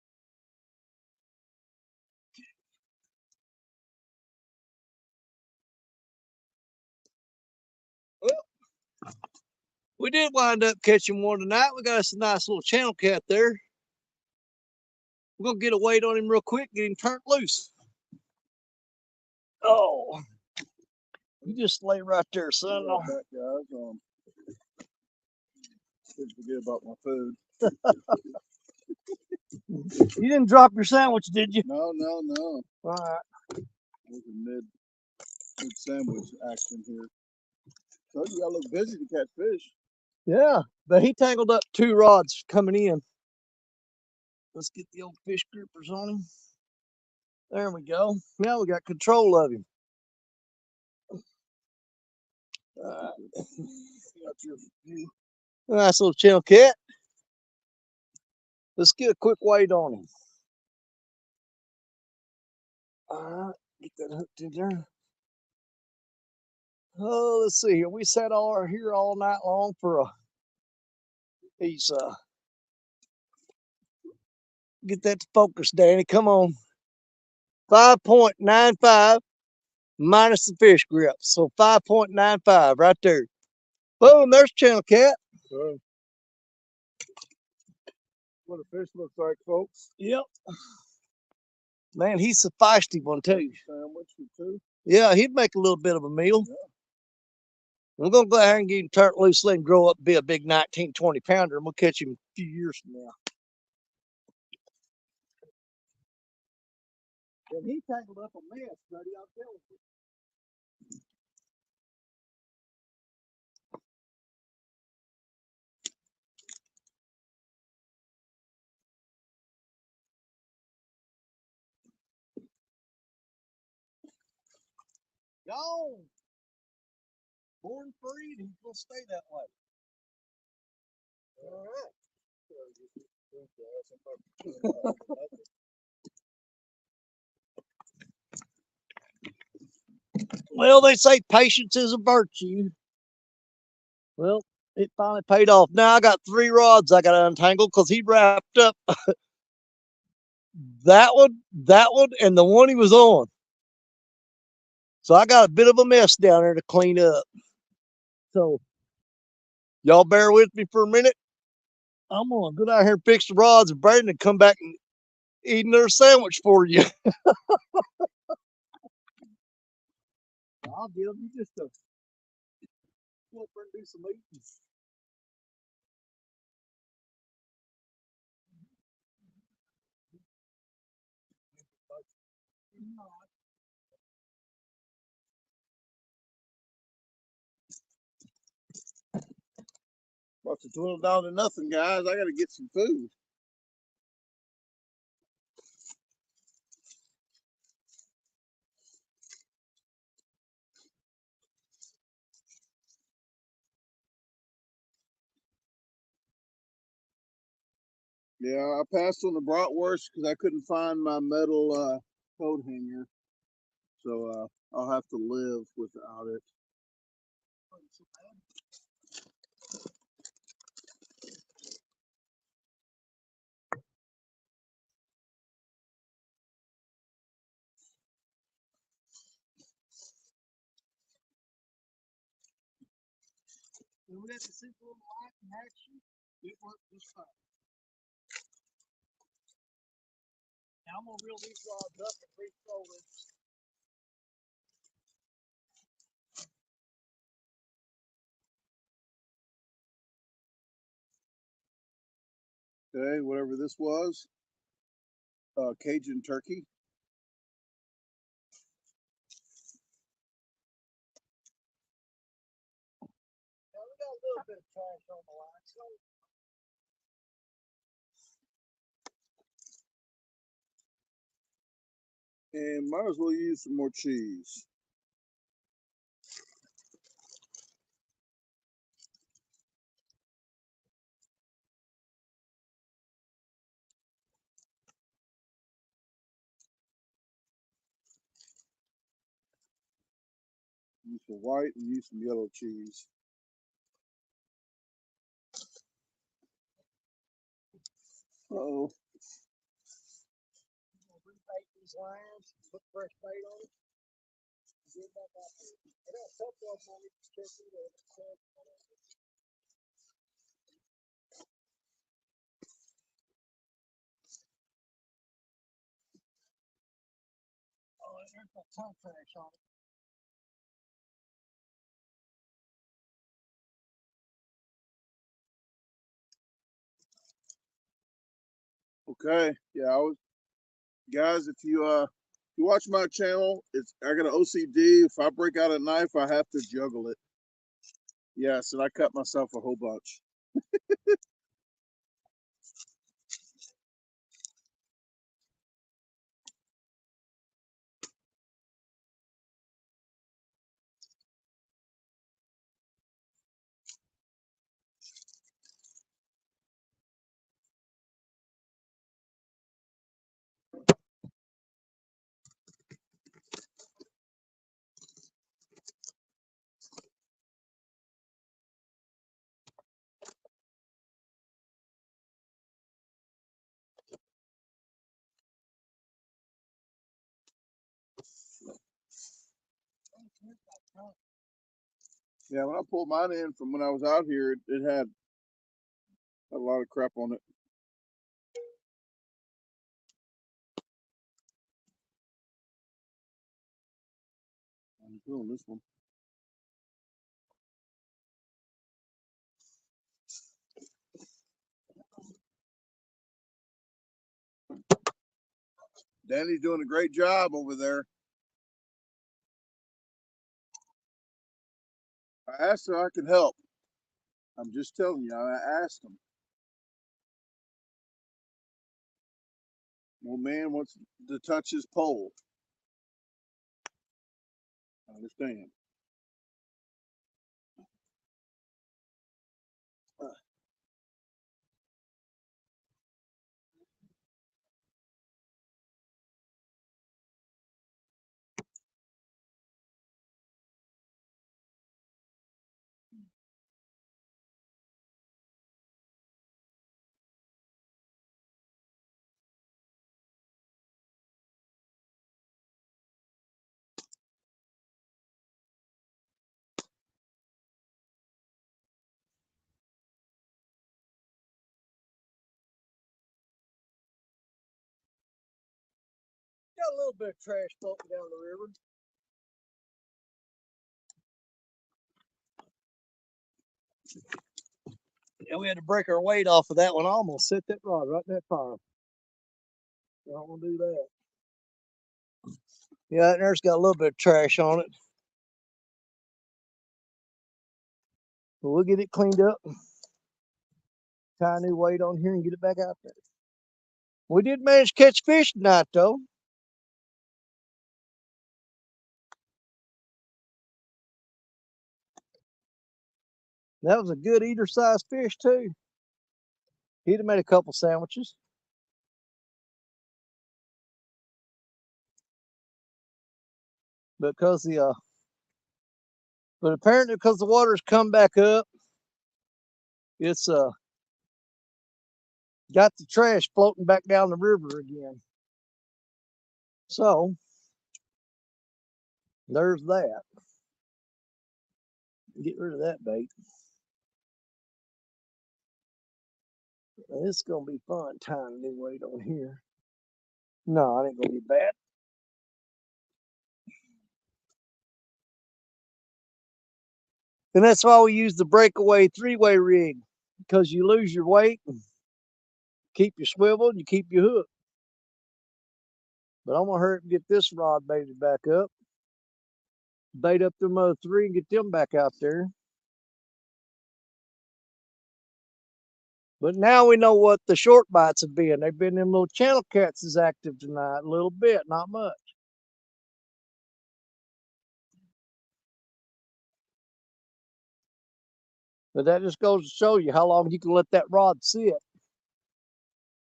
Well, we did wind up catching one tonight. We got us a nice little channel cat there. We're gonna get a weight on him real quick, get him turned loose. Oh, you just lay right there, son. Right back, guys. Didn't forget about my food. You didn't drop your sandwich, did you? No. All right. It was a mid sandwich action here. So you gotta look busy to catch fish. Yeah, but he tangled up 2 rods coming in. Let's get the old fish grippers on him. There we go. Now we got control of him. Nice little channel cat. Let's get a quick weight on him. All right, get that hooked in there. Oh, let's see here. We sat all here all night long for a. He's get that to focus, Danny. Come on. 5.95 minus the fish grip, so 5.95 right there. Boom, there's channel cat. So, what a fish looks like, folks. Yep. Man, he's a feisty one too. Sandwich too. Yeah, he'd make a little bit of a meal. Yeah. We're gonna go ahead and get him turned loose, let him grow up and be a big 19, 20 pounder, and we'll catch him a few years from now. And he tangled up a mess, buddy, I'll tell you. Gone. Born free, and he's gonna stay that way. All right. Well, they say patience is a virtue. Well, it finally paid off. Now I got 3 rods I got to untangle because he wrapped up that one, and the one he was on. So I got a bit of a mess down there to clean up. So y'all bear with me for a minute. I'm gonna go down here and fix the rods and Brandon and come back and eat another sandwich for you. I'll give you just a go up and do some eating. About to dwindle down to nothing, guys. I gotta get some food. Yeah, I passed on the bratwurst because I couldn't find my metal coat hanger. So I'll have to live without it. And we had to see a little light in action. It worked just fine. Now I'm gonna reel these rods up and re-throw them. Okay, whatever this was. Cajun turkey. And might as well use some more cheese. Use some white and use some yellow cheese. Uh-oh. These lines, put fresh bait on it. Get back out there. I got a couple of them on each chicken. Oh, there's a ton of trash on it. Okay. Yeah, guys, if you watch my channel, I got an OCD. If I break out a knife, I have to juggle it. Yes, and I cut myself a whole bunch. Yeah, when I pulled mine in from when I was out here, it had a lot of crap on it. I'm doing this one. Danny's doing a great job over there. I asked her I could help. I'm just telling you, I asked him. No man wants to touch his pole. I understand. Got a little bit of trash floating down the river. And we had to break our weight off of that one. I almost set that rod right in that fire. I don't want to do that. Yeah, that there's got a little bit of trash on it. But we'll get it cleaned up. Tie a new weight on here and get it back out there. We did manage to catch fish tonight, though. That was a good eater-sized fish, too. He'd have made a couple sandwiches. But apparently because the water's come back up, it's got the trash floating back down the river again. So there's that. Get rid of that bait. It's gonna be fun tying a new weight on here. No, it ain't gonna be bad. And that's why we use the breakaway 3-way rig, because you lose your weight, keep your swivel, and you keep your hook. But I'm gonna hurry up and get this rod baited back up, bait up them other 3 and get them back out there. But now we know what the short bites have been. They've been them little channel cats is active tonight, a little bit, not much. But that just goes to show you how long you can let that rod sit.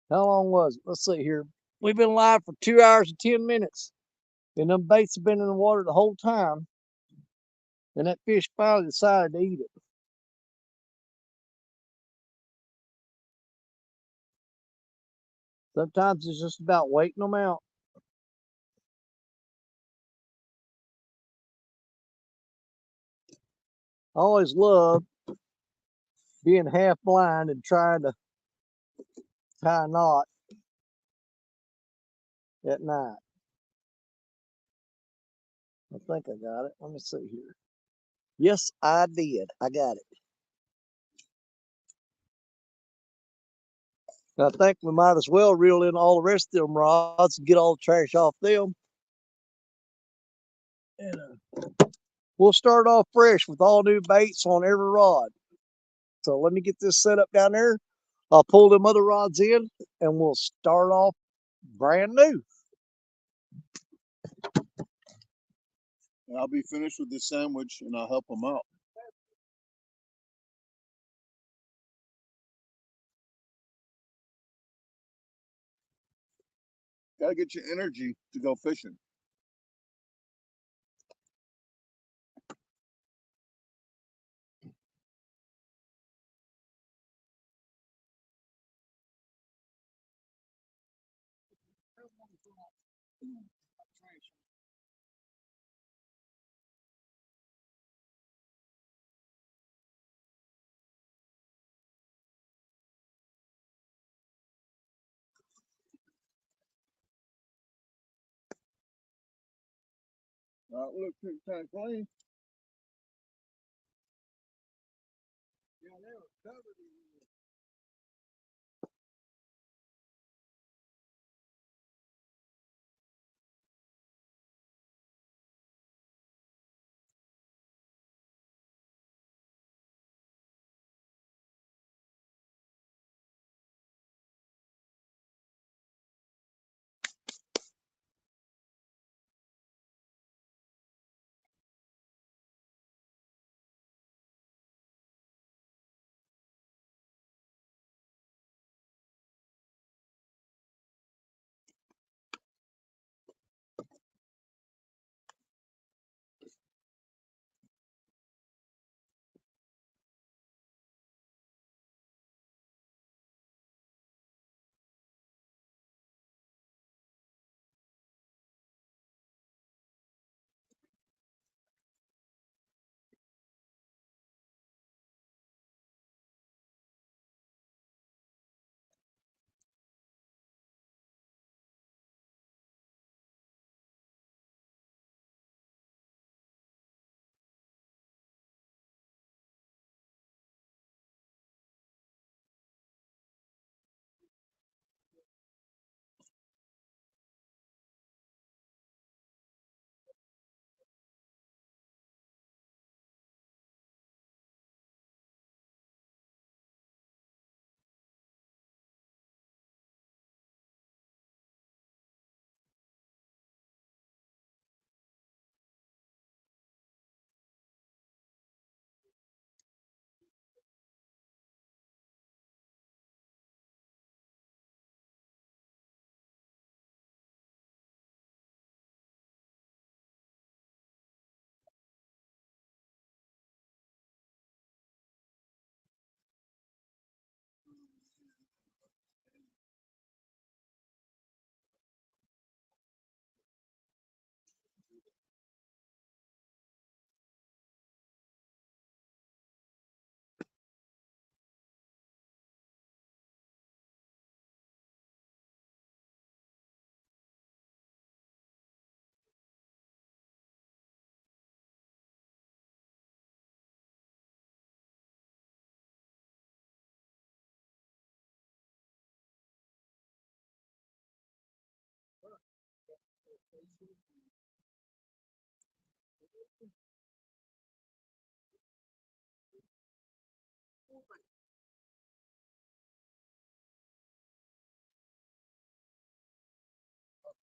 How long was it? Let's see here. We've been live for 2 hours and 10 minutes. And them baits have been in the water the whole time. And that fish finally decided to eat it. Sometimes it's just about waiting them out. I always love being half blind and trying to tie a knot at night. I think I got it. Let me see here. Yes, I did. I got it. I think we might as well reel in all the rest of them rods and get all the trash off them. And we'll start off fresh with all new baits on every rod. So let me get this set up down there. I'll pull them other rods in and we'll start off brand new. And I'll be finished with this sandwich and I'll help them out. Gotta get your energy to go fishing. Look, kind of clean. Yeah, they were covered in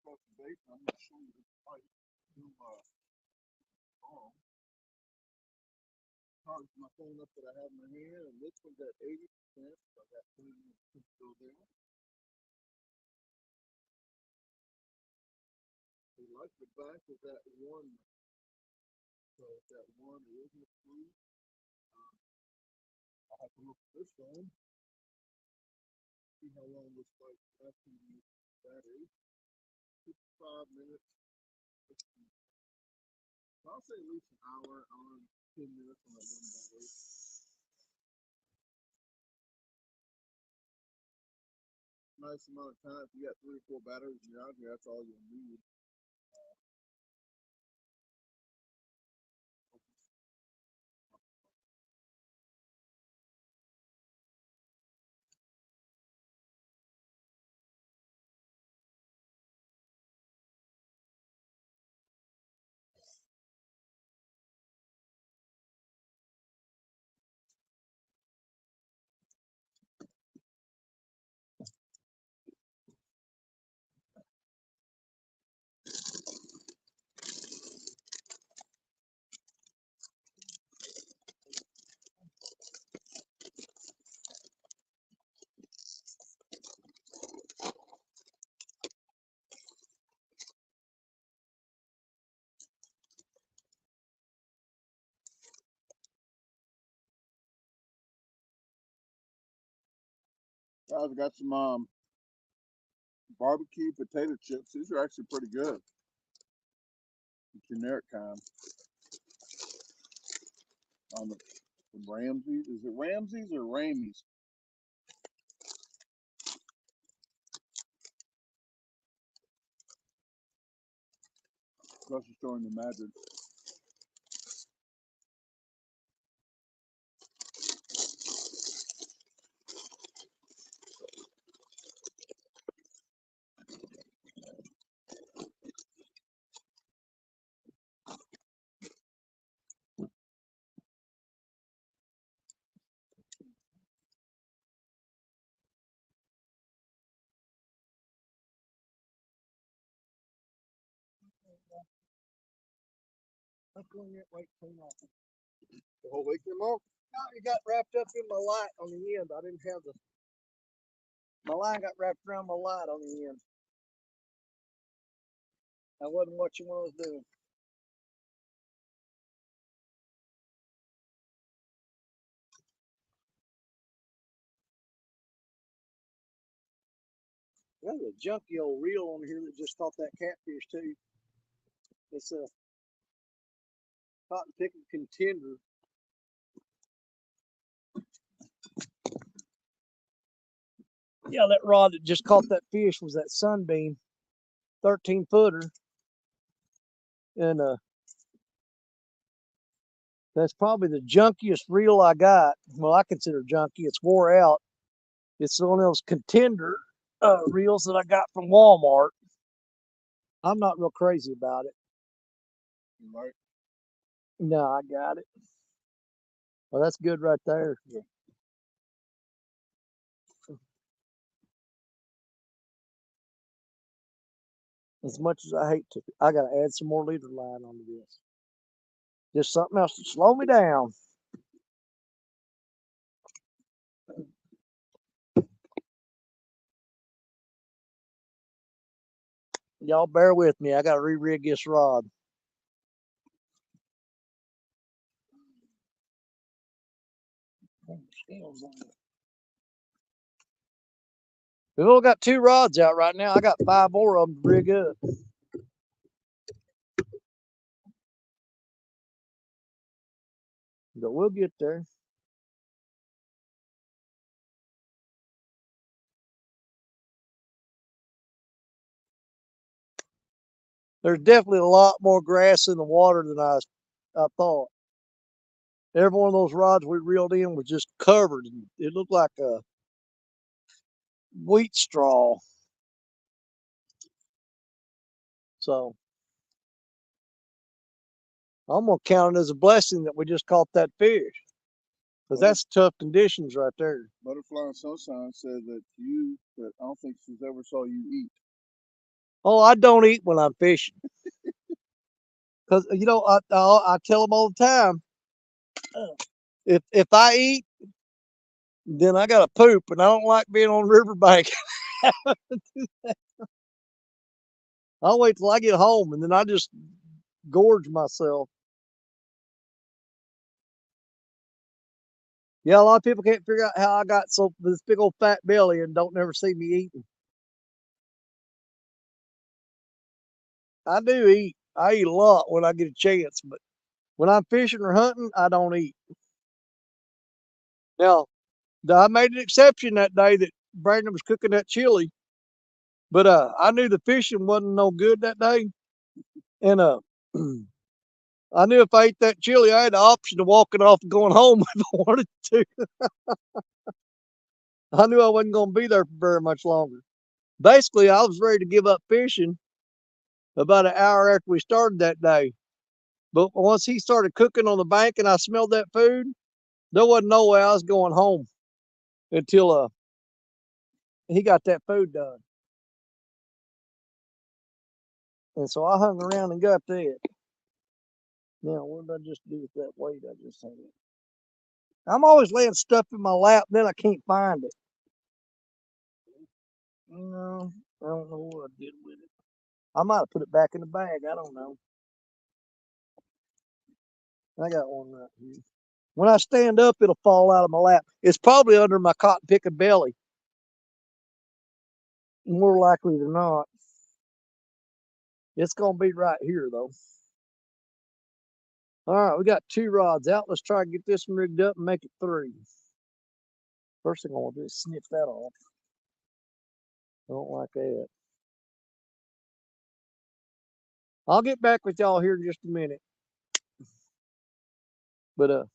across the bait, and I'm going to show you this pipe. Charge my phone up that I have in my hand, and this one's at 80%. So I got 20 minutes to go there. We like the back of that one. So that one original three. I have to look at this one. See how long this fight lasting that is. 55 minutes. I'll say at least an hour, hour and 10 minutes on that one battery. Nice amount of time. If you got 3 or 4 batteries and you're out here, that's all you'll need. I've got some barbecue potato chips. These are actually pretty good. The generic kind. The Ramsey's. Is it Ramsey's or Ramey's? Grocery store in the Madrid. How come that weight came off? The whole weight came off? No, it got wrapped up in my light on the end. I didn't have my line got wrapped around my light on the end. That wasn't what you want to do. There's a junky old reel on here that just caught that catfish too. It's a cotton picking contender. Yeah, that rod that just caught that fish was that Sunbeam 13-footer. And that's probably the junkiest reel I got. Well, I consider junky. It's wore out. It's one of those contender reels that I got from Walmart. I'm not real crazy about it. You like? No, I got it. Well, that's good right there. Yeah. As much as I hate to, I got to add some more leader line onto this. Just something else to slow me down. Y'all bear with me. I got to re-rig this rod. Scales on it. We've only got 2 rods out right now. I got 5 more of them to rig up. But we'll get there. There's definitely a lot more grass in the water than I thought. Every one of those rods we reeled in was just covered. It looked like a wheat straw. So I'm going to count it as a blessing that we just caught that fish. Because that's tough conditions right there. Butterfly and Sunshine said that I don't think she's ever saw you eat. Oh, I don't eat when I'm fishing because I tell them all the time. If I eat, then I gotta poop, and I don't like being on the riverbank. I'll wait till I get home, and then I just gorge myself. Yeah, a lot of people can't figure out how I got so this big old fat belly and don't never see me eating. I do eat. I eat a lot when I get a chance, but when I'm fishing or hunting, I don't eat. Now, I made an exception that day that Brandon was cooking that chili, but I knew the fishing wasn't no good that day, and I knew if I ate that chili, I had the option of walking off and going home if I wanted to. I knew I wasn't going to be there for very much longer. Basically, I was ready to give up fishing about an hour after we started that day. But once he started cooking on the bank and I smelled that food, there wasn't no way I was going home until he got that food done. And so I hung around and got that. Now, what did I just do with that weight I just had? I'm always laying stuff in my lap, then I can't find it. No, I don't know what I did with it. I might have put it back in the bag. I don't know. I got one right here. When I stand up, it'll fall out of my lap. It's probably under my cotton picking belly. More likely than not. It's going to be right here, though. All right, we got 2 rods out. Let's try to get this one rigged up and make it 3. First thing I want to do is snip that off. I don't like that. I'll get back with y'all here in just a minute. But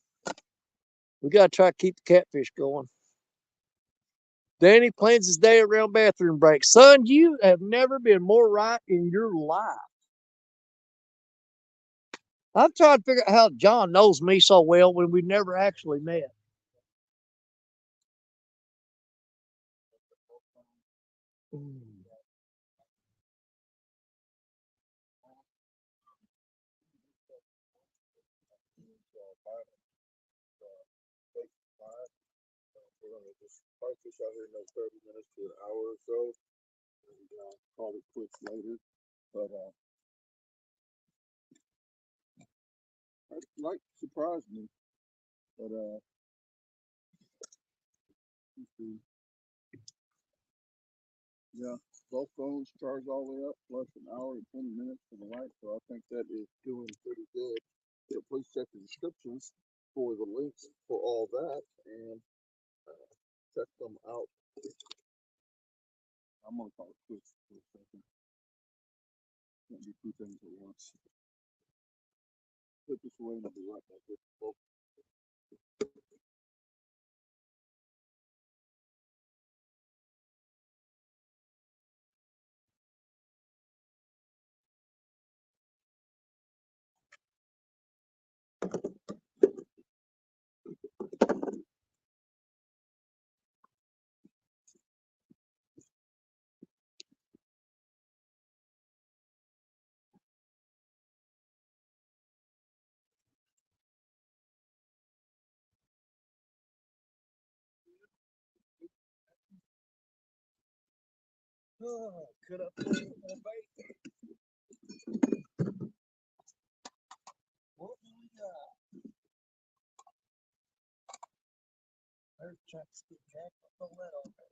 we got to try to keep the catfish going. Danny plans his day around bathroom break. Son, you have never been more right in your life. I'm trying to figure out how John knows me so well when we never actually met. We're gonna just probably fish out here in those 30 minutes to an hour or so, and call it quits later. But like surprised me. But let's see. Yeah, both phones charged all the way up, plus an hour and 20 minutes for the light. So I think that is doing pretty good. So please check the descriptions for the links for all that and check them out. I'm gonna call it quits for a second. Can't do 2 things at once. Put this away and I'll be right back with you. Oh, could have put more bait. What do we got? There's Chuck's good jack. Throw that on there.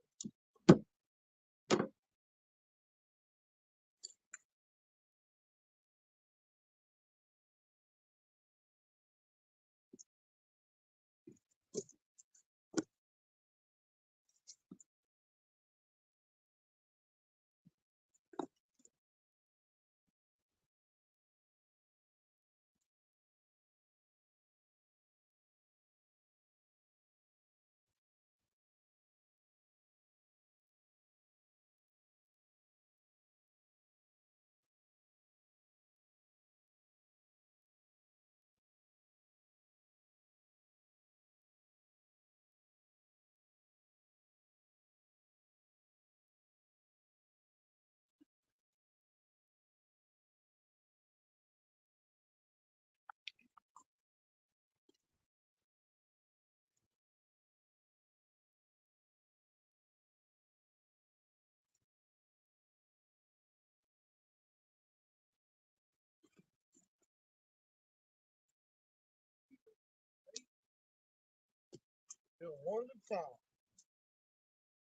Do one at a time.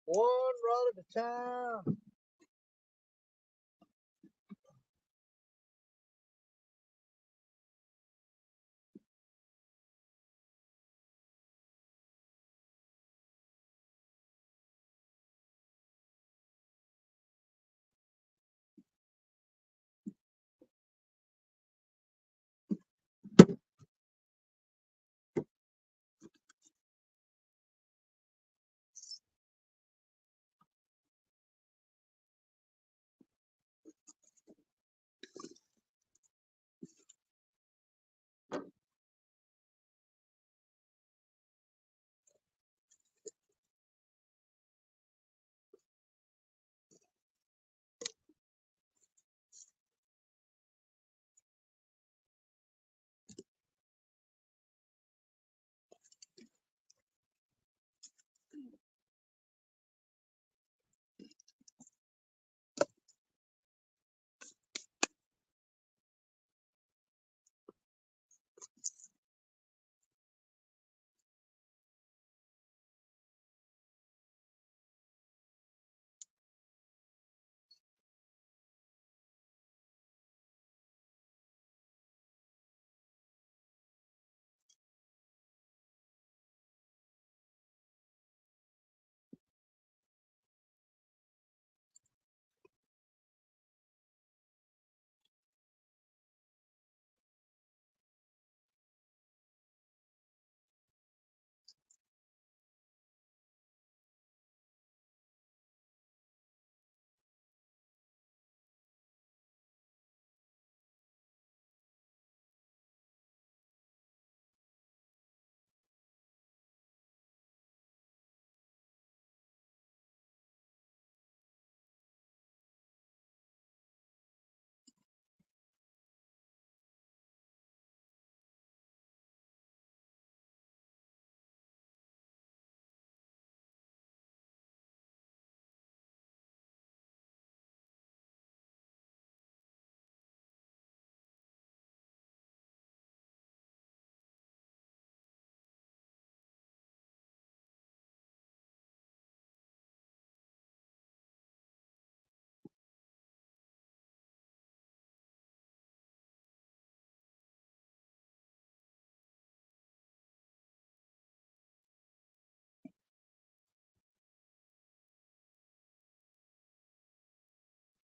One rod at a time.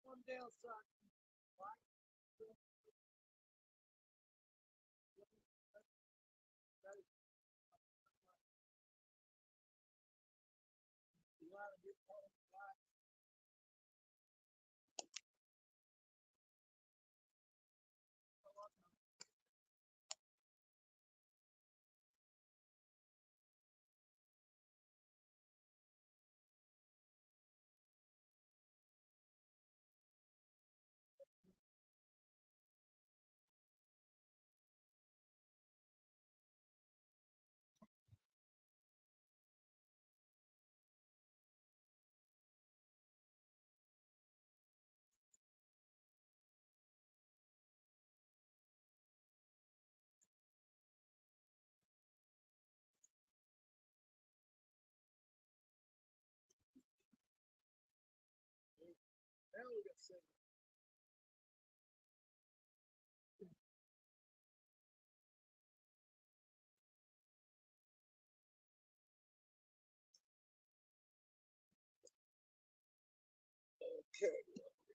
One downside. Now we got 7. Okay.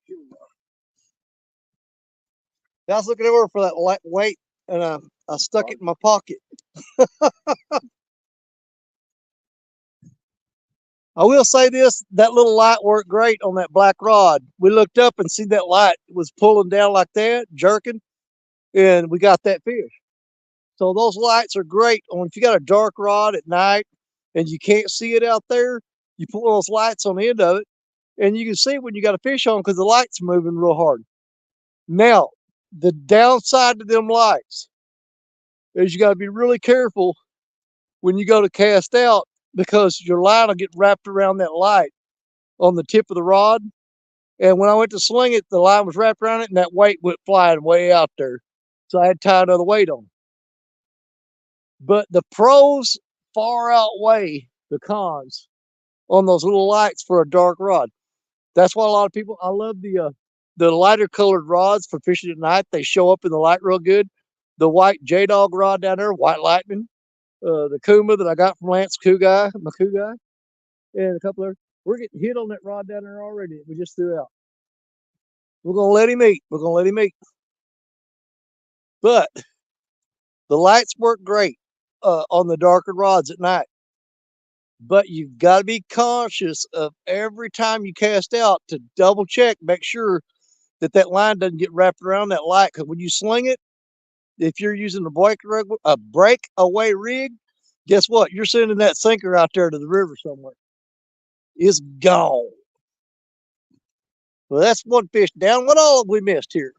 Here we are. I was looking over for that light weight, and I stuck it in my pocket. I will say this, that little light worked great on that black rod. We looked up and see that light was pulling down like that, jerking, and we got that fish. So those lights are great on if you got a dark rod at night and you can't see it out there, you put one of those lights on the end of it and you can see when you got a fish on because the light's moving real hard. Now, the downside to them lights is you got to be really careful when you go to cast out because your line will get wrapped around that light on the tip of the rod. And when I went to sling it, the line was wrapped around it and that weight went flying way out there. So I had to tie another weight on. But the pros far outweigh the cons on those little lights for a dark rod. That's why a lot of people, I love the lighter colored rods for fishing at night. They show up in the light real good. The white J-Dog rod down there, White Lightning, the Kuma that I got from Lance my Coup guy, and a couple others. We're getting hit on that rod down there already. We just threw out. We're gonna let him eat. We're gonna let him eat. But the lights work great on the darker rods at night. But you've got to be conscious of every time you cast out to double check, make sure that line doesn't get wrapped around that light. Because when you sling it, if you're using a breakaway rig, guess what? You're sending that sinker out there to the river somewhere. It's gone. Well, that's one fish down. What all have we missed here?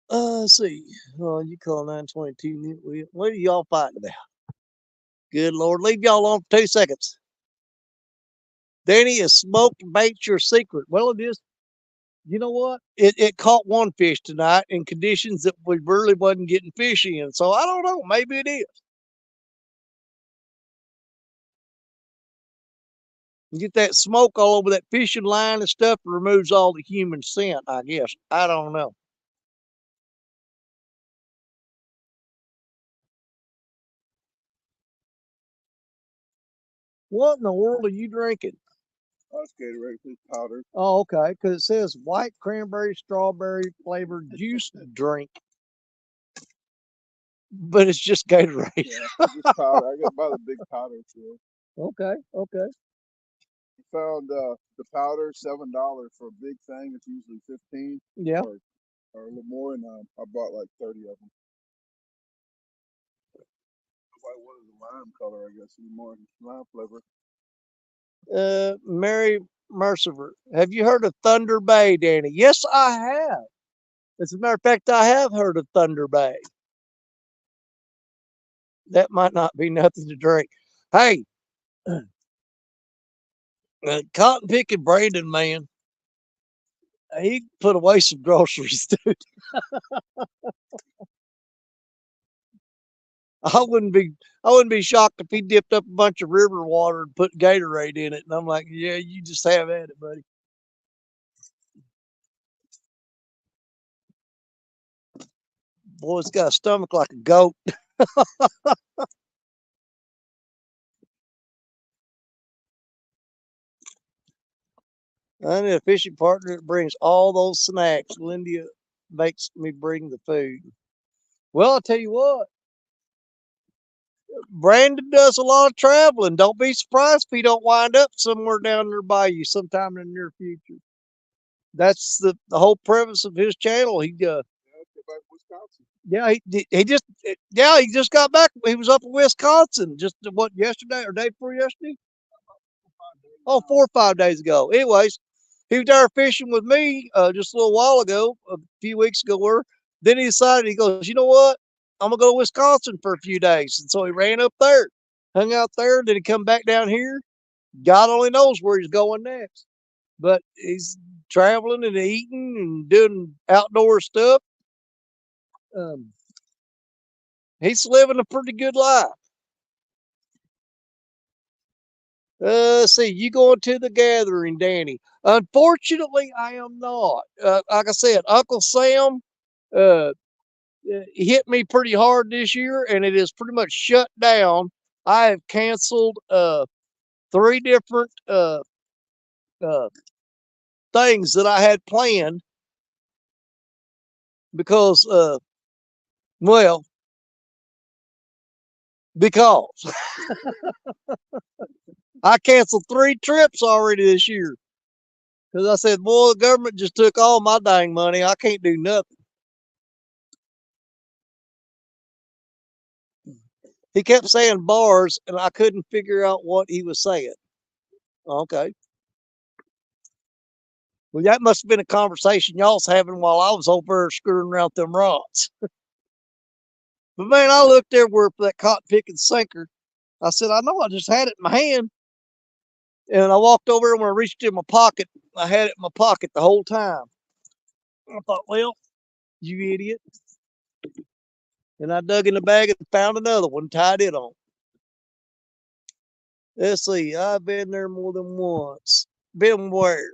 Let's see. Oh, you call 922. What are y'all fighting about? Good Lord, leave y'all alone for 2 seconds. Danny, is smoked bait your secret? Well, it is. You know what? It caught one fish tonight in conditions that we really wasn't getting fish in. So I don't know. Maybe it is. You get that smoke all over that fishing line and stuff, it removes all the human scent, I guess. I don't know. What in the world are you drinking? That's Gatorade powder. Oh, okay. Because it says white cranberry strawberry flavored juice drink. But it's just Gatorade. Yeah, just powder. I got by the big powder too. Okay, okay. Found the powder $7 for a big thing. It's usually 15. Yeah. Or a little more, and I bought like 30 of them. Like what is the lime color? I guess more lime flavor. Mary Mercifer, have you heard of Thunder Bay, Danny? Yes, I have. As a matter of fact, I have heard of Thunder Bay. That might not be nothing to drink. Hey, cotton picking Brandon, man, he put away some groceries, dude. I wouldn't be shocked if he dipped up a bunch of river water and put Gatorade in it. And I'm like, yeah, you just have at it, buddy. Boy, it's got a stomach like a goat. I need a fishing partner that brings all those snacks. Linda makes me bring the food. Well, I'll tell you what, Brandon does a lot of traveling. Don't be surprised if he don't wind up somewhere down there by you sometime in the near future. That's the whole premise of his channel. He just got back. He was up in Wisconsin just what yesterday or day before yesterday. Oh, 4 or 5 days ago. Anyways, he was there fishing with me just a little while ago, a few weeks ago. Then he decided, he goes, you know what? I'm gonna go to Wisconsin for a few days, and so he ran up there, hung out there. Then he come back down here. God only knows where he's going next, but he's traveling and eating and doing outdoor stuff. He's living a pretty good life. See, you going to the gathering, Danny? Unfortunately, I am not. Like I said, Uncle Sam hit me pretty hard this year, and it is pretty much shut down. I have canceled 3 different uh, things that I had planned because, well, because I canceled 3 trips already this year. Because I said, boy, the government just took all my dang money. I can't do nothing. He kept saying bars, and I couldn't figure out what he was saying. Okay. Well, that must have been a conversation y'all was having while I was over there screwing around with them rods. But man, I looked everywhere for that cotton picking sinker. I said, I know I just had it in my hand. And I walked over, and when I reached in my pocket, I had it in my pocket the whole time. I thought, well, you idiot. And I dug in the bag and found another one, tied it on. Let's see. I've been there more than once. Been where?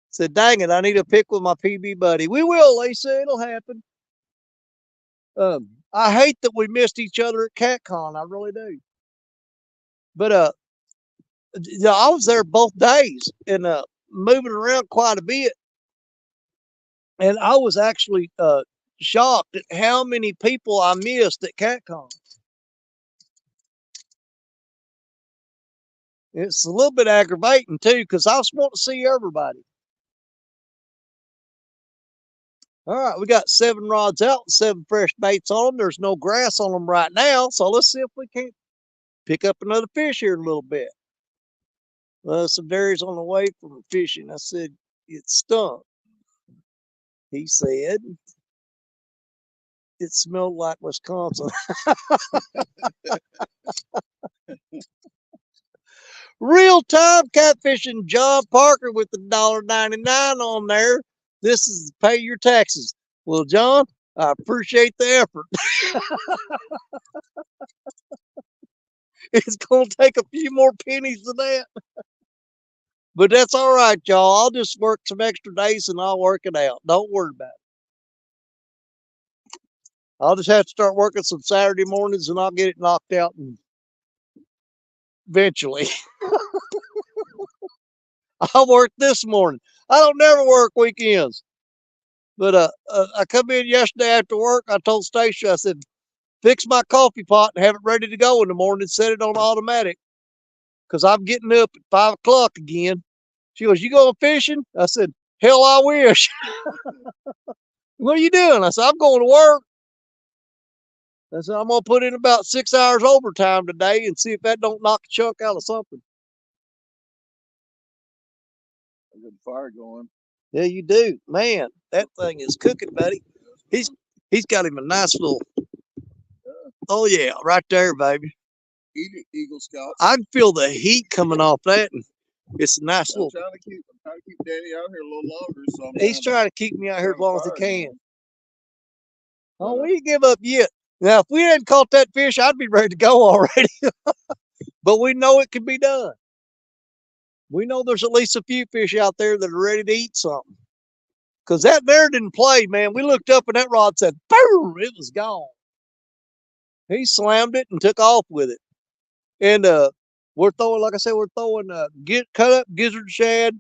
Said, dang it, I need a pick with my PB buddy. We will, Lisa. It'll happen. I hate that we missed each other at CatCon. I really do. But I was there both days and moving around quite a bit. And I was actually shocked at how many people I missed at CatCon. It's a little bit aggravating too, because I just want to see everybody. All right, we got 7 rods out, 7 fresh baits on them. There's no grass on them right now, so let's see if we can't pick up another fish here in a little bit. Some Darius on the way from fishing. I said, it stunk. He said, it smelled like Wisconsin. Real time catfishing, John Parker with the $1.99 on there. This is pay your taxes. Well, John, I appreciate the effort. It's going to take a few more pennies than that. But that's all right, y'all. I'll just work some extra days and I'll work it out. Don't worry about it. I'll just have to start working some Saturday mornings and I'll get it knocked out and eventually. I worked this morning. I don't never work weekends. But I come in yesterday after work. I told Stacia, I said, fix my coffee pot and have it ready to go in the morning. Set it on automatic because I'm getting up at 5 o'clock again. She goes, you going fishing? I said, hell, I wish. What are you doing? I said, I'm going to work. I said, I'm going to put in about 6 hours overtime today and see if that don't knock a chunk out of something. I got the fire going. Yeah, you do. Man, that thing is cooking, buddy. He's got him a nice little, oh yeah, right there, baby. Eagle Scout. I can feel the heat coming off that. And it's a nice little. I'm trying to keep Danny out here a little longer. So he's trying to keep me out here as long as he can. Oh, we didn't give up yet. Now, if we hadn't caught that fish, I'd be ready to go already. But we know it can be done. We know there's at least a few fish out there that are ready to eat something. Because that there didn't play, man. We looked up and that rod said, boom, it was gone. He slammed it and took off with it. And we're throwing, like I said, we're throwing cut up gizzard shad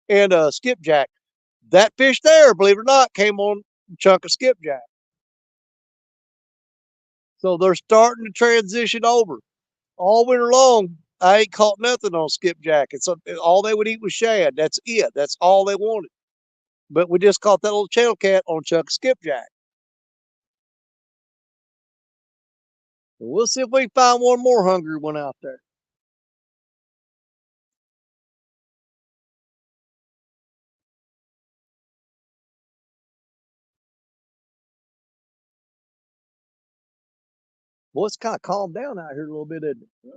and skipjack. That fish there, believe it or not, came on a chunk of skipjack. So they're starting to transition over. All winter long, I ain't caught nothing on skipjack. It's all they would eat was shad. That's it. That's all they wanted. But we just caught that little channel cat on a chunk of skipjack. We'll see if we can find one more hungry one out there. Well, it's kind of calmed down out here a little bit, isn't it? Yeah,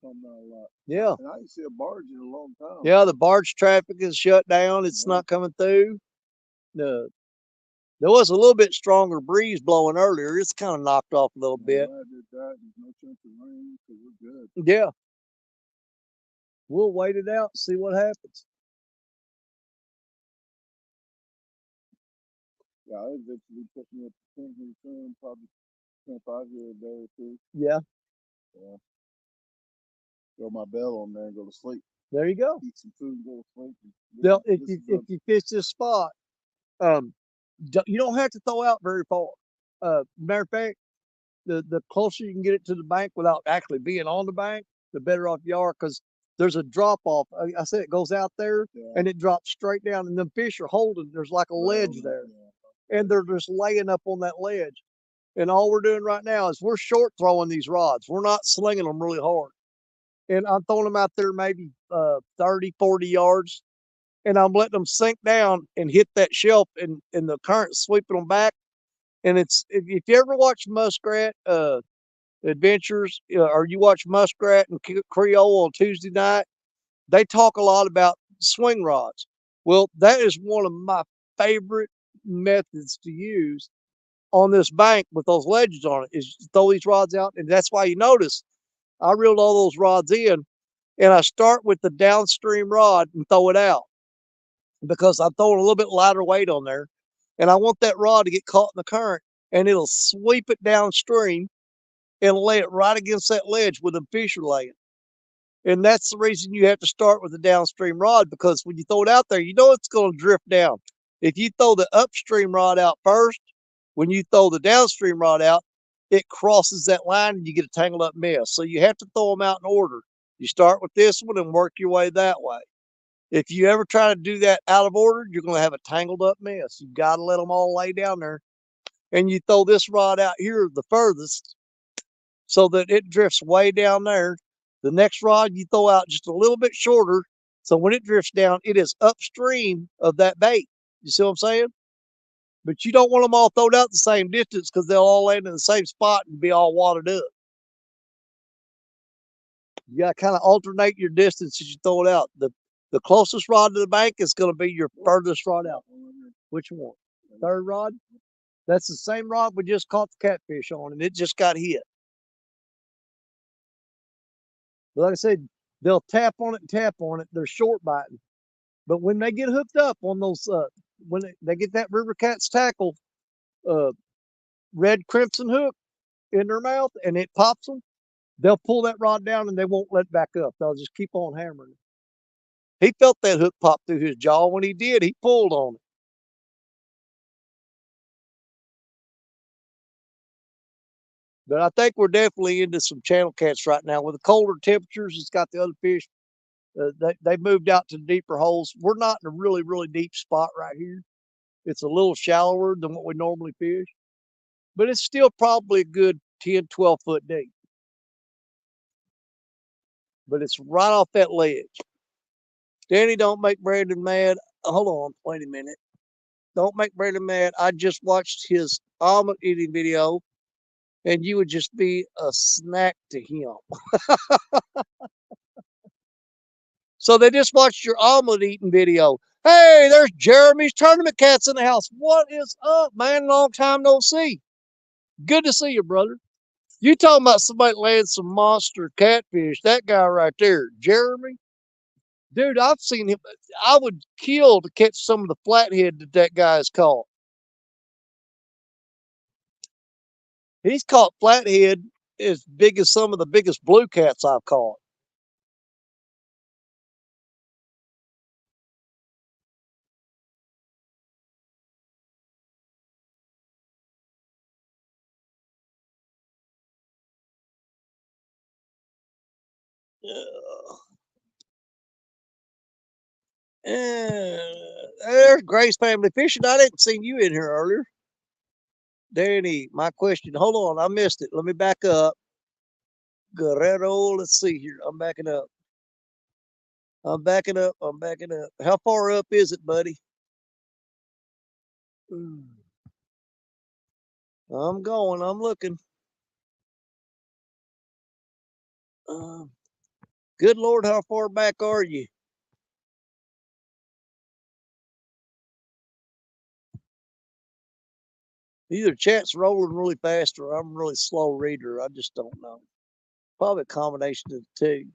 calmed down a lot. Yeah. And I didn't see a barge in a long time. Yeah, the barge traffic is shut down. It's not coming through. There was a little bit stronger breeze blowing earlier. It's kind of knocked off a little bit. I did that. There's no chance of rain, so we're good. Yeah. We'll wait it out and see what happens. Yeah, I eventually put me up to 10 here soon, probably 25 here a day or two. Yeah. Yeah. Throw my bell on there and go to sleep. There you go. Eat some food and go to sleep. Now, if you fish this spot, you don't have to throw out very far. Matter of fact, the closer you can get it to the bank without actually being on the bank, the better off you are, because there's a drop off. I said it goes out there and it drops straight down, and the fish are holding. There's like a ledge there, and they're just laying up on that ledge. And all we're doing right now is we're short throwing these rods. We're not slinging them really hard. And I'm throwing them out there maybe 30, 40 yards. And I'm letting them sink down and hit that shelf, and the current sweeping them back. And it's, if you ever watch Muskrat Adventures, or you watch Muskrat and Creole on Tuesday night, they talk a lot about swing rods. Well, that is one of my favorite methods to use. on this bank with those ledges on it is throw these rods out. And that's why you notice I reeled all those rods in and I start with the downstream rod and throw it out because I'm throwing a little bit lighter weight on there. And I want that rod to get caught in the current and it'll sweep it downstream and lay it right against that ledge where the fish are laying. And that's the reason you have to start with the downstream rod, because when you throw it out there, you know it's going to drift down. If you throw the upstream rod out first, when you throw the downstream rod out, it crosses that line and you get a tangled up mess. So you have to throw them out in order. You start with this one and work your way that way. If you ever try to do that out of order, you're going to have a tangled up mess. You've got to let them all lay down there. And you throw this rod out here the furthest so that it drifts way down there. The next rod you throw out just a little bit shorter. So when it drifts down, it is upstream of that bait. You see what I'm saying? But you don't want them all thrown out the same distance because they'll all land in the same spot and be all watered up. You got to kind of alternate your distance as you throw it out. The closest rod to the bank is going to be your furthest rod out. Which one? Third rod? That's the same rod we just caught the catfish on, and it just got hit. But like I said, they'll tap on it and tap on it. They're short biting. But when they get hooked up on those, when they get that River Cat's tackle, red crimson hook in their mouth and it pops them, they'll pull that rod down and they won't let it back up. They'll just keep on hammering it. He felt that hook pop through his jaw. When he did, he pulled on it. But I think we're definitely into some channel cats right now. With the colder temperatures, it's got the other fish. They moved out to deeper holes. We're not in a really, really deep spot right here. It's a little shallower than what we normally fish, but it's still probably a good 10, 12 foot deep. But it's right off that ledge. Danny, don't make Brandon mad. Hold on, wait a minute. Don't make Brandon mad. I just watched his almond eating video, and you would just be a snack to him. So they just watched your omelet eating video. Hey, there's Jeremy's tournament cats in the house. What is up, man? Long time no see. Good to see you, brother. You talking about somebody laying some monster catfish? That guy right there, Jeremy. Dude, I've seen him. I would kill to catch some of the flathead that guy's caught. He's caught flathead as big as some of the biggest blue cats I've caught. There's Grace Family Fishing. I didn't see you in here earlier. Danny, my question. Hold on, I missed it. Let me back up. Guerrero, let's see here. I'm backing up. I'm backing up. I'm backing up. How far up is it, buddy? I'm going. I'm looking. Good Lord, how far back are you? Either chat's rolling really fast or I'm a really slow reader. I just don't know. Probably a combination of the two.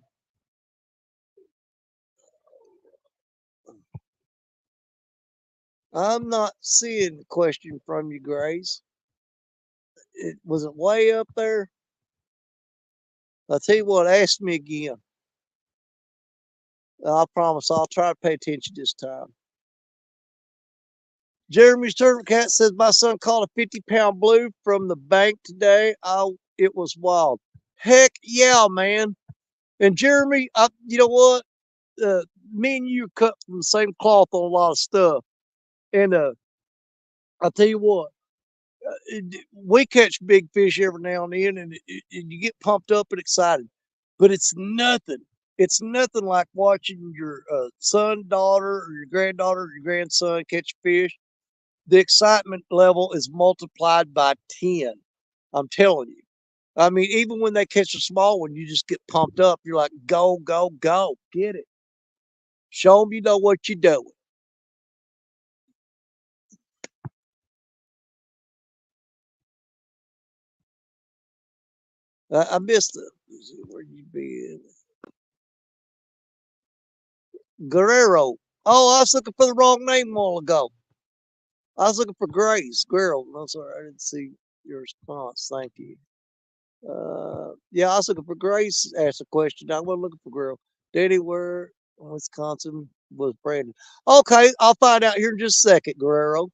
I'm not seeing the question from you, Grace. Was it way up there? I'll tell you what, ask me again. I promise I'll try to pay attention this time. Jeremy's Turtle Cat says, my son caught a 50-pound blue from the bank today. It was wild. Heck yeah, man. And Jeremy, you know what? Me and you are cut from the same cloth on a lot of stuff. And I'll tell you what, we catch big fish every now and then, and you get pumped up and excited. But it's nothing. It's nothing like watching your son, daughter, or your granddaughter, or your grandson catch fish. The excitement level is multiplied by 10. I'm telling you. I mean, even when they catch a small one, you just get pumped up. You're like, go, go, go. Get it. Show them you know what you're doing. I missed it. Let's see, where you been? Guerrero. Oh, I was looking for the wrong name a while ago. I was looking for Grace. Guerrero. No, sorry, I didn't see your response. Thank you. Yeah, I was looking for Grace. Asked a question. I wasn't looking for Guerrero. Daddy, where Wisconsin was Brandon? Okay, I'll find out here in just a second, Guerrero.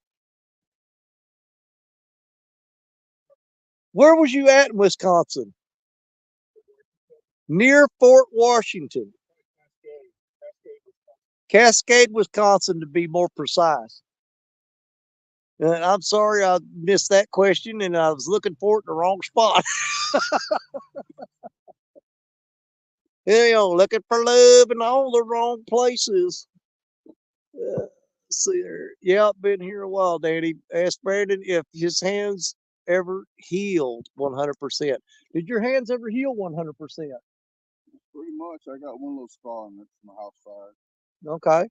Where was you at in Wisconsin? Near Fort Washington. Cascade, Wisconsin, to be more precise. And I'm sorry I missed that question, and I was looking for it in the wrong spot. Looking for love in all the wrong places. See there. Yeah, been here a while, Daddy. Asked Brandon if his hands ever healed 100%. Did your hands ever heal 100%? Pretty much. I got one little scar on it from a house fire. Okay.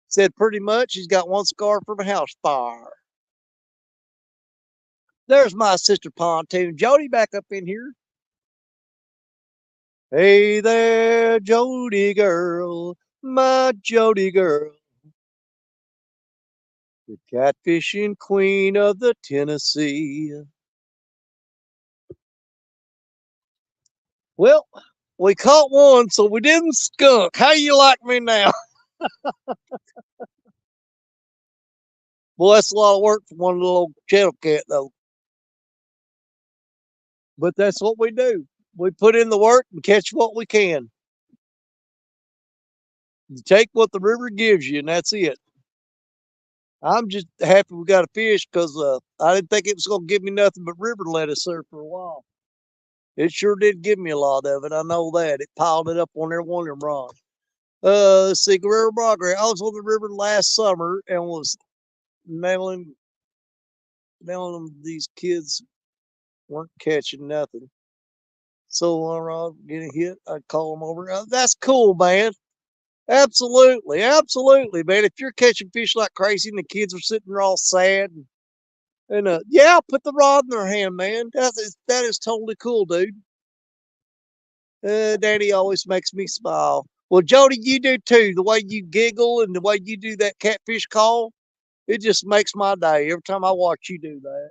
Said pretty much he's got one scar from a house fire. There's my sister Pontoon. Jody back up in here. Hey there, Jody girl, my Jody girl. The catfishing queen of the Tennessee. Well, we caught one, so we didn't skunk. How you like me now? Boy, that's a lot of work for one little old channel cat, though. But that's what we do. We put in the work and catch what we can. You take what the river gives you, and that's it. I'm just happy we got a fish because I didn't think it was going to give me nothing but river lettuce there for a while. It sure did give me a lot of it. I know that. It piled it up on every one of them rods. Let's see, Guerrero Margaret. I was on the river last summer and was nailing them. These kids weren't catching nothing. So getting hit, I'd call them over. That's cool, man. Absolutely, absolutely, man. If you're catching fish like crazy and the kids are sitting there all sad and yeah, put the rod in their hand, man. That is totally cool, dude. Daddy always makes me smile. Well, Jody, you do too. The way you giggle and the way you do that catfish call, it just makes my day every time I watch you do that.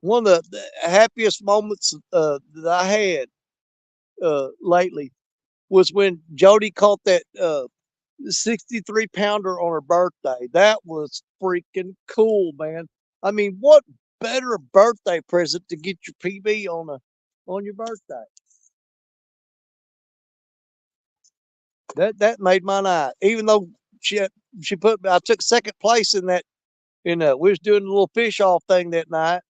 One of the happiest moments that I had lately was when Jody caught that 63 pounder on her birthday. That was freaking cool, man. I mean, what better birthday present to get your PB on your birthday? That made my night. Even though she put I took second place in that we was doing a little fish off thing that night.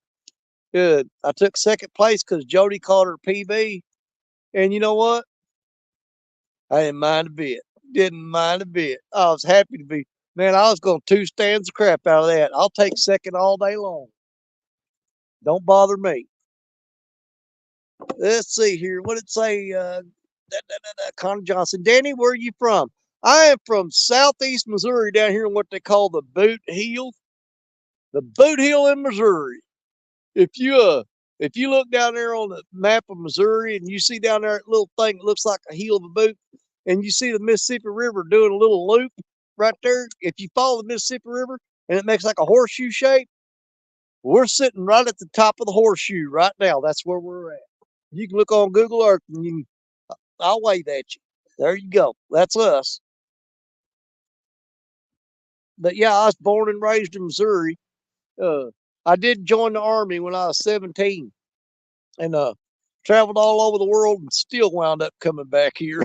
Good. I took second place because Jody caught her PB. And you know what? I didn't mind a bit. Didn't mind a bit. I was happy to be. Man, I was going to two stands of crap out of that. I'll take second all day long. Don't bother me. Let's see here. What did it say? Connor Johnson. Danny, where are you from? I am from southeast Missouri, down here in what they call the Boot Heel. The Boot Heel in Missouri. If you look down there on the map of Missouri and you see down there a little thing that looks like a heel of a boot, and you see the Mississippi River doing a little loop right there, if you follow the Mississippi River and it makes like a horseshoe shape, we're sitting right at the top of the horseshoe right now. That's where we're at. You can look on Google Earth and I'll wave at you. There you go. That's us. But yeah, I was born and raised in Missouri. I did join the Army when I was 17 and traveled all over the world and still wound up coming back here.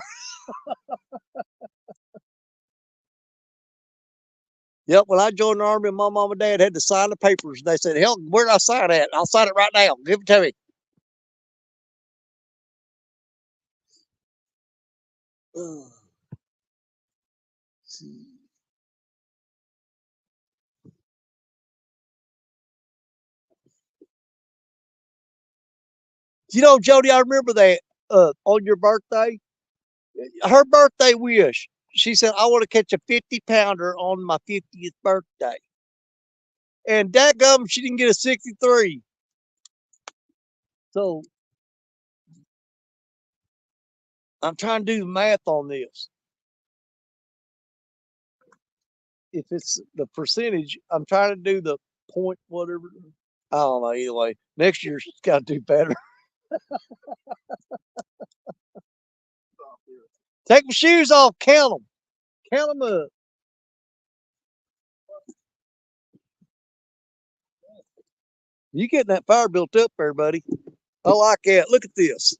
Yep, when I joined the Army, my mom and dad had to sign the papers. They said, hell, where did I sign at? I'll sign it right now. Give it to me. You know, Jody, I remember that on your birthday, her birthday wish. She said, I want to catch a 50 pounder on my 50th birthday. And dadgum, she didn't get a 63. So I'm trying to do the math on this. If it's the percentage, I'm trying to do the point whatever. I don't know. Either way, next year she's got to do better. Take my shoes off. Count them. Count them up. You getting that fire built up there, buddy? I like that. Look at this.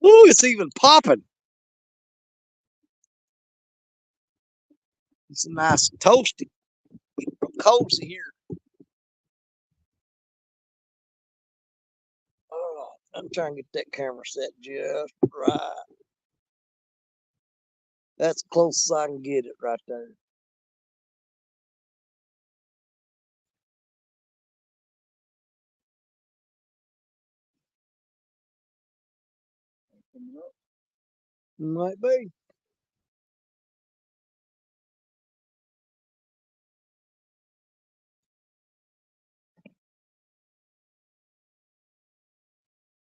Ooh, it's even popping. It's nice and toasty. Cozy here. Oh, I'm trying to get that camera set just right. That's close as I can get it right there. Might be.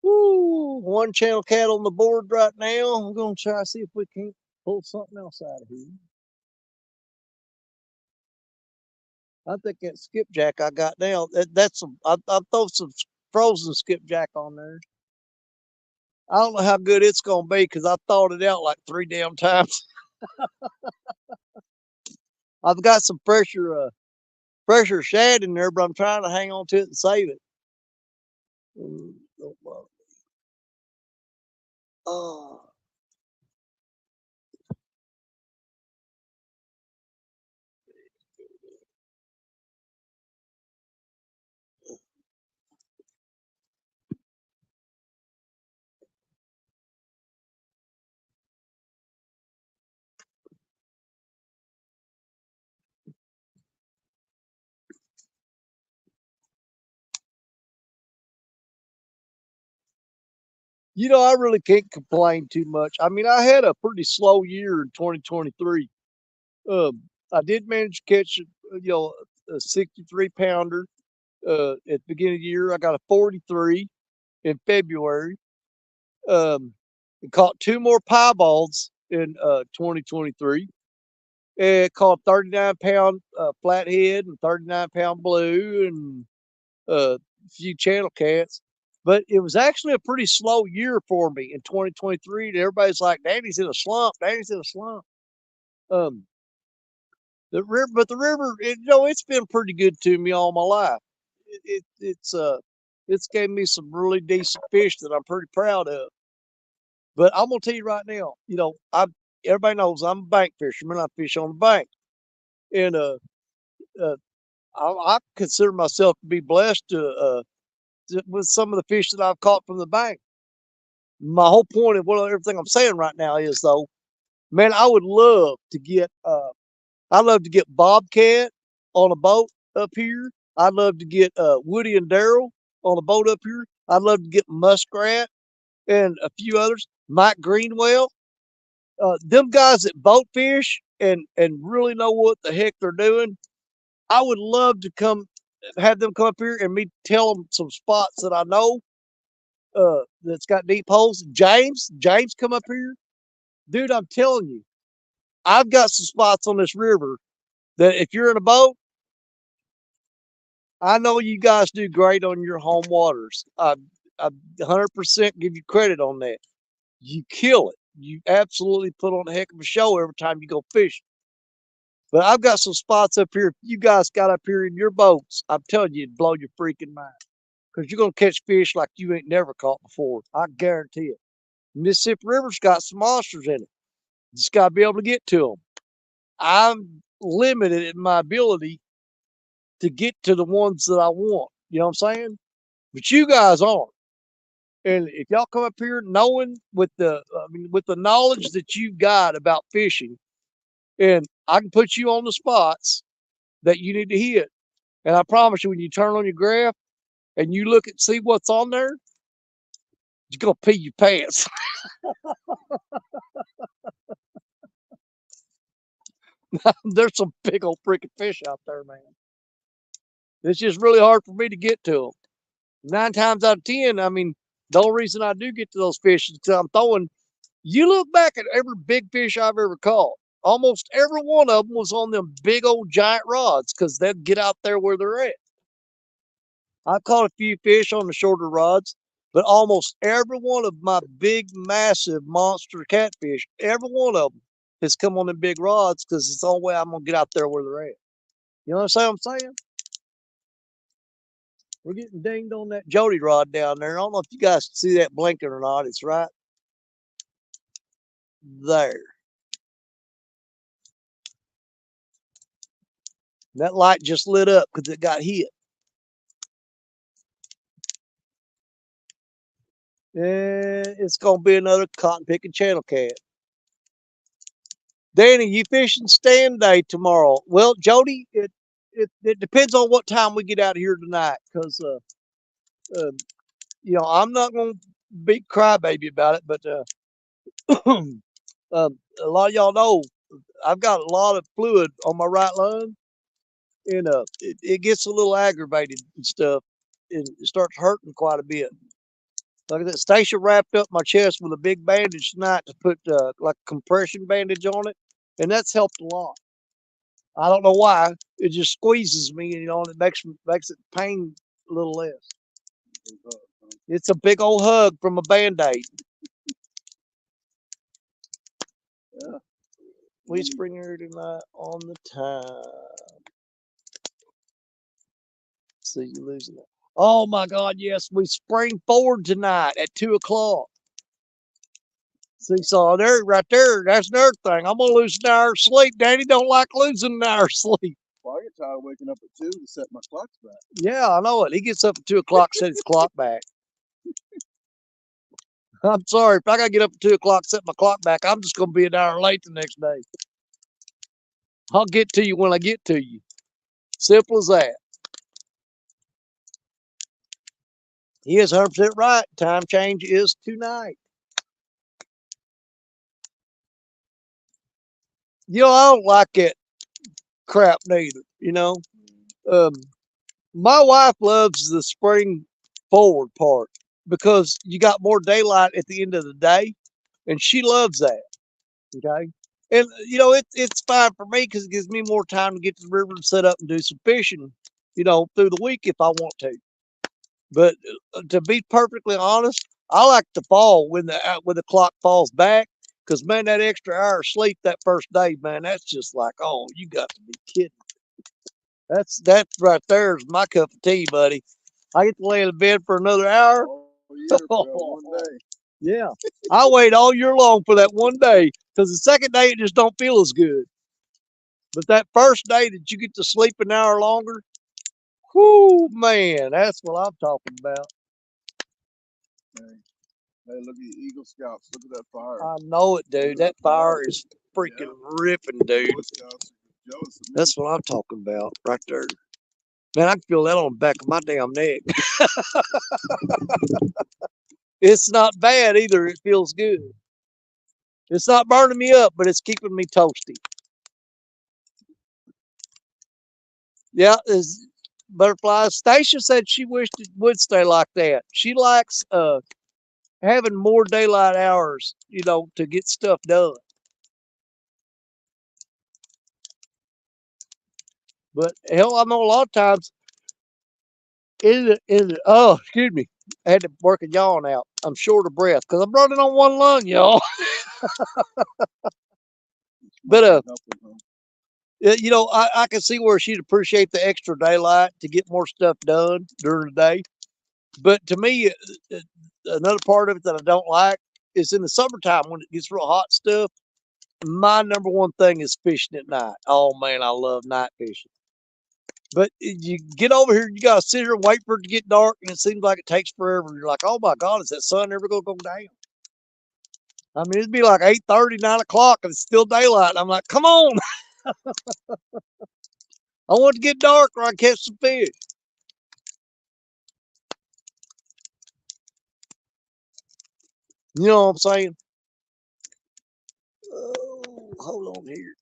Woo, one channel cat on the board right now. We're going to try to see if we can pull something else out of here. I think that skipjack I got now, that's some, I throw some frozen skipjack on there. I don't know how good it's going to be because I thawed it out like 3 damn times. I've got some pressure shad in there, but I'm trying to hang on to it and save it. Oh. You know, I really can't complain too much. I mean, I had a pretty slow year in 2023. I did manage to catch, a 63 pounder at the beginning of the year. I got a 43 in February. Caught 2 more piebalds in 2023. It caught 39-pound flathead and 39-pound blue and a few channel cats. But it was actually a pretty slow year for me in 2023. Everybody's like, Danny's in a slump. Danny's in a slump. Um, the river, but the river, it's been pretty good to me all my life. It's gave me some really decent fish that I'm pretty proud of. But I'm gonna tell you right now, everybody knows I'm a bank fisherman. I fish on the bank, and uh I consider myself to be blessed with some of the fish that I've caught from the bank. My whole point of everything I'm saying right now is though, man, I would love to get I love to get bobcat on a boat up here. I'd love to get Woody and Daryl on a boat up here. I'd love to get muskrat and a few others. Mike Greenwell, them guys that boat fish and really know what the heck they're doing. I would love to have them come up here and me tell them some spots that I know that's got deep holes. James, come up here, dude. I'm telling you, I've got some spots on this river that if you're in a boat, I know you guys do great on your home waters. I 100% give you credit on that. You kill it. You absolutely put on a heck of a show every time you go fishing. But I've got some spots up here. If you guys got up here in your boats, I'm telling you, it'd blow your freaking mind. Because you're going to catch fish like you ain't never caught before. I guarantee it. Mississippi River's got some monsters in it. You just got to be able to get to them. I'm limited in my ability to get to the ones that I want. You know what I'm saying? But you guys aren't. And if y'all come up here knowing with the knowledge that you've got about fishing, and I can put you on the spots that you need to hit. And I promise you, when you turn on your graph and you look and see what's on there, you're gonna pee your pants. There's some big old freaking fish out there, man. It's just really hard for me to get to them. 9 times out of 10, I mean, the only reason I do get to those fish is because I'm throwing. You look back at every big fish I've ever caught. Almost every one of them was on them big old giant rods because they'll get out there where they're at. I've caught a few fish on the shorter rods, but almost every one of my big, massive monster catfish, every one of them has come on the big rods because it's the only way I'm going to get out there where they're at. You know what I'm saying? We're getting dinged on that Jody rod down there. I don't know if you guys can see that blinking or not. It's right there. That light just lit up because it got hit. And it's going to be another cotton picking channel cat. Danny, you fishing stand day tomorrow? Well, Jody, it depends on what time we get out of here tonight because, I'm not going to be crybaby about it, but a lot of y'all know I've got a lot of fluid on my right lung, and it gets a little aggravated and stuff, and it starts hurting quite a bit. Like that, Stacia wrapped up my chest with a big bandage tonight to put like a compression bandage on it, and that's helped a lot. I don't know why. It just squeezes me, and it makes it pain a little less. It's a big old hug from a Band-Aid. Yeah. We spring here tonight on the time. See you losing it. Oh my God, yes, we spring forward tonight at 2:00. See, so there, right there, that's another thing. I'm gonna lose an hour of sleep. Daddy don't like losing an hour of sleep. Well, I get tired of waking up at 2 to set my clocks back. Yeah, I know it. He gets up at 2:00, set his clock back. I'm sorry, if I gotta get up at 2:00, set my clock back, I'm just gonna be an hour late the next day. I'll get to you when I get to you. Simple as that. He is 100% right. Time change is tonight. I don't like that crap neither. My wife loves the spring forward part because you got more daylight at the end of the day, and she loves that. Okay. And it's fine for me because it gives me more time to get to the river and set up and do some fishing, through the week if I want to. But to be perfectly honest, I like the fall when the clock falls back because man, that extra hour of sleep that first day, man, that's just like, oh, you got to be kidding. That right there is my cup of tea, buddy. I get to lay in the bed for another hour. One day. Yeah, I wait all year long for that one day because the second day it just don't feel as good. But that first day that you get to sleep an hour longer, whoo, man, that's what I'm talking about. Hey, look at the Eagle Scouts. Look at that fire. I know it, dude. That fire is freaking ripping, dude. That's what I'm talking about right there. Man, I can feel that on the back of my damn neck. It's not bad either. It feels good. It's not burning me up, but it's keeping me toasty. Yeah, is butterflies. Stacia said she wished it would stay like that. She likes having more daylight hours, to get stuff done. But hell, I know a lot of times excuse me. I had to work a yawn out. I'm short of breath because I'm running on one lung, y'all. But I can see where she'd appreciate the extra daylight to get more stuff done during the day. But to me, another part of it that I don't like is in the summertime when it gets real hot stuff. My number one thing is fishing at night. Oh man, I love night fishing. But you get over here, you gotta sit here and wait for it to get dark, and it seems like it takes forever. You're like, oh my God, is that sun ever gonna go down? I mean, it'd be like 8:30, 9:00, and it's still daylight. And I'm like, come on. I want to get dark or I catch some fish. You know what I'm saying? Oh, hold on here.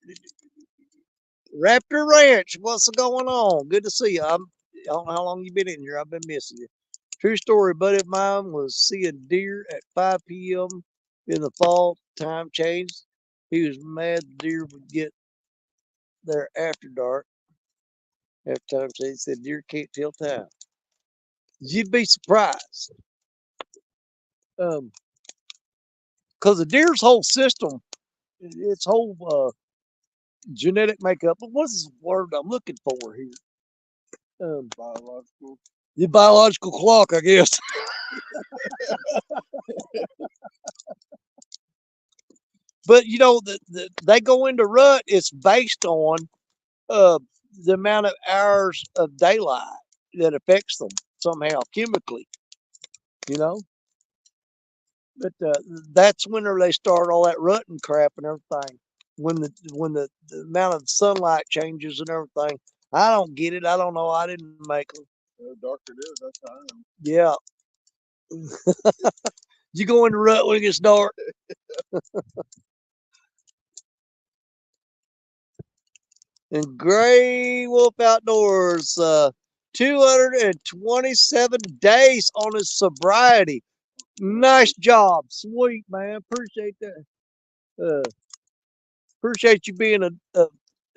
Raptor Ranch, what's going on? Good to see you. don't know how long you been in here. I've been missing you. True story. A buddy of mine was seeing deer at 5 p.m. in the fall. Time changed. He was mad the deer would get there after dark. After time changed, he said deer can't tell time. You'd be surprised. Because the deer's whole system, its whole genetic makeup. But what's the word I'm looking for here? Biological. The biological clock, I guess. But you know, they go into rut. It's based on uh, the amount of hours of daylight that affects them somehow chemically. You know, but that's when they start all that rutting crap and everything. When the amount of sunlight changes and everything. I don't get it. I don't know. I didn't make them. The darker it is, that's time. Yeah. You go into rut when it gets dark. And Gray Wolf Outdoors, 227 days on his sobriety. Nice job. Sweet, man. Appreciate that. Appreciate you being a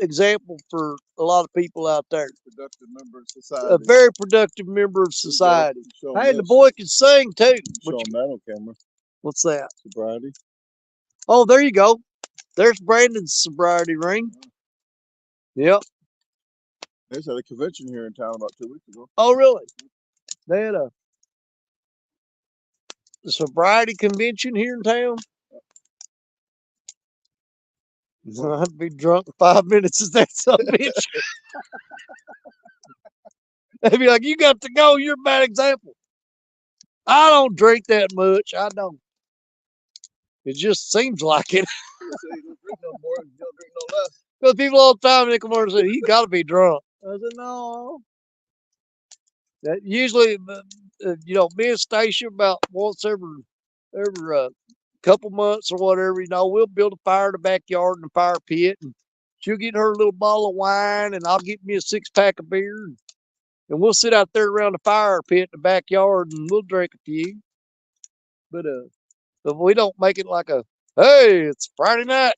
example for a lot of people out there. Productive member of society. A very productive member of society. Show Hey, and the boy can sing too. Show him that on camera. What's that? Sobriety. Oh, there you go. There's Brandon's sobriety ring. Yep. They just had a convention here in town about 2 weeks ago. Oh, really? They had a sobriety convention here in town. I'd be drunk in 5 minutes as that son of a bitch. They'd be like, you got to go. You're a bad example. I don't drink that much. I don't. It just seems like it. You don't drink no more, you don't drink no less. Because people all the time they come over and say, you got to be drunk. I said, no. That usually, you know, me and Stacia about once every couple months or whatever, you know, we'll build a fire in the backyard in the fire pit, and she'll get her little bottle of wine, and I'll get me a 6-pack of beer, and we'll sit out there around the fire pit in the backyard, and we'll drink a few. But we don't make it like a, hey, it's Friday night.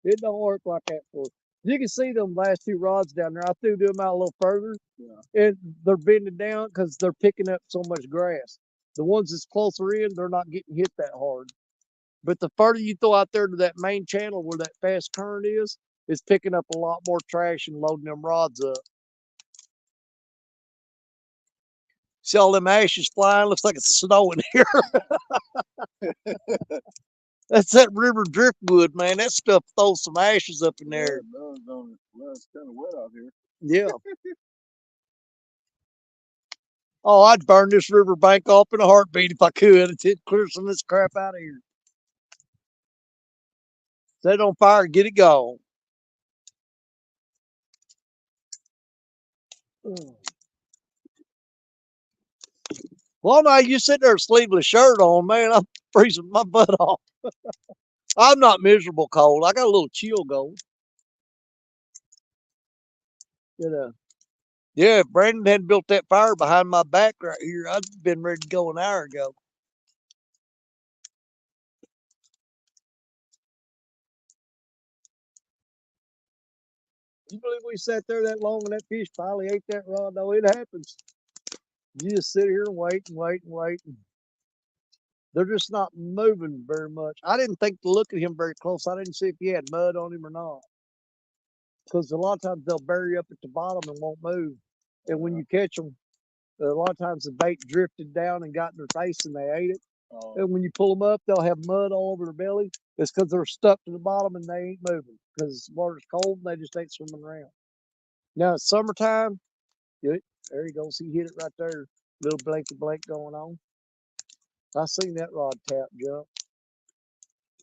It don't work like that for us. You can see them last 2 rods down there. I threw them out a little further, and they're bending down because they're picking up so much grass. The ones that's closer in, they're not getting hit that hard. But the further you throw out there to that main channel where that fast current is, it's picking up a lot more trash and loading them rods up. See all them ashes flying? Looks like it's snowing here. That's that river driftwood, man. That stuff throws some ashes up in there. No, it's kind of wet out here. Yeah. Oh, I'd burn this river bank off in a heartbeat if I could. It'd clear some of this crap out of here. Set it on fire and get it going. Well, now you sit there sleeveless shirt on, man. I'm freezing my butt off. I'm not miserable cold. I got a little chill going. You know. Yeah, if Brandon hadn't built that fire behind my back right here, I'd been ready to go an hour ago. You believe we sat there that long and that fish finally ate that rod? No, it happens. You just sit here and wait and wait and wait. And they're just not moving very much. I didn't think to look at him very close. I didn't see if he had mud on him or not. Because a lot of times they'll bury up at the bottom and won't move. And when you catch them, a lot of times the bait drifted down and got in their face and they ate it. And when you pull them up, they'll have mud all over their belly. It's because they're stuck to the bottom and they ain't moving because the water's cold and they just ain't swimming around. Now it's summertime. Good. There you go. See, hit it right there. Little blanky blank going on. I seen that rod tap jump.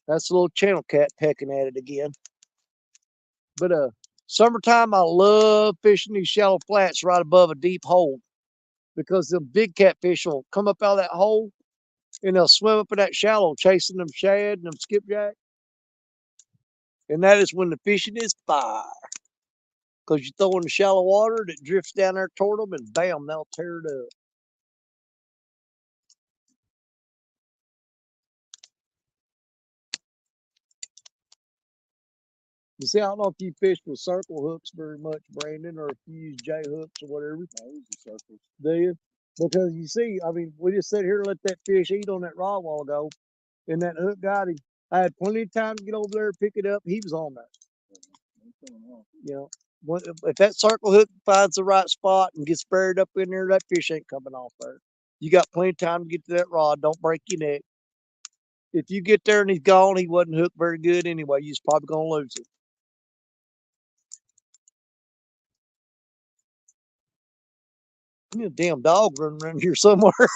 That's a little channel cat pecking at it again. But summertime, I love fishing these shallow flats right above a deep hole because the big catfish will come up out of that hole and they'll swim up in that shallow chasing them shad and them skipjack. And that is when the fishing is fire. Because you throw in the shallow water, it drifts down there toward them, and bam, they'll tear it up. You see, I don't know if you fish with circle hooks very much, Brandon, or if you use J hooks or whatever. I use the circles. Do you? Because you see, I mean, we just sit here and let that fish eat on that rod a while ago, and that hook got him. I had plenty of time to get over there, pick it up. He was on there. You know, if that circle hook finds the right spot and gets buried up in there, that fish ain't coming off there. You got plenty of time to get to that rod. Don't break your neck. If you get there and he's gone, he wasn't hooked very good anyway. You're probably going to lose it. You a damn dog running around here somewhere. Like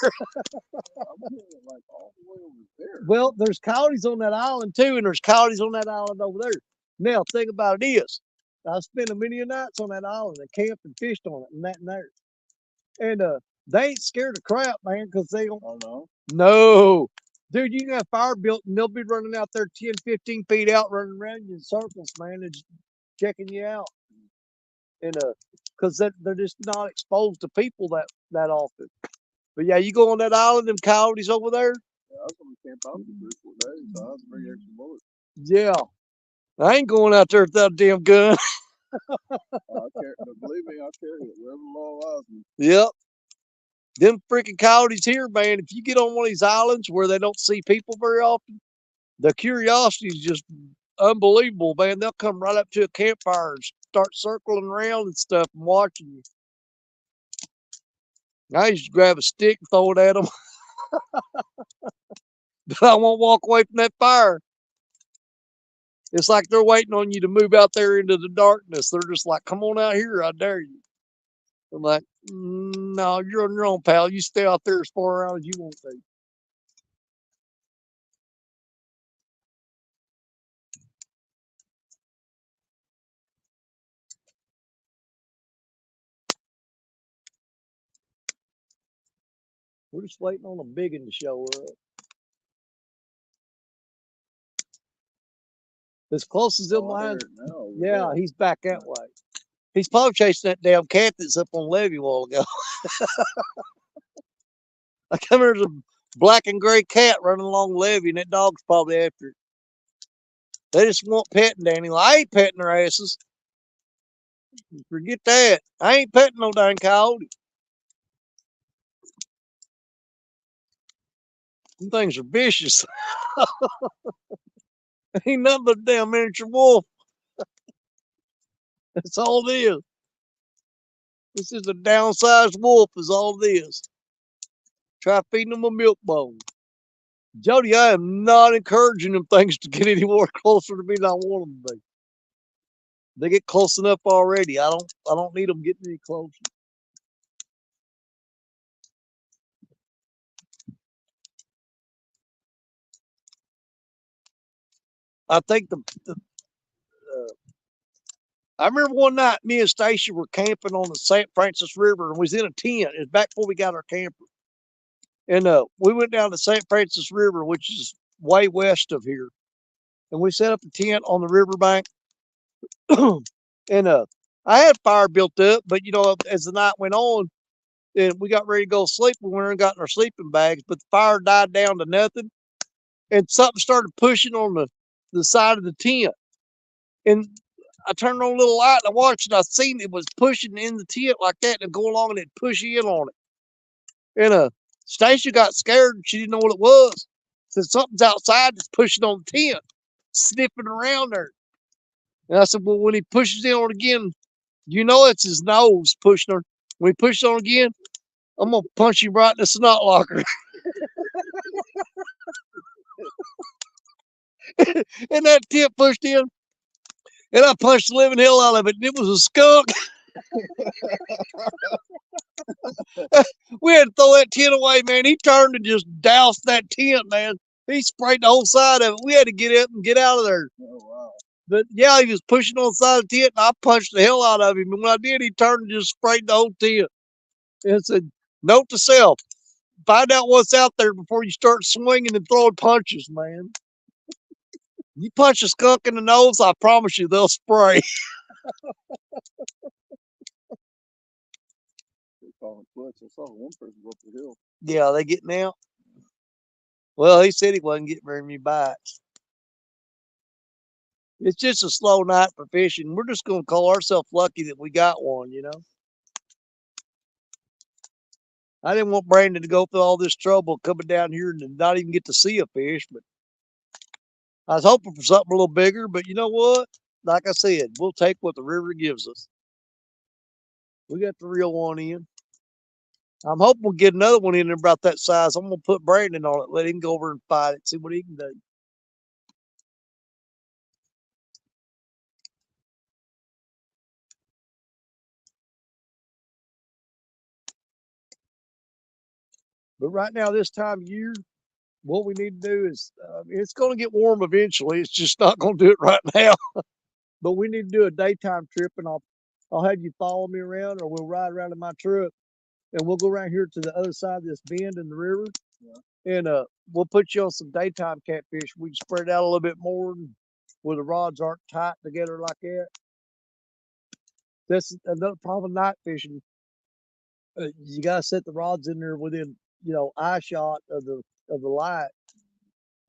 all the way over there. Well, there's coyotes on that island too, and there's coyotes on that island over there. Now, thing about it is, I spent a many nights on that island and camped and fished on it and that and there. And they ain't scared of crap, man, because they don't. Oh, no? No. Dude, you can have fire built and they'll be running out there 10, 15 feet out, running around you in circles, man, and just checking you out. And because they're just not exposed to people that often. But yeah, you go on that island, them coyotes over there. Yeah, I was going to camp out for 3 or 4 days, so I was bring extra bullets. Yeah. I ain't going out there without a damn gun. Believe me, I'll carry it wherever the law allows me. Yep. Them freaking coyotes here, man, if you get on one of these islands where they don't see people very often, the curiosity is just unbelievable, man. They'll come right up to a campfire and start circling around and stuff and watching you. I used to grab a stick and throw it at them. But I won't walk away from that fire. It's like they're waiting on you to move out there into the darkness. They're just like, come on out here, I dare you. I'm like, no, you're on your own, pal. You stay out there as far around as you want to. We're just waiting on a big one to show up. As close as them lines. Yeah, he's back that way. He's probably chasing that damn cat that's up on Levee a while ago. I come here, there's a black and gray cat running along Levee, and that dog's probably after it. They just want petting, Danny. Well, I ain't petting their asses. Forget that. I ain't petting no dang coyote. Them things are vicious. Ain't nothing but a damn miniature wolf. That's all it is. This is a downsized wolf, is all it is. Try feeding them a milk bone. Jody, I am not encouraging them things to get any more closer to me than I want them to be. They get close enough already. I don't need them getting any closer. I think I remember one night me and Stacia were camping on the St. Francis River and we was in a tent. It was back before we got our camper. And we went down to St. Francis River, which is way west of here. And we set up a tent on the riverbank. And I had fire built up, but you know, as the night went on and we got ready to go to sleep, we went and got in our sleeping bags, but the fire died down to nothing. And something started pushing on the side of the tent. And I turned on a little light and I watched it. I seen it was pushing in the tent like that and go along and it push in on it. And Stacia got scared and she didn't know what it was. Said something's outside that's pushing on the tent, sniffing around there. And I said, well, when he pushes in on it again, you know it's his nose pushing her. When he pushes on again, I'm gonna punch him right in the snot locker. And that tent pushed in. And I punched the living hell out of it. And it was a skunk. We had to throw that tent away, man. He turned and just doused that tent, man. He sprayed the whole side of it. We had to get up and get out of there. Oh, wow. But yeah, he was pushing on the side of the tent, and I punched the hell out of him. And when I did, he turned and just sprayed the whole tent. And said, note to self, find out what's out there before you start swinging and throwing punches, man. You punch a skunk in the nose, I promise you they'll spray. They call it clutch. I saw one person go up the hill. Yeah, they getting out. Well, he said he wasn't getting very many bites. It's just a slow night for fishing. We're just going to call ourselves lucky that we got one, you know. I didn't want Brandon to go through all this trouble coming down here and not even get to see a fish, but I was hoping for something a little bigger. But you know what? Like I said, we'll take what the river gives us. We got the real one in. I'm hoping we'll get another one in there about that size. I'm going to put Brandon on it, let him go over and fight it, see what he can do. But right now, this time of year, what we need to do is, it's going to get warm eventually. It's just not going to do it right now. But we need to do a daytime trip, and I'll have you follow me around, or we'll ride around in my truck, and we'll go around here to the other side of this bend in the river, and we'll put you on some daytime catfish. We can spread it out a little bit more, where the rods aren't tight together like that. That's another problem with night fishing. You gotta set the rods in there within, eye shot of the light,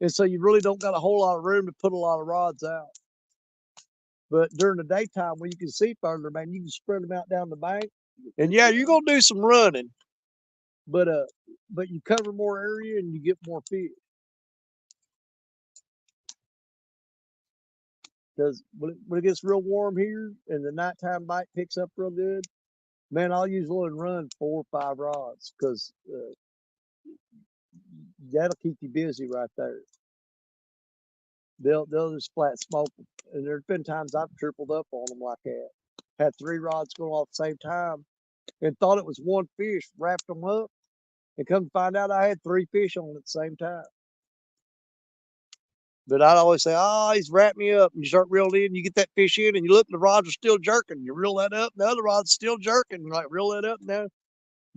and so you really don't got a whole lot of room to put a lot of rods out. But during the daytime, when you can see further, man, you can spread them out down the bank. And yeah, you're gonna do some running, but you cover more area and you get more fish. Because when it gets real warm here and the nighttime bite picks up real good, man, I'll usually run 4 or 5 rods because that'll keep you busy right there. They'll just flat smoke them. And there's been times I've tripled up on them like that. Had 3 rods going off at the same time and thought it was one fish, wrapped them up, and come to find out I had 3 fish on at the same time. But I'd always say, oh, he's wrapped me up. And you start reeling in, you get that fish in, and you look, and the rods are still jerking. You reel that up, and the other rod's still jerking. You're like, reel that up, now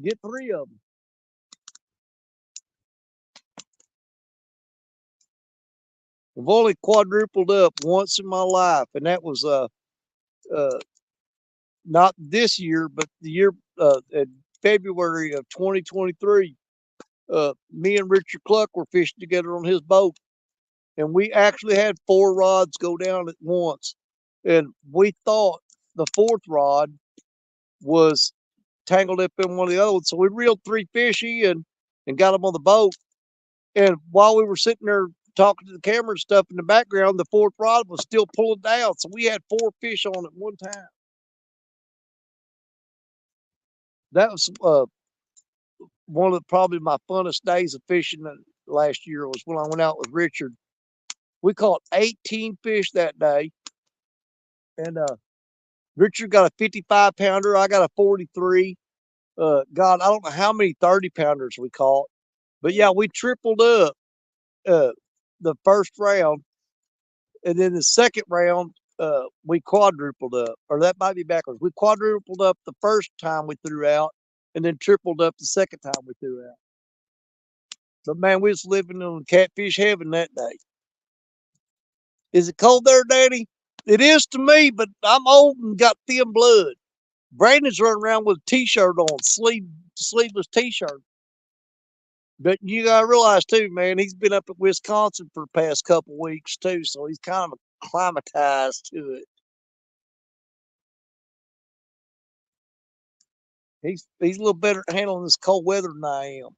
get 3 of them. I've only quadrupled up once in my life, and that was not this year, but the year in February of 2023. Me and Richard Cluck were fishing together on his boat, and we actually had 4 rods go down at once. And we thought the 4th rod was tangled up in one of the other ones. So we reeled 3 fish in and got them on the boat. And while we were sitting there talking to the camera and stuff in the background, the 4th rod was still pulling down. So we had 4 fish on at one time. That was one of probably my funnest days of fishing last year was when I went out with Richard. We caught 18 fish that day. And Richard got a 55 pounder. I got a 43. God, I don't know how many 30 pounders we caught. But yeah, we tripled up the first round. And then the second round, we quadrupled up. Or that might be backwards. We quadrupled up the first time we threw out, and then tripled up the second time we threw out. But man, we was living in catfish heaven that day. Is it cold there, Daddy? It is to me, but I'm old and got thin blood. Brandon's running around with a t-shirt on, sleeveless t-shirt. But you gotta realize too, man, he's been up at Wisconsin for the past couple weeks too, so he's kind of acclimatized to it. He's a little better at handling this cold weather than I am.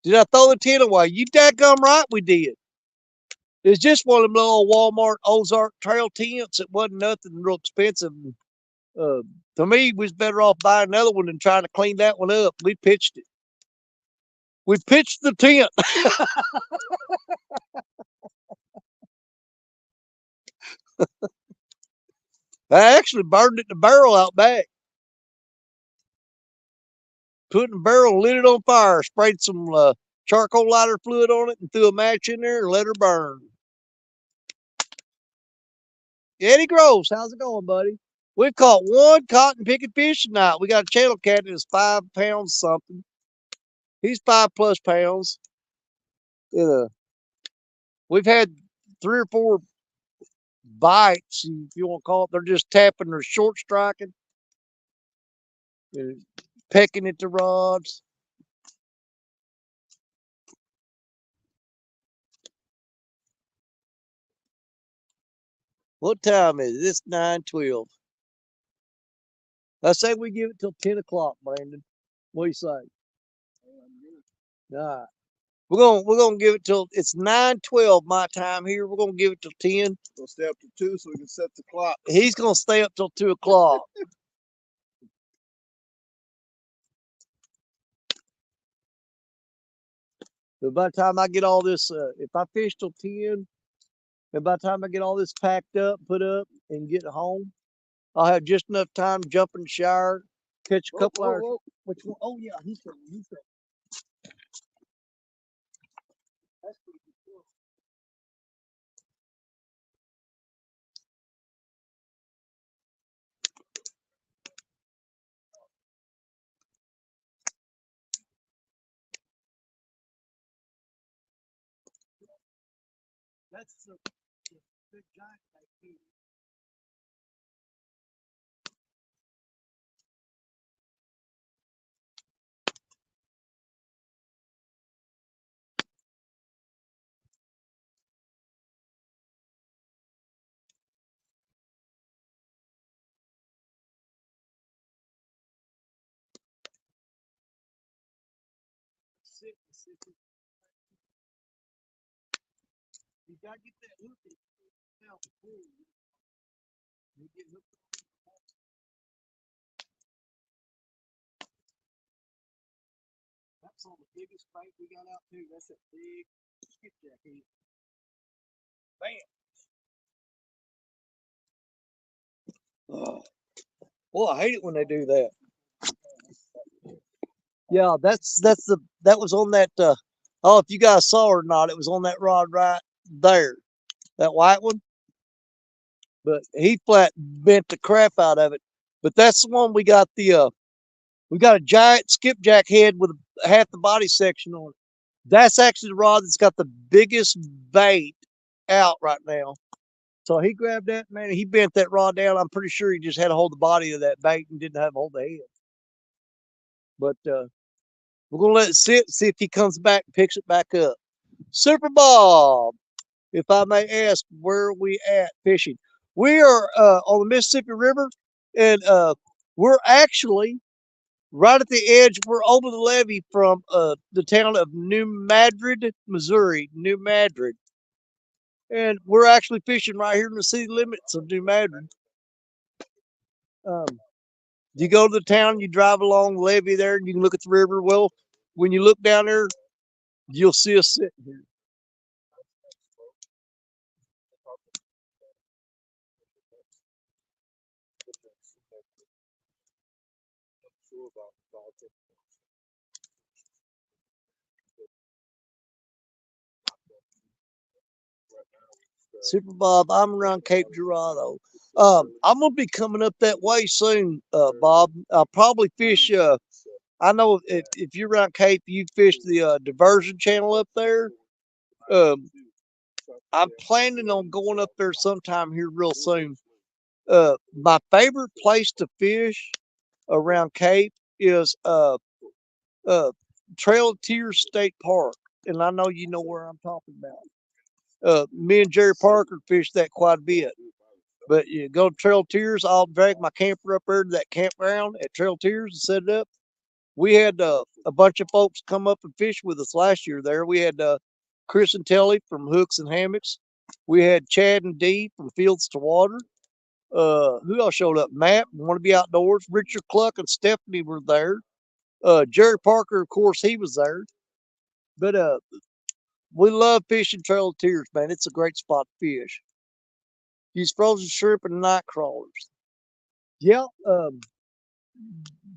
Did I throw the tent away? You dadgum right we did. It's just one of them little Walmart Ozark Trail tents. It wasn't nothing real expensive. To me, we was better off buying another one than trying to clean that one up. We pitched it. We pitched the tent. I actually burned it in the barrel out back. Put in the barrel, lit it on fire, sprayed some charcoal lighter fluid on it, and threw a match in there and let her burn. Eddie Groves, how's it going, buddy? We've caught 1 cotton picking fish tonight. We got a channel cat that's 5 pounds something. He's 5+ pounds. We've had 3 or 4 bites, if you want to call it. They're just tapping, they're short striking, pecking at the rods. What time is it? It's 9:12. I say we give it till 10 o'clock, Brandon. What do you say? All right. We're gonna give it till it's 9:12 my time here. We're gonna give it till 10. We'll stay up to 2 so we can set the clock. He's gonna stay up till 2 o'clock. But by the time I get all this, if I fish till 10, and by the time I get all this packed up, put up, and get home, I'll have just enough time to jump in the shower, catch a couple hours. Whoa. Which one? Oh yeah, he's coming. That's pretty good. That's the big giant right here. Sit. You gotta get that hook out before you get hooked. That's on the biggest bait we got out too. That's a big skipjack head. Bam. Oh, boy, I hate it when they do that. Yeah, that was on that. Oh, if you guys saw or not, it was on that rod right there, that white one. But he flat bent the crap out of it. But that's the one we got we got a giant skipjack head with half the body section on it. That's actually the rod that's got the biggest bait out right now. So he grabbed that, man, and he bent that rod down. I'm pretty sure he just had to hold the body of that bait and didn't have a hold of the head. But we're going to let it sit, see if he comes back and picks it back up. Super Bob, if I may ask, where are we at fishing? We are on the Mississippi River, and we're actually right at the edge. We're over the levee from the town of New Madrid, Missouri, New Madrid. And we're actually fishing right here in the city limits of New Madrid. You go to the town, you drive along the levee there, and you can look at the river. Well, when you look down there, you'll see us sitting here. Super Bob, I'm around Cape Girardeau. I'm gonna be coming up that way soon, Bob. I'll probably fish. I know if you're around Cape, you fish the diversion channel up there. Um, I'm planning on going up there sometime here real soon. My favorite place to fish around Cape is Trail of Tears State Park, and I know you know where I'm talking about. Me and Jerry Parker fished that quite a bit. But you go to Trail of Tears, I'll drag my camper up there to that campground at Trail of Tears and set it up. We had a bunch of folks come up and fish with us last year there. We had Chris and Telly from Hooks and Hammocks. We had Chad and Dee from Fields to Water. Who else showed up? Matt, Want to Be Outdoors. Richard Cluck and Stephanie were there. Jerry Parker, of course, he was there. But we love fishing Trail of Tears, man. It's a great spot to fish. Use frozen shrimp and night crawlers. Yeah,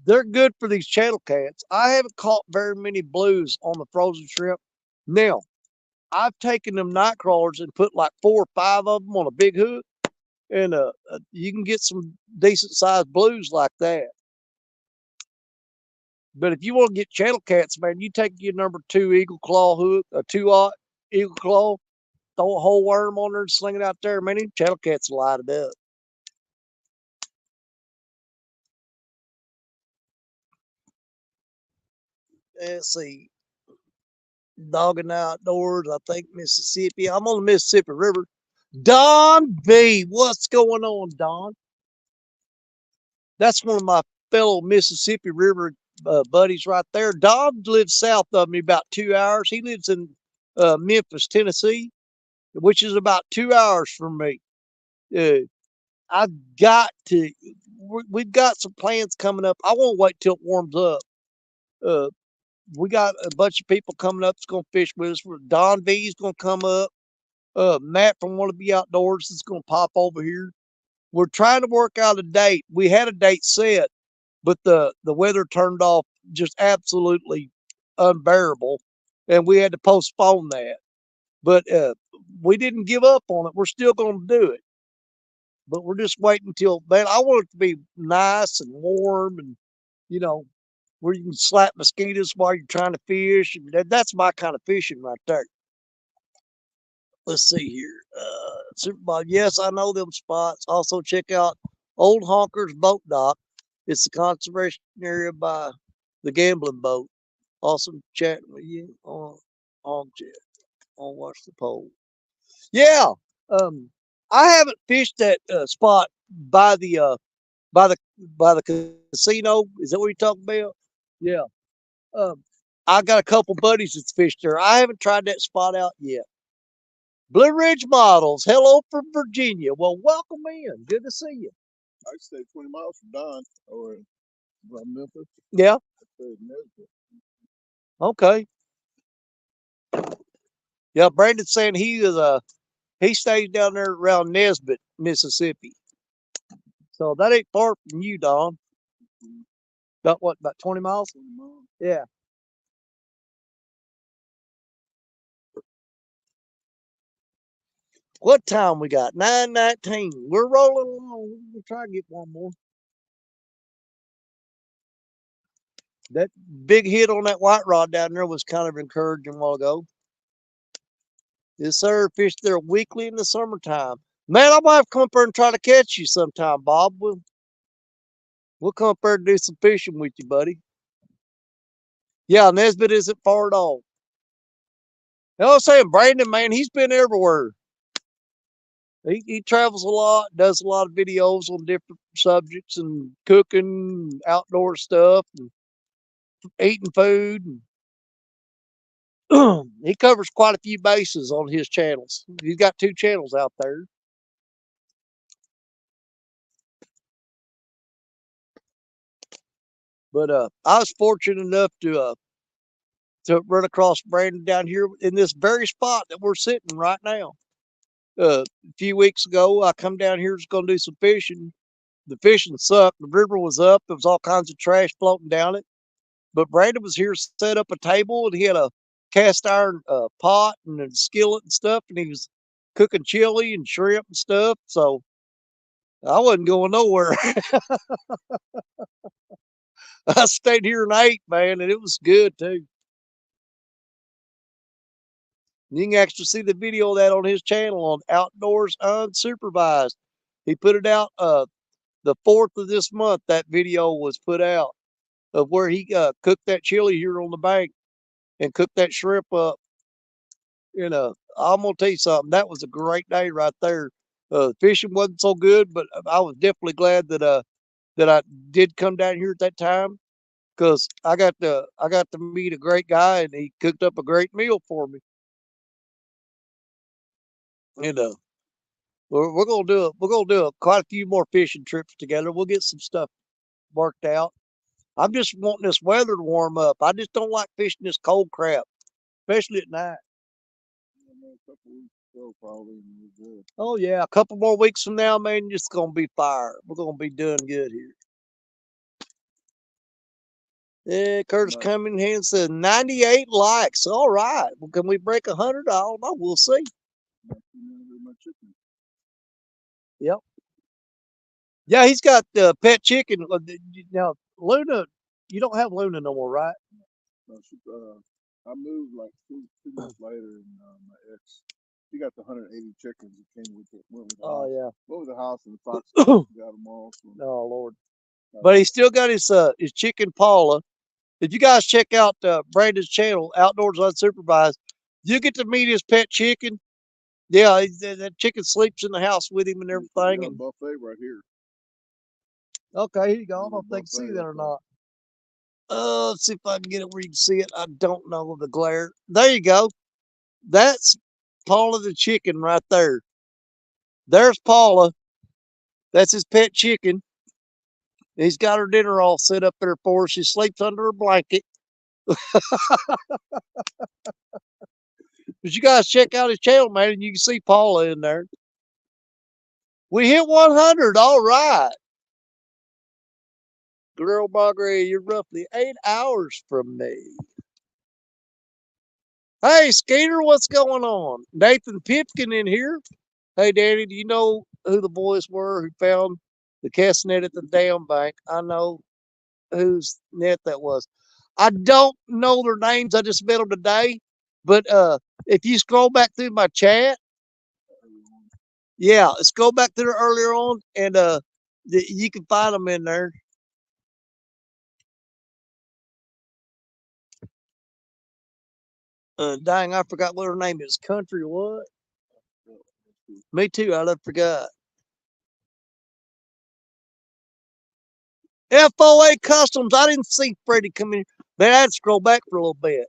they're good for these channel cats. I haven't caught very many blues on the frozen shrimp. Now, I've taken them night crawlers and put like 4 or 5 of them on a big hook, and you can get some decent sized blues like that. But if you want to get channel cats, man, you take your number 2 eagle claw hook, a 2-aught eagle claw, throw a whole worm on there and sling it out there. Man, these channel cats light it up. Let's see. Dogging outdoors, I think Mississippi. I'm on the Mississippi River. Don B, what's going on, Don? That's one of my fellow Mississippi River buddies right there. Don lives south of me about 2 hours. He lives in Memphis, Tennessee, which is about 2 hours from me. I've got to. We've got some plans coming up. I won't wait till it warms up. Uh, we got a bunch of people coming up that's going to fish with us. Don V is going to come up. Matt from Want to Be Outdoors is going to pop over here. We're trying to work out a date. We had a date set, but the weather turned off just absolutely unbearable, and we had to postpone that. But we didn't give up on it. We're still going to do it, but we're just waiting until, man, I want it to be nice and warm, and you know, where you can slap mosquitoes while you're trying to fish. That's my kind of fishing right there. Let's see here. Superball. Yes, I know them spots. Also, check out Old Honker's Boat Dock. It's a conservation area by the gambling boat. Awesome chatting with you on chat. On watch the poll. Yeah. I haven't fished that spot by the by the by the casino. Is that what you're talking about? Yeah. Um, I got a couple buddies that's fished there. I haven't tried that spot out yet. Blue Ridge Models, hello from Virginia. Well, welcome in. Good to see you. I stay 20 miles from Don or from Memphis. Yeah. Okay. Yeah, Brandon's saying he stays down there around Nesbit, Mississippi. So that ain't far from you, Don. About what, about 20 miles? 20 miles. Yeah. What time we got? 9:19. We're rolling along. We'll try to get one more. That big hit on that white rod down there was kind of encouraging a while ago. Yes, sir. Fish there weekly in the summertime. Man, I might have to come up there and try to catch you sometime, Bob. We'll come up there and do some fishing with you, buddy. Yeah, Nesbitt isn't far at all. You know what I'm saying? Brandon, man, he's been everywhere. He travels a lot, does a lot of videos on different subjects and cooking, outdoor stuff, and eating food. And he covers quite a few bases on his channels. He's got 2 channels out there. But I was fortunate enough to run across Brandon down here in this very spot that we're sitting right now. A few weeks ago, I come down here was going to do some fishing. The fishing sucked. The river was up. There was all kinds of trash floating down it. But Brandon was here, set up a table, and he had a cast iron pot and a skillet and stuff, and he was cooking chili and shrimp and stuff. So I wasn't going nowhere. I stayed here and ate, man, and it was good too. You can actually see the video of that on his channel on Outdoors Unsupervised. He put it out the 4th of this month. That video was put out of where he cooked that chili here on the bank and cooked that shrimp up. You know, I'm gonna tell you something. That was a great day right there. Fishing wasn't so good, but I was definitely glad that I did come down here at that time because I got to meet a great guy and he cooked up a great meal for me. You know, we're gonna do quite a few more fishing trips together. We'll get some stuff worked out. I'm just wanting this weather to warm up. I just don't like fishing this cold crap, especially at night. A couple weeks ago, probably. Good. Oh yeah, a couple more weeks from now, man, it's gonna be fire. We're gonna be doing good here. Yeah, Curtis coming here and said 98 likes. All right. Well, can we break 100? I don't know. We'll see. Yep. Yeah, he's got pet chicken. Now, Luna, you don't have Luna no more, right? No, I moved like two months later, and my ex She got the 180 chickens that came with it. Went with the Oh house. yeah. What was the house and the fox got them all. So, Oh Lord. But he still got his chicken Paula. If you guys check out Brandon's channel, Outdoors Unsupervised, you get to meet his pet chicken. Yeah, that chicken sleeps in the house with him and we everything. got a And buffet right here. okay, here you go. I don't know if they can Buffet see that or up there. not. Let's see if I can get it where you can see it. I don't know with the glare. There you go. That's Paula the chicken right there. There's Paula. That's his pet chicken. He's got her dinner all set up there for her. She sleeps under her blanket. But you guys check out his channel, man, and you can see Paula in there. We hit 100. All right. Girl Margaret, you're roughly 8 hours from me. Hey, Skeeter, what's going on? Nathan Pipkin in here. Hey, Danny, do you know who the boys were who found the cast net at the dam bank? I know whose net that was. I don't know their names. I just met them today. But if you scroll back through my chat, yeah, let's go back there earlier on, and you can find them in there. Dang, I forgot what her name is. Country what? Me too. I done forgot. FOA Customs. I didn't see Freddie come in. Man, I had to scroll back for a little bit.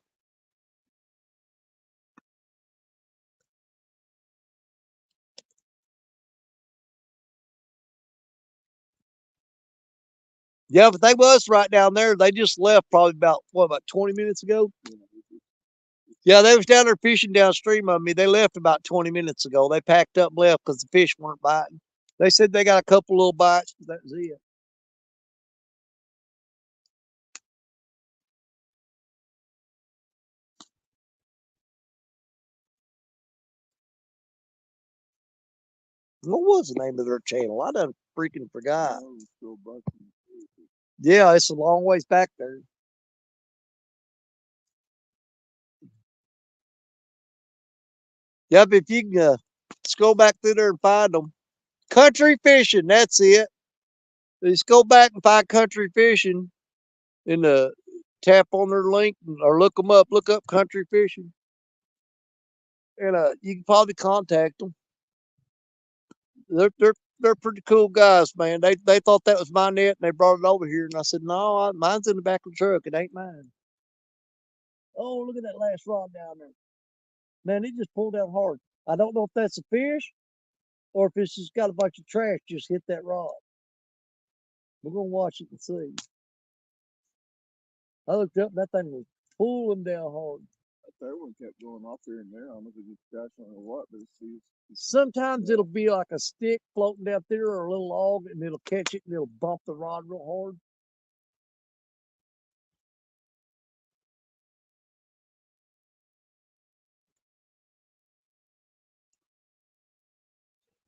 Yeah, but they was right down there. They just left probably about 20 minutes ago? Yeah, they was down there fishing downstream of me. They left about 20 minutes ago. They packed up and left because the fish weren't biting. They said they got a couple little bites, but that was it. What was the name of their channel? I done freaking forgot. Yeah, it's a long ways back there. Yep, if you can just go back through there and find them. Country fishing, that's it. Just go back and find country fishing and tap on their link or look them up. Look up country fishing. And you can probably contact them. They're pretty cool guys, man. They thought that was my net and they brought it over here. And I said, no, mine's in the back of the truck. It ain't mine. Oh, look at that last rod down there. Man, it just pulled out hard. I don't know if that's a fish or if it's just got a bunch of trash just hit that rod. We're going to watch it and see. I looked up and that thing was pulling down hard. That third one kept going off here and there. I don't know if it just scratched on or what, but sometimes it'll be like a stick floating down there or a little log and it'll catch it and it'll bump the rod real hard.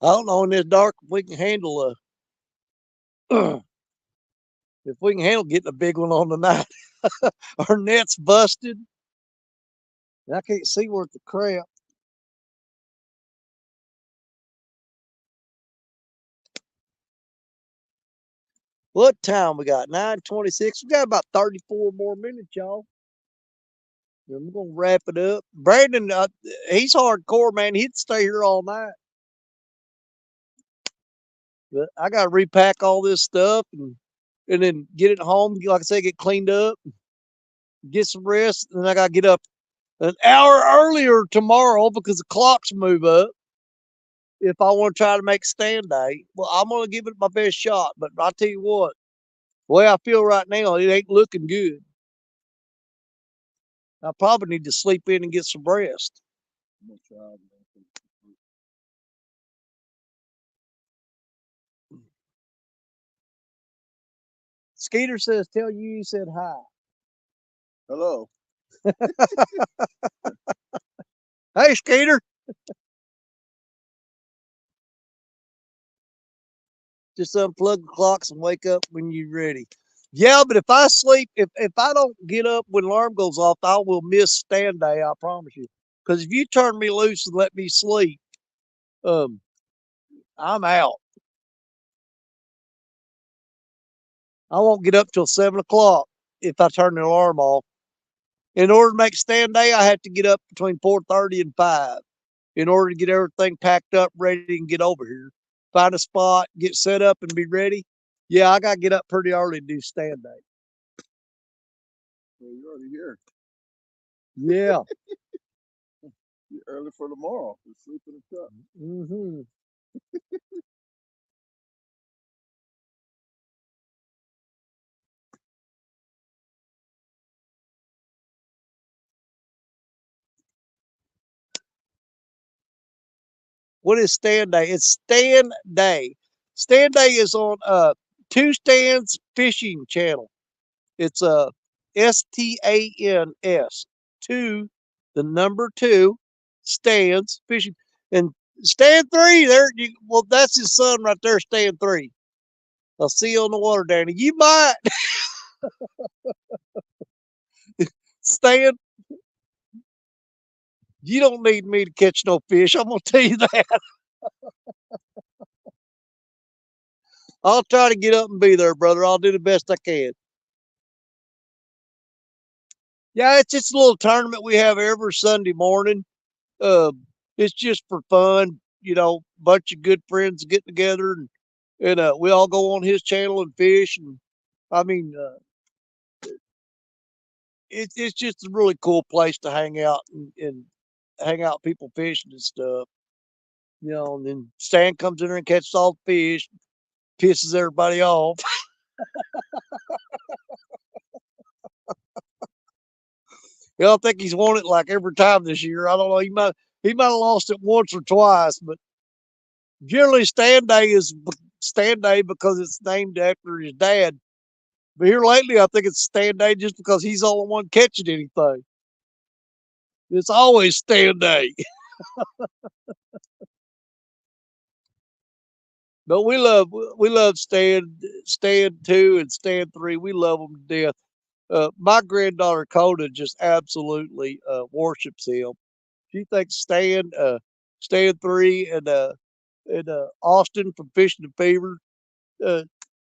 I don't know in this dark if we can handle if we can handle getting a big one on tonight. Our net's busted. And I can't see worth the crap. What time we got? 9:26. We got about 34 more minutes, y'all. Then we're gonna wrap it up. Brandon, he's hardcore, man. He'd stay here all night. But I gotta repack all this stuff and then get it home. Like I say, get cleaned up, get some rest, and I gotta get up an hour earlier tomorrow because the clocks move up. If I want to try to make stand day, well, I'm gonna give it my best shot. But I tell you what, the way I feel right now, it ain't looking good. I probably need to sleep in and get some rest. Skeeter says, "Tell you said hi." Hello. Hey, Skeeter. Just unplug the clocks and wake up when you're ready. Yeah, but if I sleep, if I don't get up when alarm goes off, I will miss stand day. I promise you. Because if you turn me loose and let me sleep, I'm out. I won't get up till 7 o'clock if I turn the alarm off. In order to make stand day, I have to get up between 4:30 and 5 in order to get everything packed up, ready, and get over here. Find a spot, get set up, and be ready. Yeah, I got to get up pretty early to do stand day. Well, you're already here. Yeah. You're early for tomorrow. You sleep in the truck. Mm-hmm. What is stand day? It's stand day. Stand day is on Two Stands Fishing Channel. It's STANS two, the number two, stands fishing, and stand three there. Well, that's his son right there. Stand three. I'll see you on the water, Danny. You might stand. You don't need me to catch no fish. I'm gonna tell you that. I'll try to get up and be there, brother. I'll do the best I can. Yeah, it's just a little tournament we have every Sunday morning. Uh, it's just for fun, bunch of good friends get together and we all go on his channel and fish. And I mean, it's just a really cool place to hang out and hang out, people fishing and stuff. And then Stan comes in there and catches all the fish, pisses everybody off. I don't think he's won it like every time this year. I don't know. He might have lost it once or twice, but generally Stand Day because it's named after his dad. But here lately, I think it's Stand Day just because he's the only one catching anything. It's always Stand Day. But we love Stand two and Stand three. We love them to death. My granddaughter Coda just absolutely worships him. She thinks Stand three and Austin from Fishing the Fever. Uh,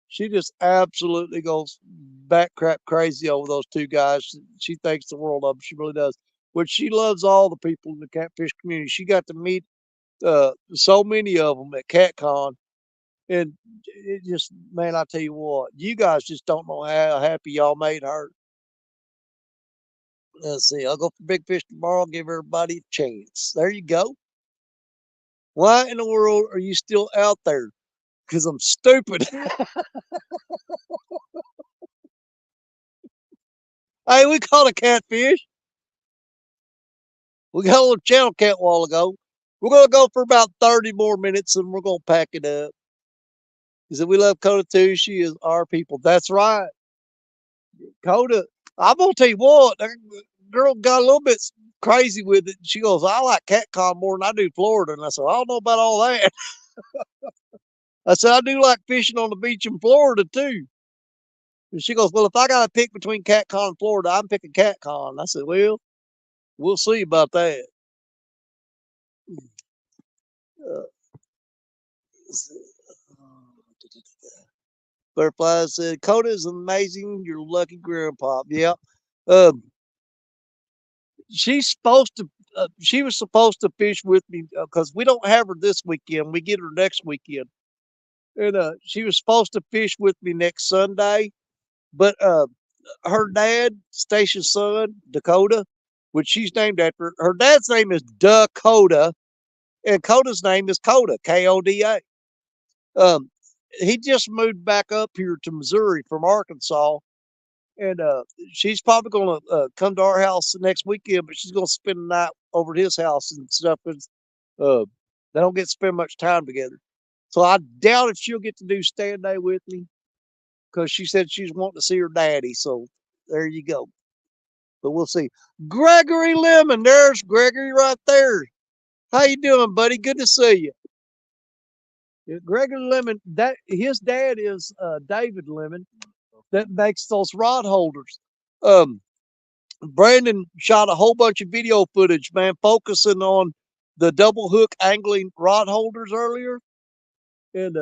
she just absolutely goes back crap crazy over those two guys. She thinks the world of them. She really does. But she loves all the people in the catfish community. She got to meet so many of them at CatCon, and it just, man, I tell you what, you guys just don't know how happy y'all made her. Let's see. I'll go for big fish tomorrow. Give everybody a chance. There you go. Why in the world are you still out there? Because I'm stupid. Hey, we caught a catfish. We got a little channel cat a while ago. We're gonna go for about 30 more minutes and we're gonna pack it up. He said we love Coda too. She is our people. That's right. Coda. I'm gonna tell you what, that girl got a little bit crazy with it. She goes, I like CatCon more than I do Florida. And I said, I don't know about all that. I said, I do like fishing on the beach in Florida too. And she goes, well, if I got to pick between CatCon and Florida, I'm picking CatCon. I said, well, we'll see about that. Uh, Butterfly said, Coda is amazing. You're lucky grandpa. Yeah. Um, she's supposed to, she was supposed to fish with me because we don't have her this weekend. We get her next weekend. And she was supposed to fish with me next Sunday. But her dad, Stacia's son, Dakota, which she's named after, her dad's name is Dakota, and Coda's name is Coda, Koda. Um, he just moved back up here to Missouri from Arkansas, and she's probably going to come to our house next weekend, but she's going to spend the night over at his house and stuff. And uh, they don't get to spend much time together. So I doubt if she'll get to do stand day with me because she said she's wanting to see her daddy. So there you go. But we'll see. Gregory Lemon, there's Gregory right there. How you doing, buddy? Good to see you. Yeah, Gregory Lemon, that his dad is David Lemon that makes those rod holders. Um, Brandon shot a whole bunch of video footage, man, focusing on the double hook angling rod holders earlier. And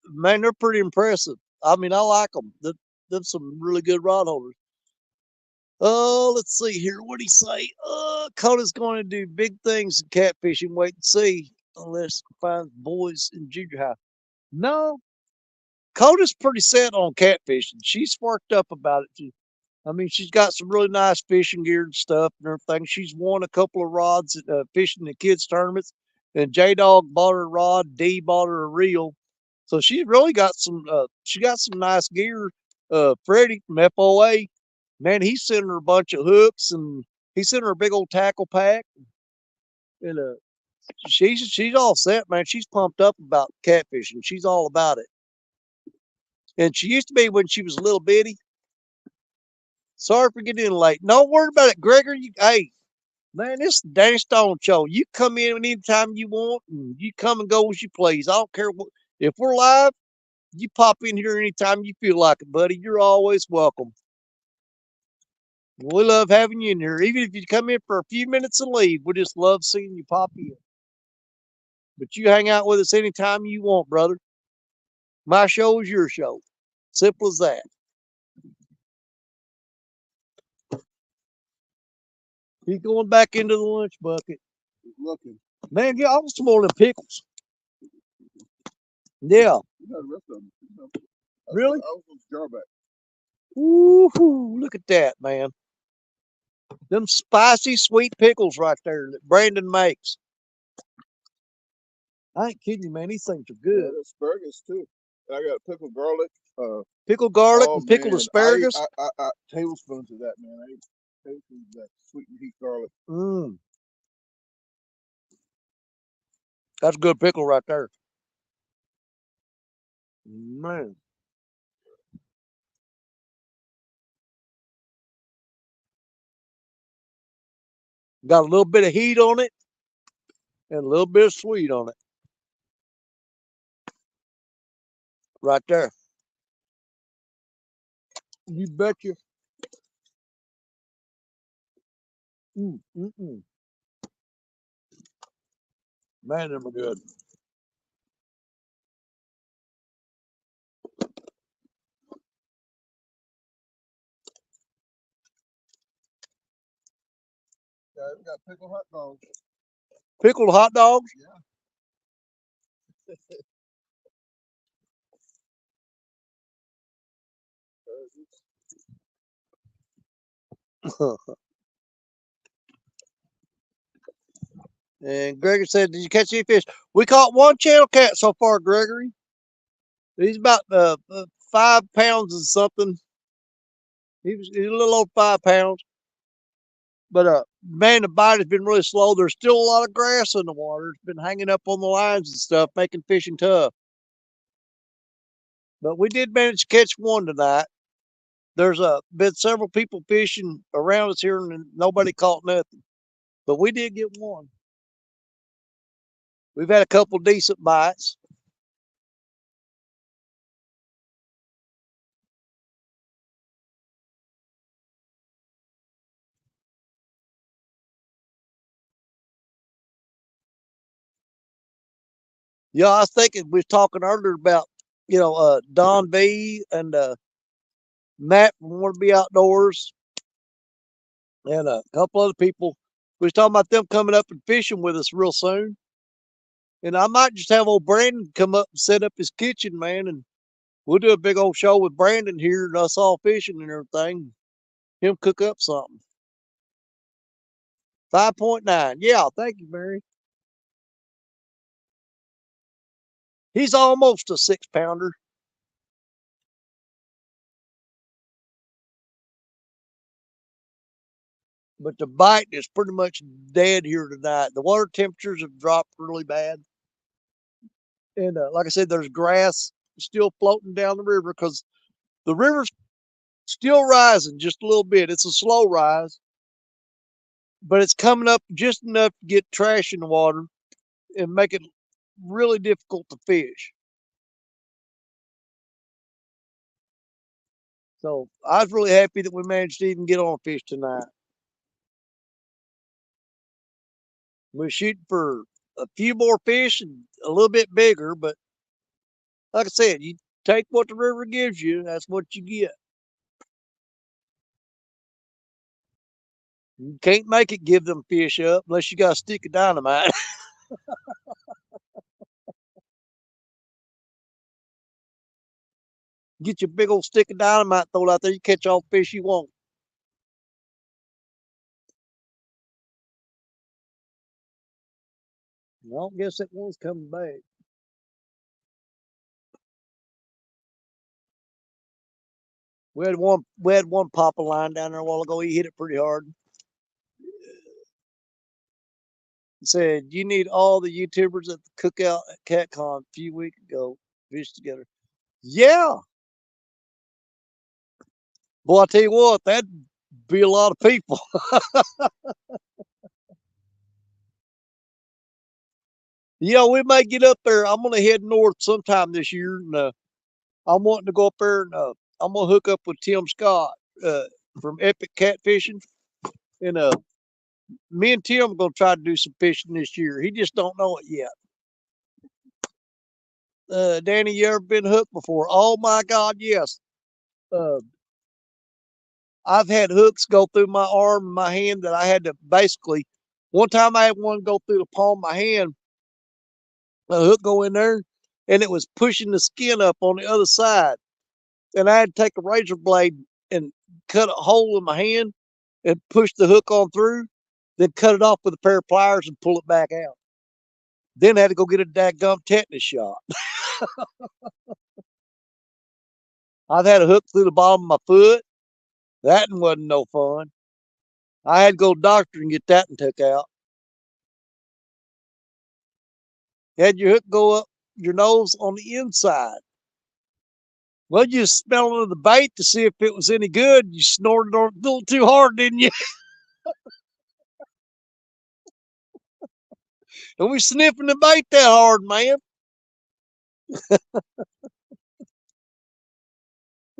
man, they're pretty impressive. I mean, I like them. They're some really good rod holders. Oh, let's see here. What do he say? Coda's going to do big things in catfishing. Wait and see. Unless finds boys in junior high. No, Coda's pretty set on catfishing. She's worked up about it. I mean, she's got some really nice fishing gear and stuff and everything. She's won a couple of rods at fishing the kids tournaments. And J Dog bought her a rod. D bought her a reel. So she's really got some. She got some nice gear. Freddie from FOA, man, he sent her a bunch of hooks and he sent her a big old tackle pack. And she's all set, man. She's pumped up about catfishing. She's all about it. And she used to be when she was a little bitty. Sorry for getting in late. Don't worry about it, Gregory. Hey, man, this is the Danny Stone Show. You come in anytime you want, and you come and go as you please. I don't care what. If we're live, you pop in here anytime you feel like it, buddy. You're always welcome. We love having you in here. Even if you come in for a few minutes and leave, we just love seeing you pop in. But you hang out with us anytime you want, brother. My show is your show. Simple as that. He's going back into the lunch bucket. He's looking. Man, I want some more of them pickles. Yeah. You got the rest of them. Really? I was going to jar back. Ooh, look at that, man. Them spicy, sweet pickles right there that Brandon makes. I ain't kidding you, man. These things are good. Yeah, asparagus, too. I got pickled garlic. Pickled garlic Oh, and pickled man. asparagus. I tablespoons of that, man. I ate tablespoons of that sweet and heat garlic. That's a good pickle right there. Man. Got a little bit of heat on it and a little bit of sweet on it. Right there. You betcha. Man, them are good. Yeah, we got pickled hot dogs. Pickled hot dogs? Yeah. And Gregory said, "Did you catch any fish?" We caught one channel cat so far, Gregory. He's about 5 pounds and something. He's a little over 5 pounds. But man, the bite has been really slow. There's still a lot of grass in the water. It's been hanging up on the lines and stuff, making fishing tough. But we did manage to catch one tonight. There's been several people fishing around us here, and nobody caught nothing. But we did get one. We've had a couple decent bites. Yeah, I was thinking we was talking earlier about Don B and Matt from Want to Be Outdoors and a couple other people. We was talking about them coming up and fishing with us real soon. And I might just have old Brandon come up and set up his kitchen, man, and we'll do a big old show with Brandon here and us all fishing and everything. Him cook up something. 5.9. Yeah, thank you, Mary. He's almost a 6-pounder. But the bite is pretty much dead here tonight. The water temperatures have dropped really bad. And like I said, there's grass still floating down the river because the river's still rising just a little bit. It's a slow rise, but it's coming up just enough to get trash in the water and make it really difficult to fish. So I was really happy that we managed to even get on a fish tonight. We're shooting for a few more fish and a little bit bigger, but like I said, you take what the river gives you, that's what you get. You can't make it give them fish up unless you got a stick of dynamite. Get your big old stick of dynamite, throw it out there, you catch all the fish you want. I don't guess that one's coming back. We had one pop a line down there a while ago. He hit it pretty hard. He said, "You need all the YouTubers at the cookout at CatCon a few weeks ago fish together." Yeah, boy, I tell you what, that'd be a lot of people. We may get up there. I'm gonna head north sometime this year, and I'm wanting to go up there and I'm gonna hook up with Tim Scott uh, from Epic Catfishing, and me and Tim are gonna try to do some fishing this year. He just don't know it yet. Danny, you ever been hooked before? Oh my God, yes. Uh, I've had hooks go through my arm and my hand that I had to basically. One time I had one go through the palm of my hand, a hook go in there, and it was pushing the skin up on the other side. And I had to take a razor blade and cut a hole in my hand and push the hook on through, then cut it off with a pair of pliers and pull it back out. Then I had to go get a dadgum tetanus shot. I've had a hook through the bottom of my foot. That one wasn't no fun. I had to go to the doctor and get that one took out. Had your hook go up your nose on the inside. Well, you smelled under the bait to see if it was any good. You snorted on it a little too hard, didn't you? Don't be sniffing the bait that hard, man.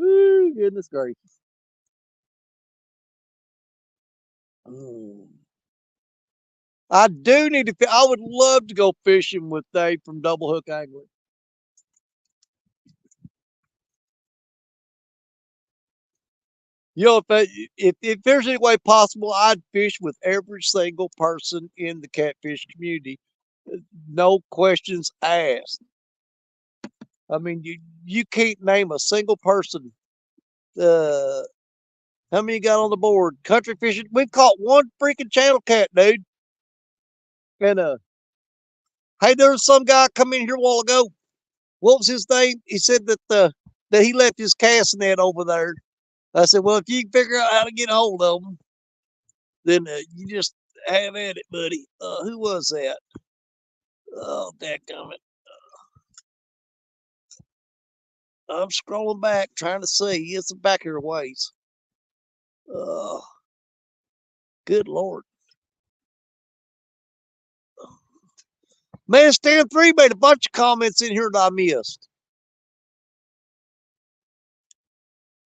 Ooh, goodness gracious. Mm. I do need to. I would love to go fishing with Dave from Double Hook Angling. If there's any way possible, I'd fish with every single person in the catfish community. No questions asked. I mean, you can't name a single person. Uh, how many you got on the board? Country fishing. We've caught one freaking channel cat, dude. And hey, there was some guy come in here a while ago. What was his name? He said that he left his cast net over there. I said, well, if you can figure out how to get a hold of them, then you just have at it, buddy. Who was that? Oh, dadgummit. I'm scrolling back trying to see. It's back here a ways. Oh, good Lord. Man, Stan 3 made a bunch of comments in here that I missed.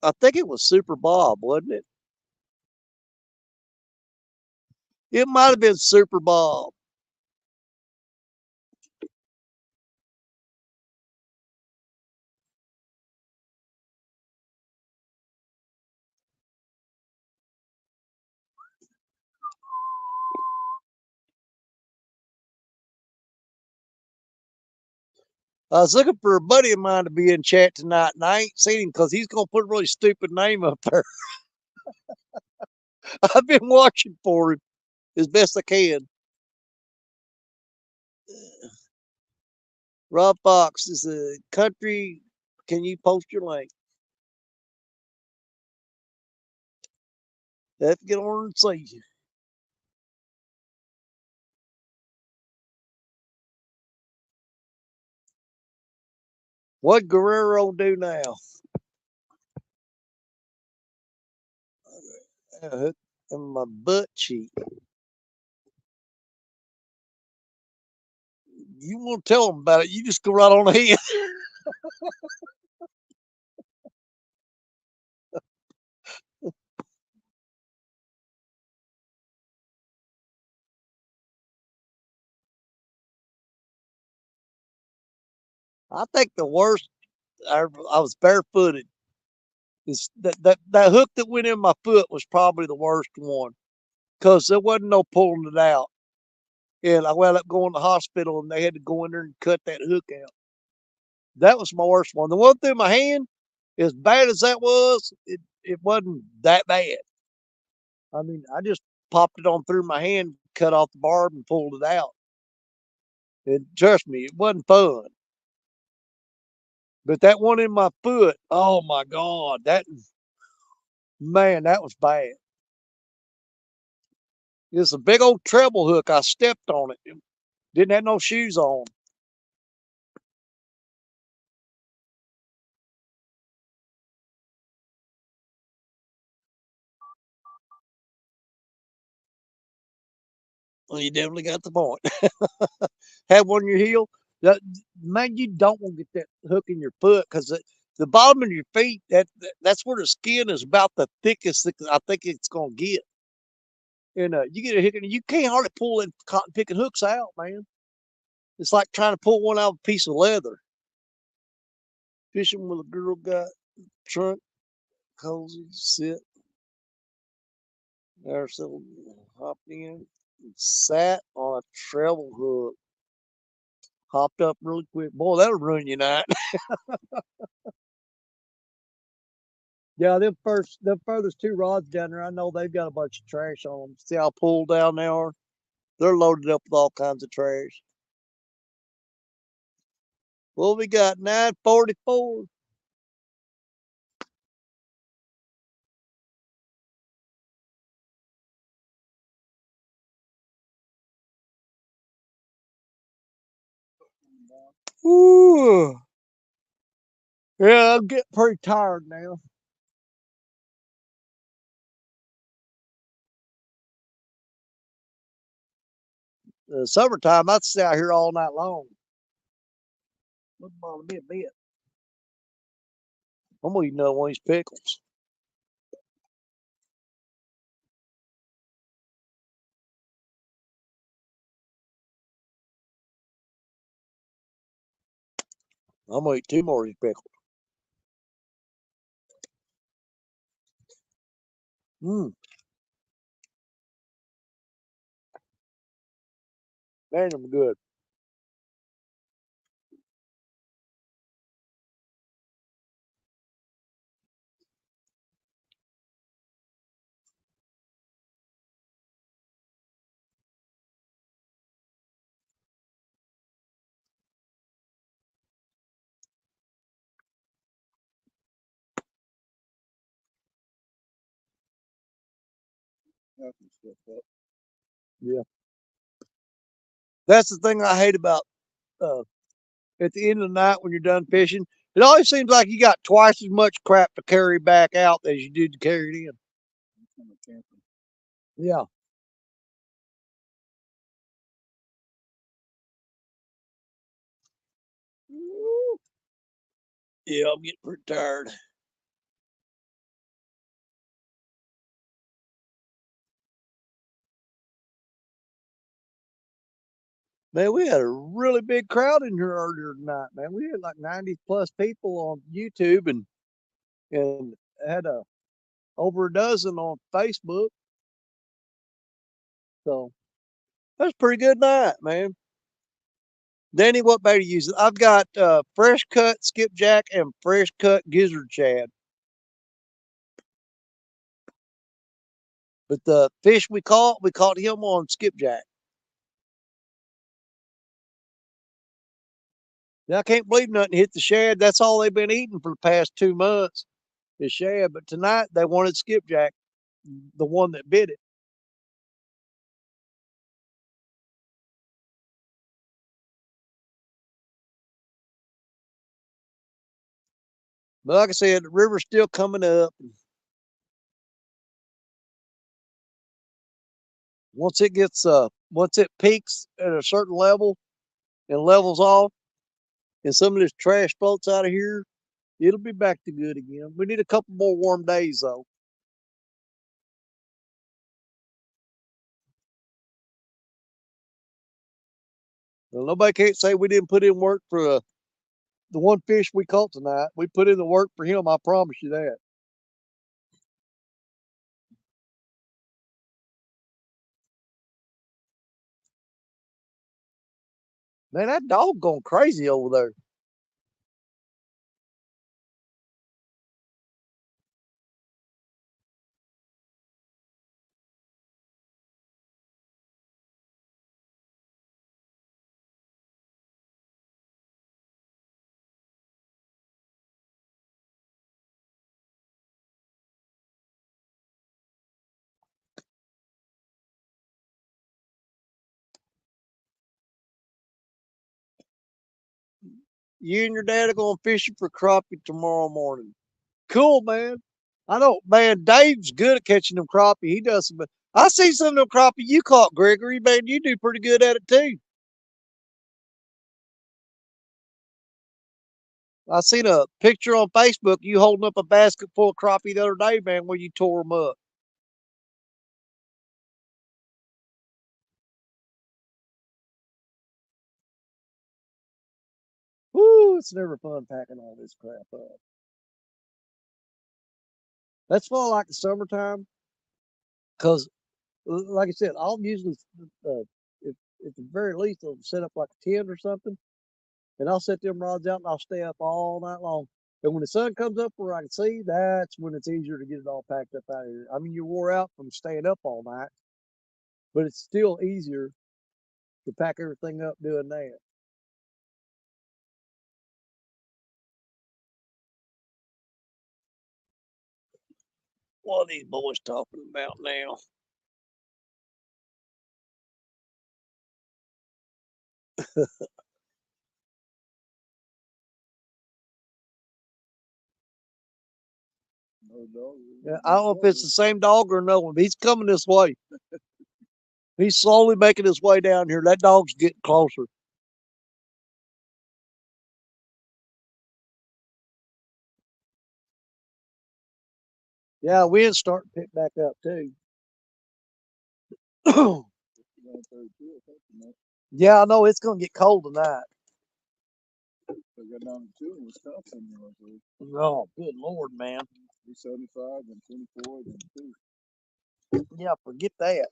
I think it was Super Bob, wasn't it? It might have been Super Bob. I was looking for a buddy of mine to be in chat tonight, and I ain't seen him because he's going to put a really stupid name up there. I've been watching for him as best I can. Rob Fox is a country. Can you post your link? Have to get on and see you. What Guerrero do now? Hook in my butt cheek. You want to tell them about it? You just go right on ahead. I think the worst, I was barefooted. That hook that went in my foot was probably the worst one because there wasn't no pulling it out. And I wound up going to the hospital and they had to go in there and cut that hook out. That was my worst one. The one through my hand, as bad as that was, it wasn't that bad. I mean, I just popped it on through my hand, cut off the barb, and pulled it out. And trust me, it wasn't fun. But that one in my foot, oh my God, that was bad. It's a big old treble hook. I stepped on it. Didn't have no shoes on. Well, you definitely got the point. Have one in your heel. Man, you don't want to get that hook in your foot because the bottom of your feet, that's where the skin is about the thickest that I think it's going to get. And you get a hook, and you can't hardly pull that cotton picking hooks out, man. It's like trying to pull one out of a piece of leather. Fishing with a girl got trunk, cozy, sit. There, so hopped in, and sat on a treble hook. Hopped up really quick. Boy, that'll ruin your night. Yeah, them furthest two rods down there, I know they've got a bunch of trash on them. See how pulled down they are? They're loaded up with all kinds of trash. Well, we got 944. Ooh. Yeah, I'm getting pretty tired now. Summertime, I'd stay out here all night long. Wouldn't bother me a bit. I'm gonna eat another one of these pickles. I'm gonna eat two more of these pickles. Mmm, man, I'm good. Yeah, that's the thing I hate about uh, at the end of the night when you're done fishing. It always seems like you got twice as much crap to carry back out as you did to carry it in. Yeah. Yeah, I'm getting pretty tired. Man, we had a really big crowd in here earlier tonight, man. We had like 90 plus people on YouTube and had over a dozen on Facebook. So that's a pretty good night, man. Danny, what bait are you using? I've got fresh cut skipjack and fresh cut gizzard shad. But the fish we caught him on skipjack. Now, I can't believe nothing hit the shad. That's all they've been eating for the past 2 months is shad. But tonight they wanted skipjack, the one that bit it. But like I said, the river's still coming up. Once it peaks at a certain level and levels off, and some of this trash floats out of here, it'll be back to good again. We need a couple more warm days though. Well, nobody can't say we didn't put in work for the one fish we caught tonight, we put in the work for him. I promise you that. Man, that dog going crazy over there. You and your dad are going fishing for crappie tomorrow morning. Cool, man. I know, man. Dave's good at catching them crappie. He does some. I see some of them crappie you caught, Gregory. Man, you do pretty good at it too. I seen a picture on Facebook you holding up a basket full of crappie the other day, man, where you tore them up. Woo! It's never fun packing all this crap up. That's why I like the summertime, because, like I said, I'll usually, if at the very least, I'll set up like a tent or something, and I'll set them rods out and I'll stay up all night long. And when the sun comes up where I can see, that's when it's easier to get it all packed up out of here. I mean, you're wore out from staying up all night, but it's still easier to pack everything up doing that. What are these boys talking about now? No dog. Yeah, I don't know if it's the same dog or no one, but he's coming this way. He's slowly making his way down here. That dog's getting closer. Yeah, wind's starting to pick back up too. Yeah, I know it's gonna get cold tonight. They got down to 2 in Wisconsin. Oh, good Lord, man. 375 and 24 and 2. Yeah, forget that.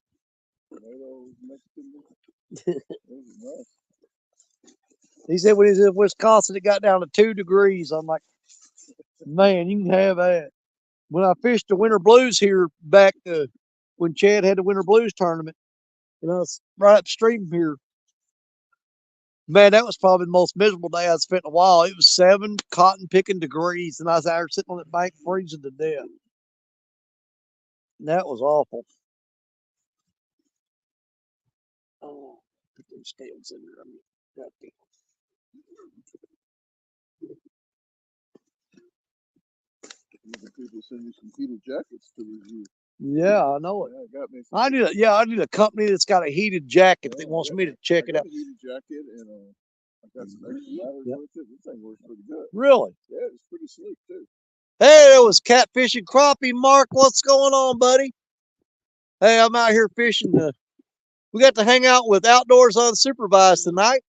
Tomatoes, Mexican. Nice. He said when he was in Wisconsin, it got down to 2 degrees. I'm like, man, you can have that. When I fished the Winter Blues here back when Chad had the Winter Blues tournament, and I was right upstream here. Man, that was probably the most miserable day I've spent in a while. It was 7 cotton picking degrees, and I was out there sitting on that bank freezing to death. And that was awful. Oh, put them scales in there. I mean, got the People send you some heated jackets to review. Yeah, I know it. Yeah, got me I need a company that's got a heated jacket that wants me to check it out. A heated jacket and I got some extra batteries with it. This thing works pretty good. Really? Yeah, it's pretty sleek too. Hey, it was catfishing crappie. Mark, what's going on, buddy? Hey, I'm out here fishing. We got to hang out with Outdoors Unsupervised tonight.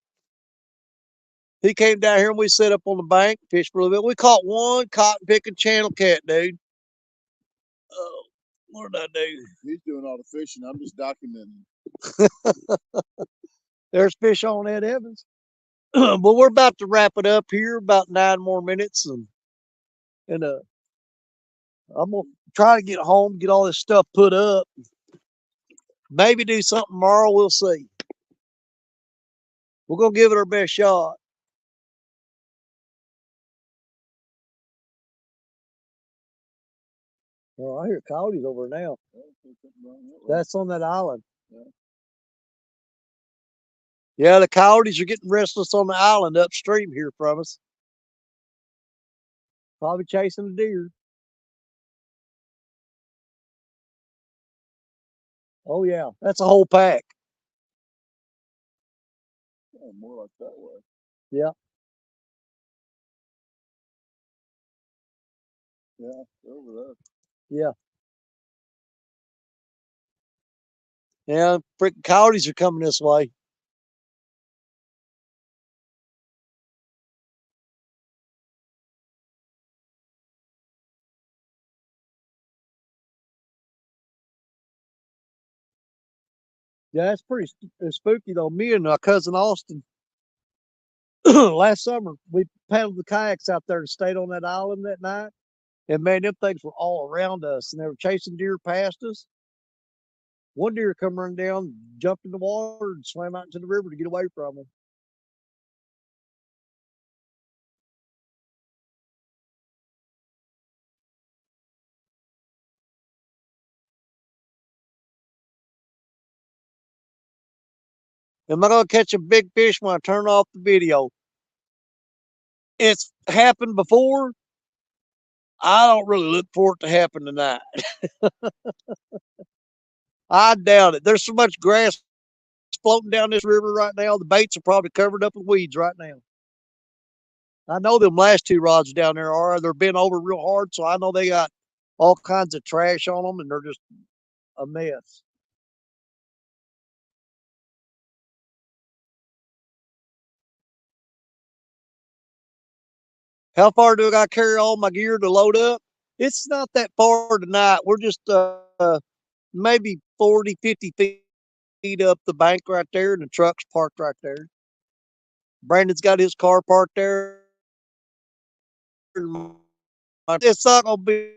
He came down here and we set up on the bank, fished for a little bit. We caught one cotton picking channel cat, dude. Oh, what did I do? He's doing all the fishing. I'm just documenting. There's fish on Ed Evans. But we're about to wrap it up here, about 9 more minutes, and I'm gonna try to get home, get all this stuff put up. Maybe do something tomorrow. We'll see. We're gonna give it our best shot. Oh, I hear coyotes over now. That's on that island. Yeah, the coyotes are getting restless on the island upstream here from us. Probably chasing a deer. Oh yeah, that's a whole pack. Yeah, more like that way. Yeah. Yeah, they're over there. Yeah. Yeah, freaking coyotes are coming this way. Yeah, it's pretty spooky though. Me and my cousin Austin last summer we paddled the kayaks out there and stayed on that island that night. And man, them things were all around us, and they were chasing deer past us. One deer come running down, jumped in the water, and swam out into the river to get away from them. Am I going to catch a big fish when I turn off the video? It's happened before. I don't really look for it to happen tonight. I doubt it. There's so much grass floating down this river right now. The baits are probably covered up with weeds right now. I know them last two rods down there are. They're bent over real hard, so I know they got all kinds of trash on them, and they're just a mess. How far do I got to carry all my gear to load up? It's not that far tonight. We're just maybe 40, 50 feet up the bank right there, and the truck's parked right there. Brandon's got his car parked there. It's not going to be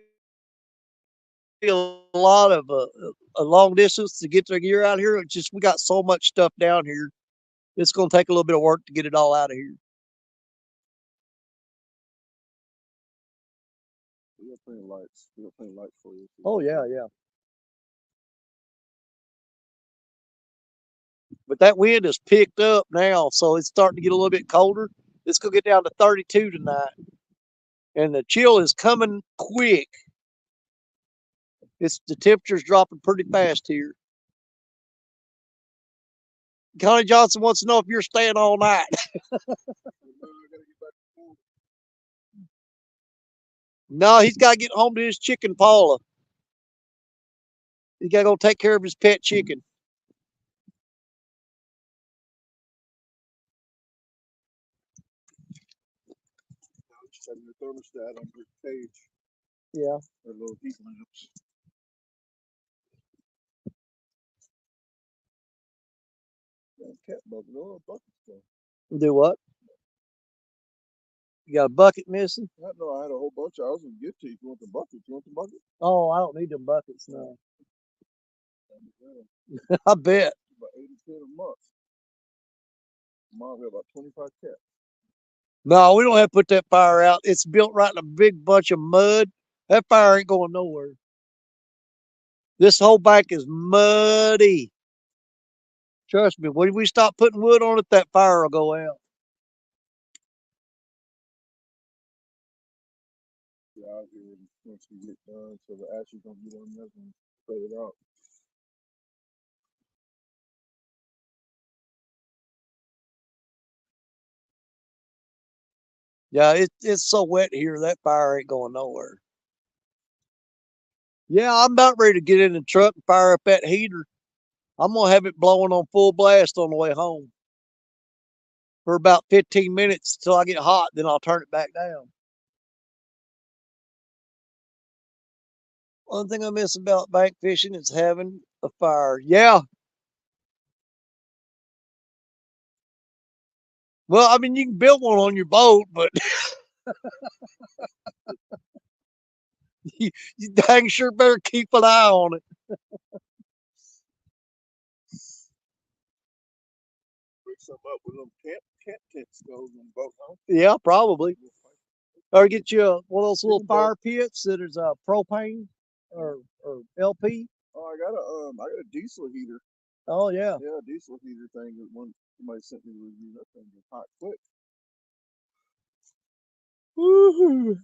a lot of a long distance to get the gear out here. It's just we got so much stuff down here. It's going to take a little bit of work to get it all out of here. We got plenty of lights. We got plenty of lights for you. Oh yeah, yeah. But that wind has picked up now, so it's starting to get a little bit colder. It's going to get down to 32 tonight, and the chill is coming quick. The temperature's dropping pretty fast here. Connie Johnson wants to know if you're staying all night. No, he's got to get home to his chicken, Paula. He's got to go take care of his pet chicken. Setting the thermostat on your cage. Yeah. Or little heat lamps. Cat bucket. Oh, a bucket still. Do what? You got a bucket missing? I know I had a whole bunch. I was going to get to you. You want the bucket? You want the bucket? Oh, I don't need them buckets now. I bet. About 8 to 10 a month. Mom, we have about 25 cats. No, we don't have to put that fire out. It's built right in a big bunch of mud. That fire ain't going nowhere. This whole bank is muddy. Trust me, when we stop putting wood on it, that fire will go out. Yeah, out here once we get done, so the ash is gonna get on this and spread it out. Yeah, it's so wet here, that fire ain't going nowhere. Yeah, I'm about ready to get in the truck and fire up that heater. I'm going to have it blowing on full blast on the way home for about 15 minutes till I get hot. Then I'll turn it back down. One thing I miss about bank fishing is having a fire. Yeah. Well, I mean, you can build one on your boat, but you dang sure better keep an eye on it. Bring some up with them cat tents goes on the boat, huh? Yeah, probably. Or get you one of those little fire pits that is propane or LP. Oh, I got a diesel heater. Oh yeah. Yeah, a diesel heater thing that one somebody sent me to review. That thing is hot quick. Woo-hoo.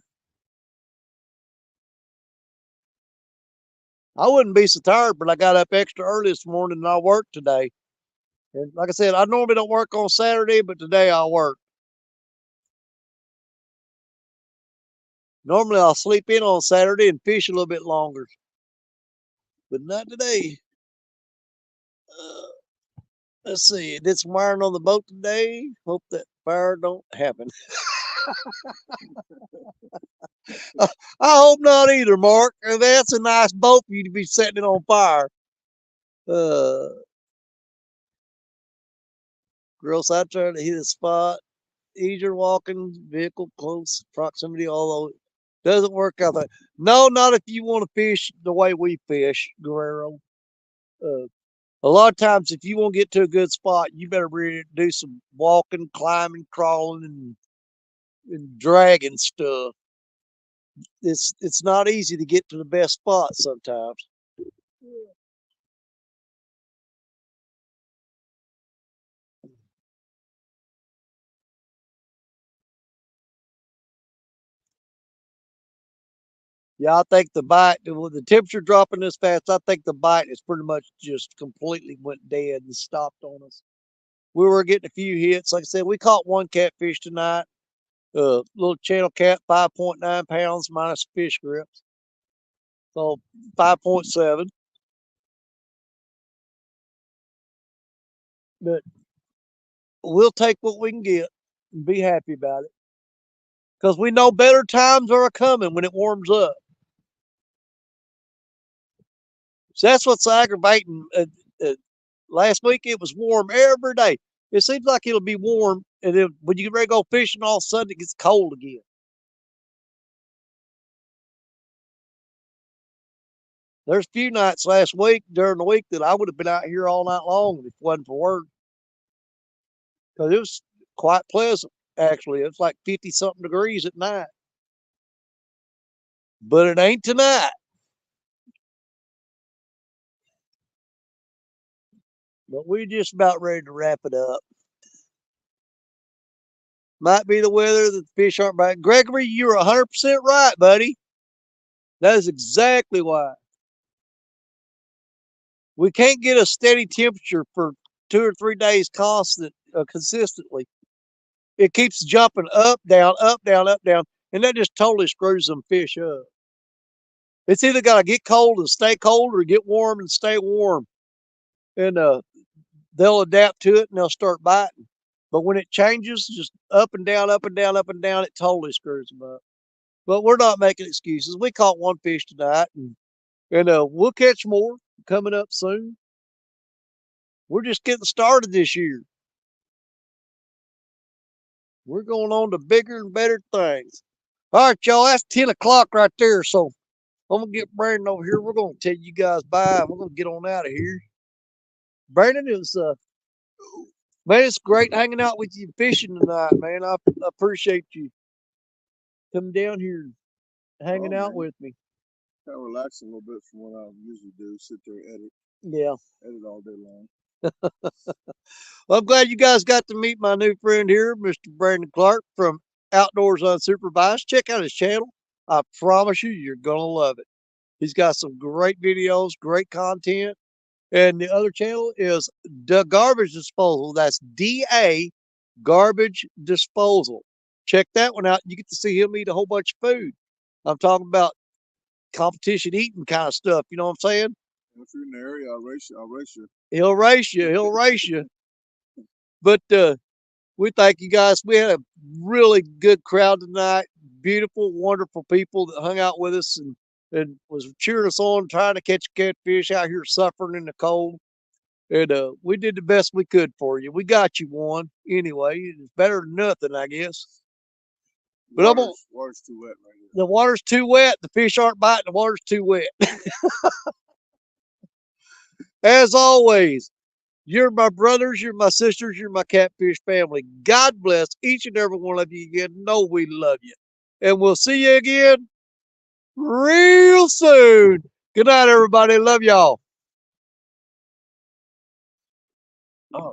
I wouldn't be so tired, but I got up extra early this morning and I worked today. And like I said, I normally don't work on Saturday, but today I'll work. Normally I'll sleep in on Saturday and fish a little bit longer, but not today. Let's see. I did some wiring on the boat today. Hope that fire don't happen. I hope not either, Mark. That's a nice boat for you to be setting it on fire. Girl side trying to hit a spot. Easier walking, vehicle close proximity, although it doesn't work out that. No, not if you want to fish the way we fish, Guerrero. Uh, a lot of times, if you want to get to a good spot, you better really do some walking, climbing, crawling, and dragging stuff. It's not easy to get to the best spot sometimes. Yeah, I think the bite, with the temperature dropping this fast, I think the bite is pretty much just completely went dead and stopped on us. We were getting a few hits. Like I said, we caught one catfish tonight. Little channel cat, 5.9 pounds minus fish grips. So 5.7. But we'll take what we can get and be happy about it. Because we know better times are coming when it warms up. So that's what's aggravating. Last week it was warm every day. It seems like it'll be warm, and then when you get ready to go fishing, all of a sudden it gets cold again. There's a few nights last week during the week that I would have been out here all night long if it wasn't for work. Because it was quite pleasant, actually. It's like 50 something degrees at night. But it ain't tonight. But we're just about ready to wrap it up. Might be the weather that the fish aren't biting. Gregory, you're 100% right, buddy. That is exactly why. We can't get a steady temperature for 2 or 3 days consistently. It keeps jumping up, down, up, down, up, down, and that just totally screws them fish up. It's either got to get cold and stay cold or get warm and stay warm. And they'll adapt to it and they'll start biting. But when it changes, just up and down, up and down, up and down, it totally screws them up. But we're not making excuses. We caught one fish tonight, and we'll catch more coming up soon. We're just getting started this year. We're going on to bigger and better things. All right, y'all, that's 10 o'clock right there. So I'm going to get Brandon over here. We're going to tell you guys bye. We're going to get on out of here. Brandon, man, it's great hanging out with you fishing tonight, man. I appreciate you coming down here and hanging out with me. Kind of relax a little bit from what I usually do. Sit there, edit. Yeah. Edit all day long. Well, I'm glad you guys got to meet my new friend here, Mr. Brandon Clark from Outdoors Unsupervised. Check out his channel. I promise you, you're going to love it. He's got some great videos, great content. And the other channel is The Garbage Disposal. That's DA Garbage Disposal. Check that one out. You get to see him eat a whole bunch of food. I'm talking about competition eating kind of stuff. You know what I'm saying? If you're in the area, I'll race you. I'll race you. He'll race you. He'll race you. But we thank you guys. We had a really good crowd tonight. Beautiful, wonderful people that hung out with us and was cheering us on, trying to catch catfish out here suffering in the cold. And we did the best we could for you. We got you one anyway. It's better than nothing, I guess. But water's too wet right here. The water's too wet. The fish aren't biting. The water's too wet. As always, you're my brothers, you're my sisters, you're my catfish family. God bless each and every one of you again. Know we love you. And we'll see you again real soon. Good night, everybody. Love y'all. Oh.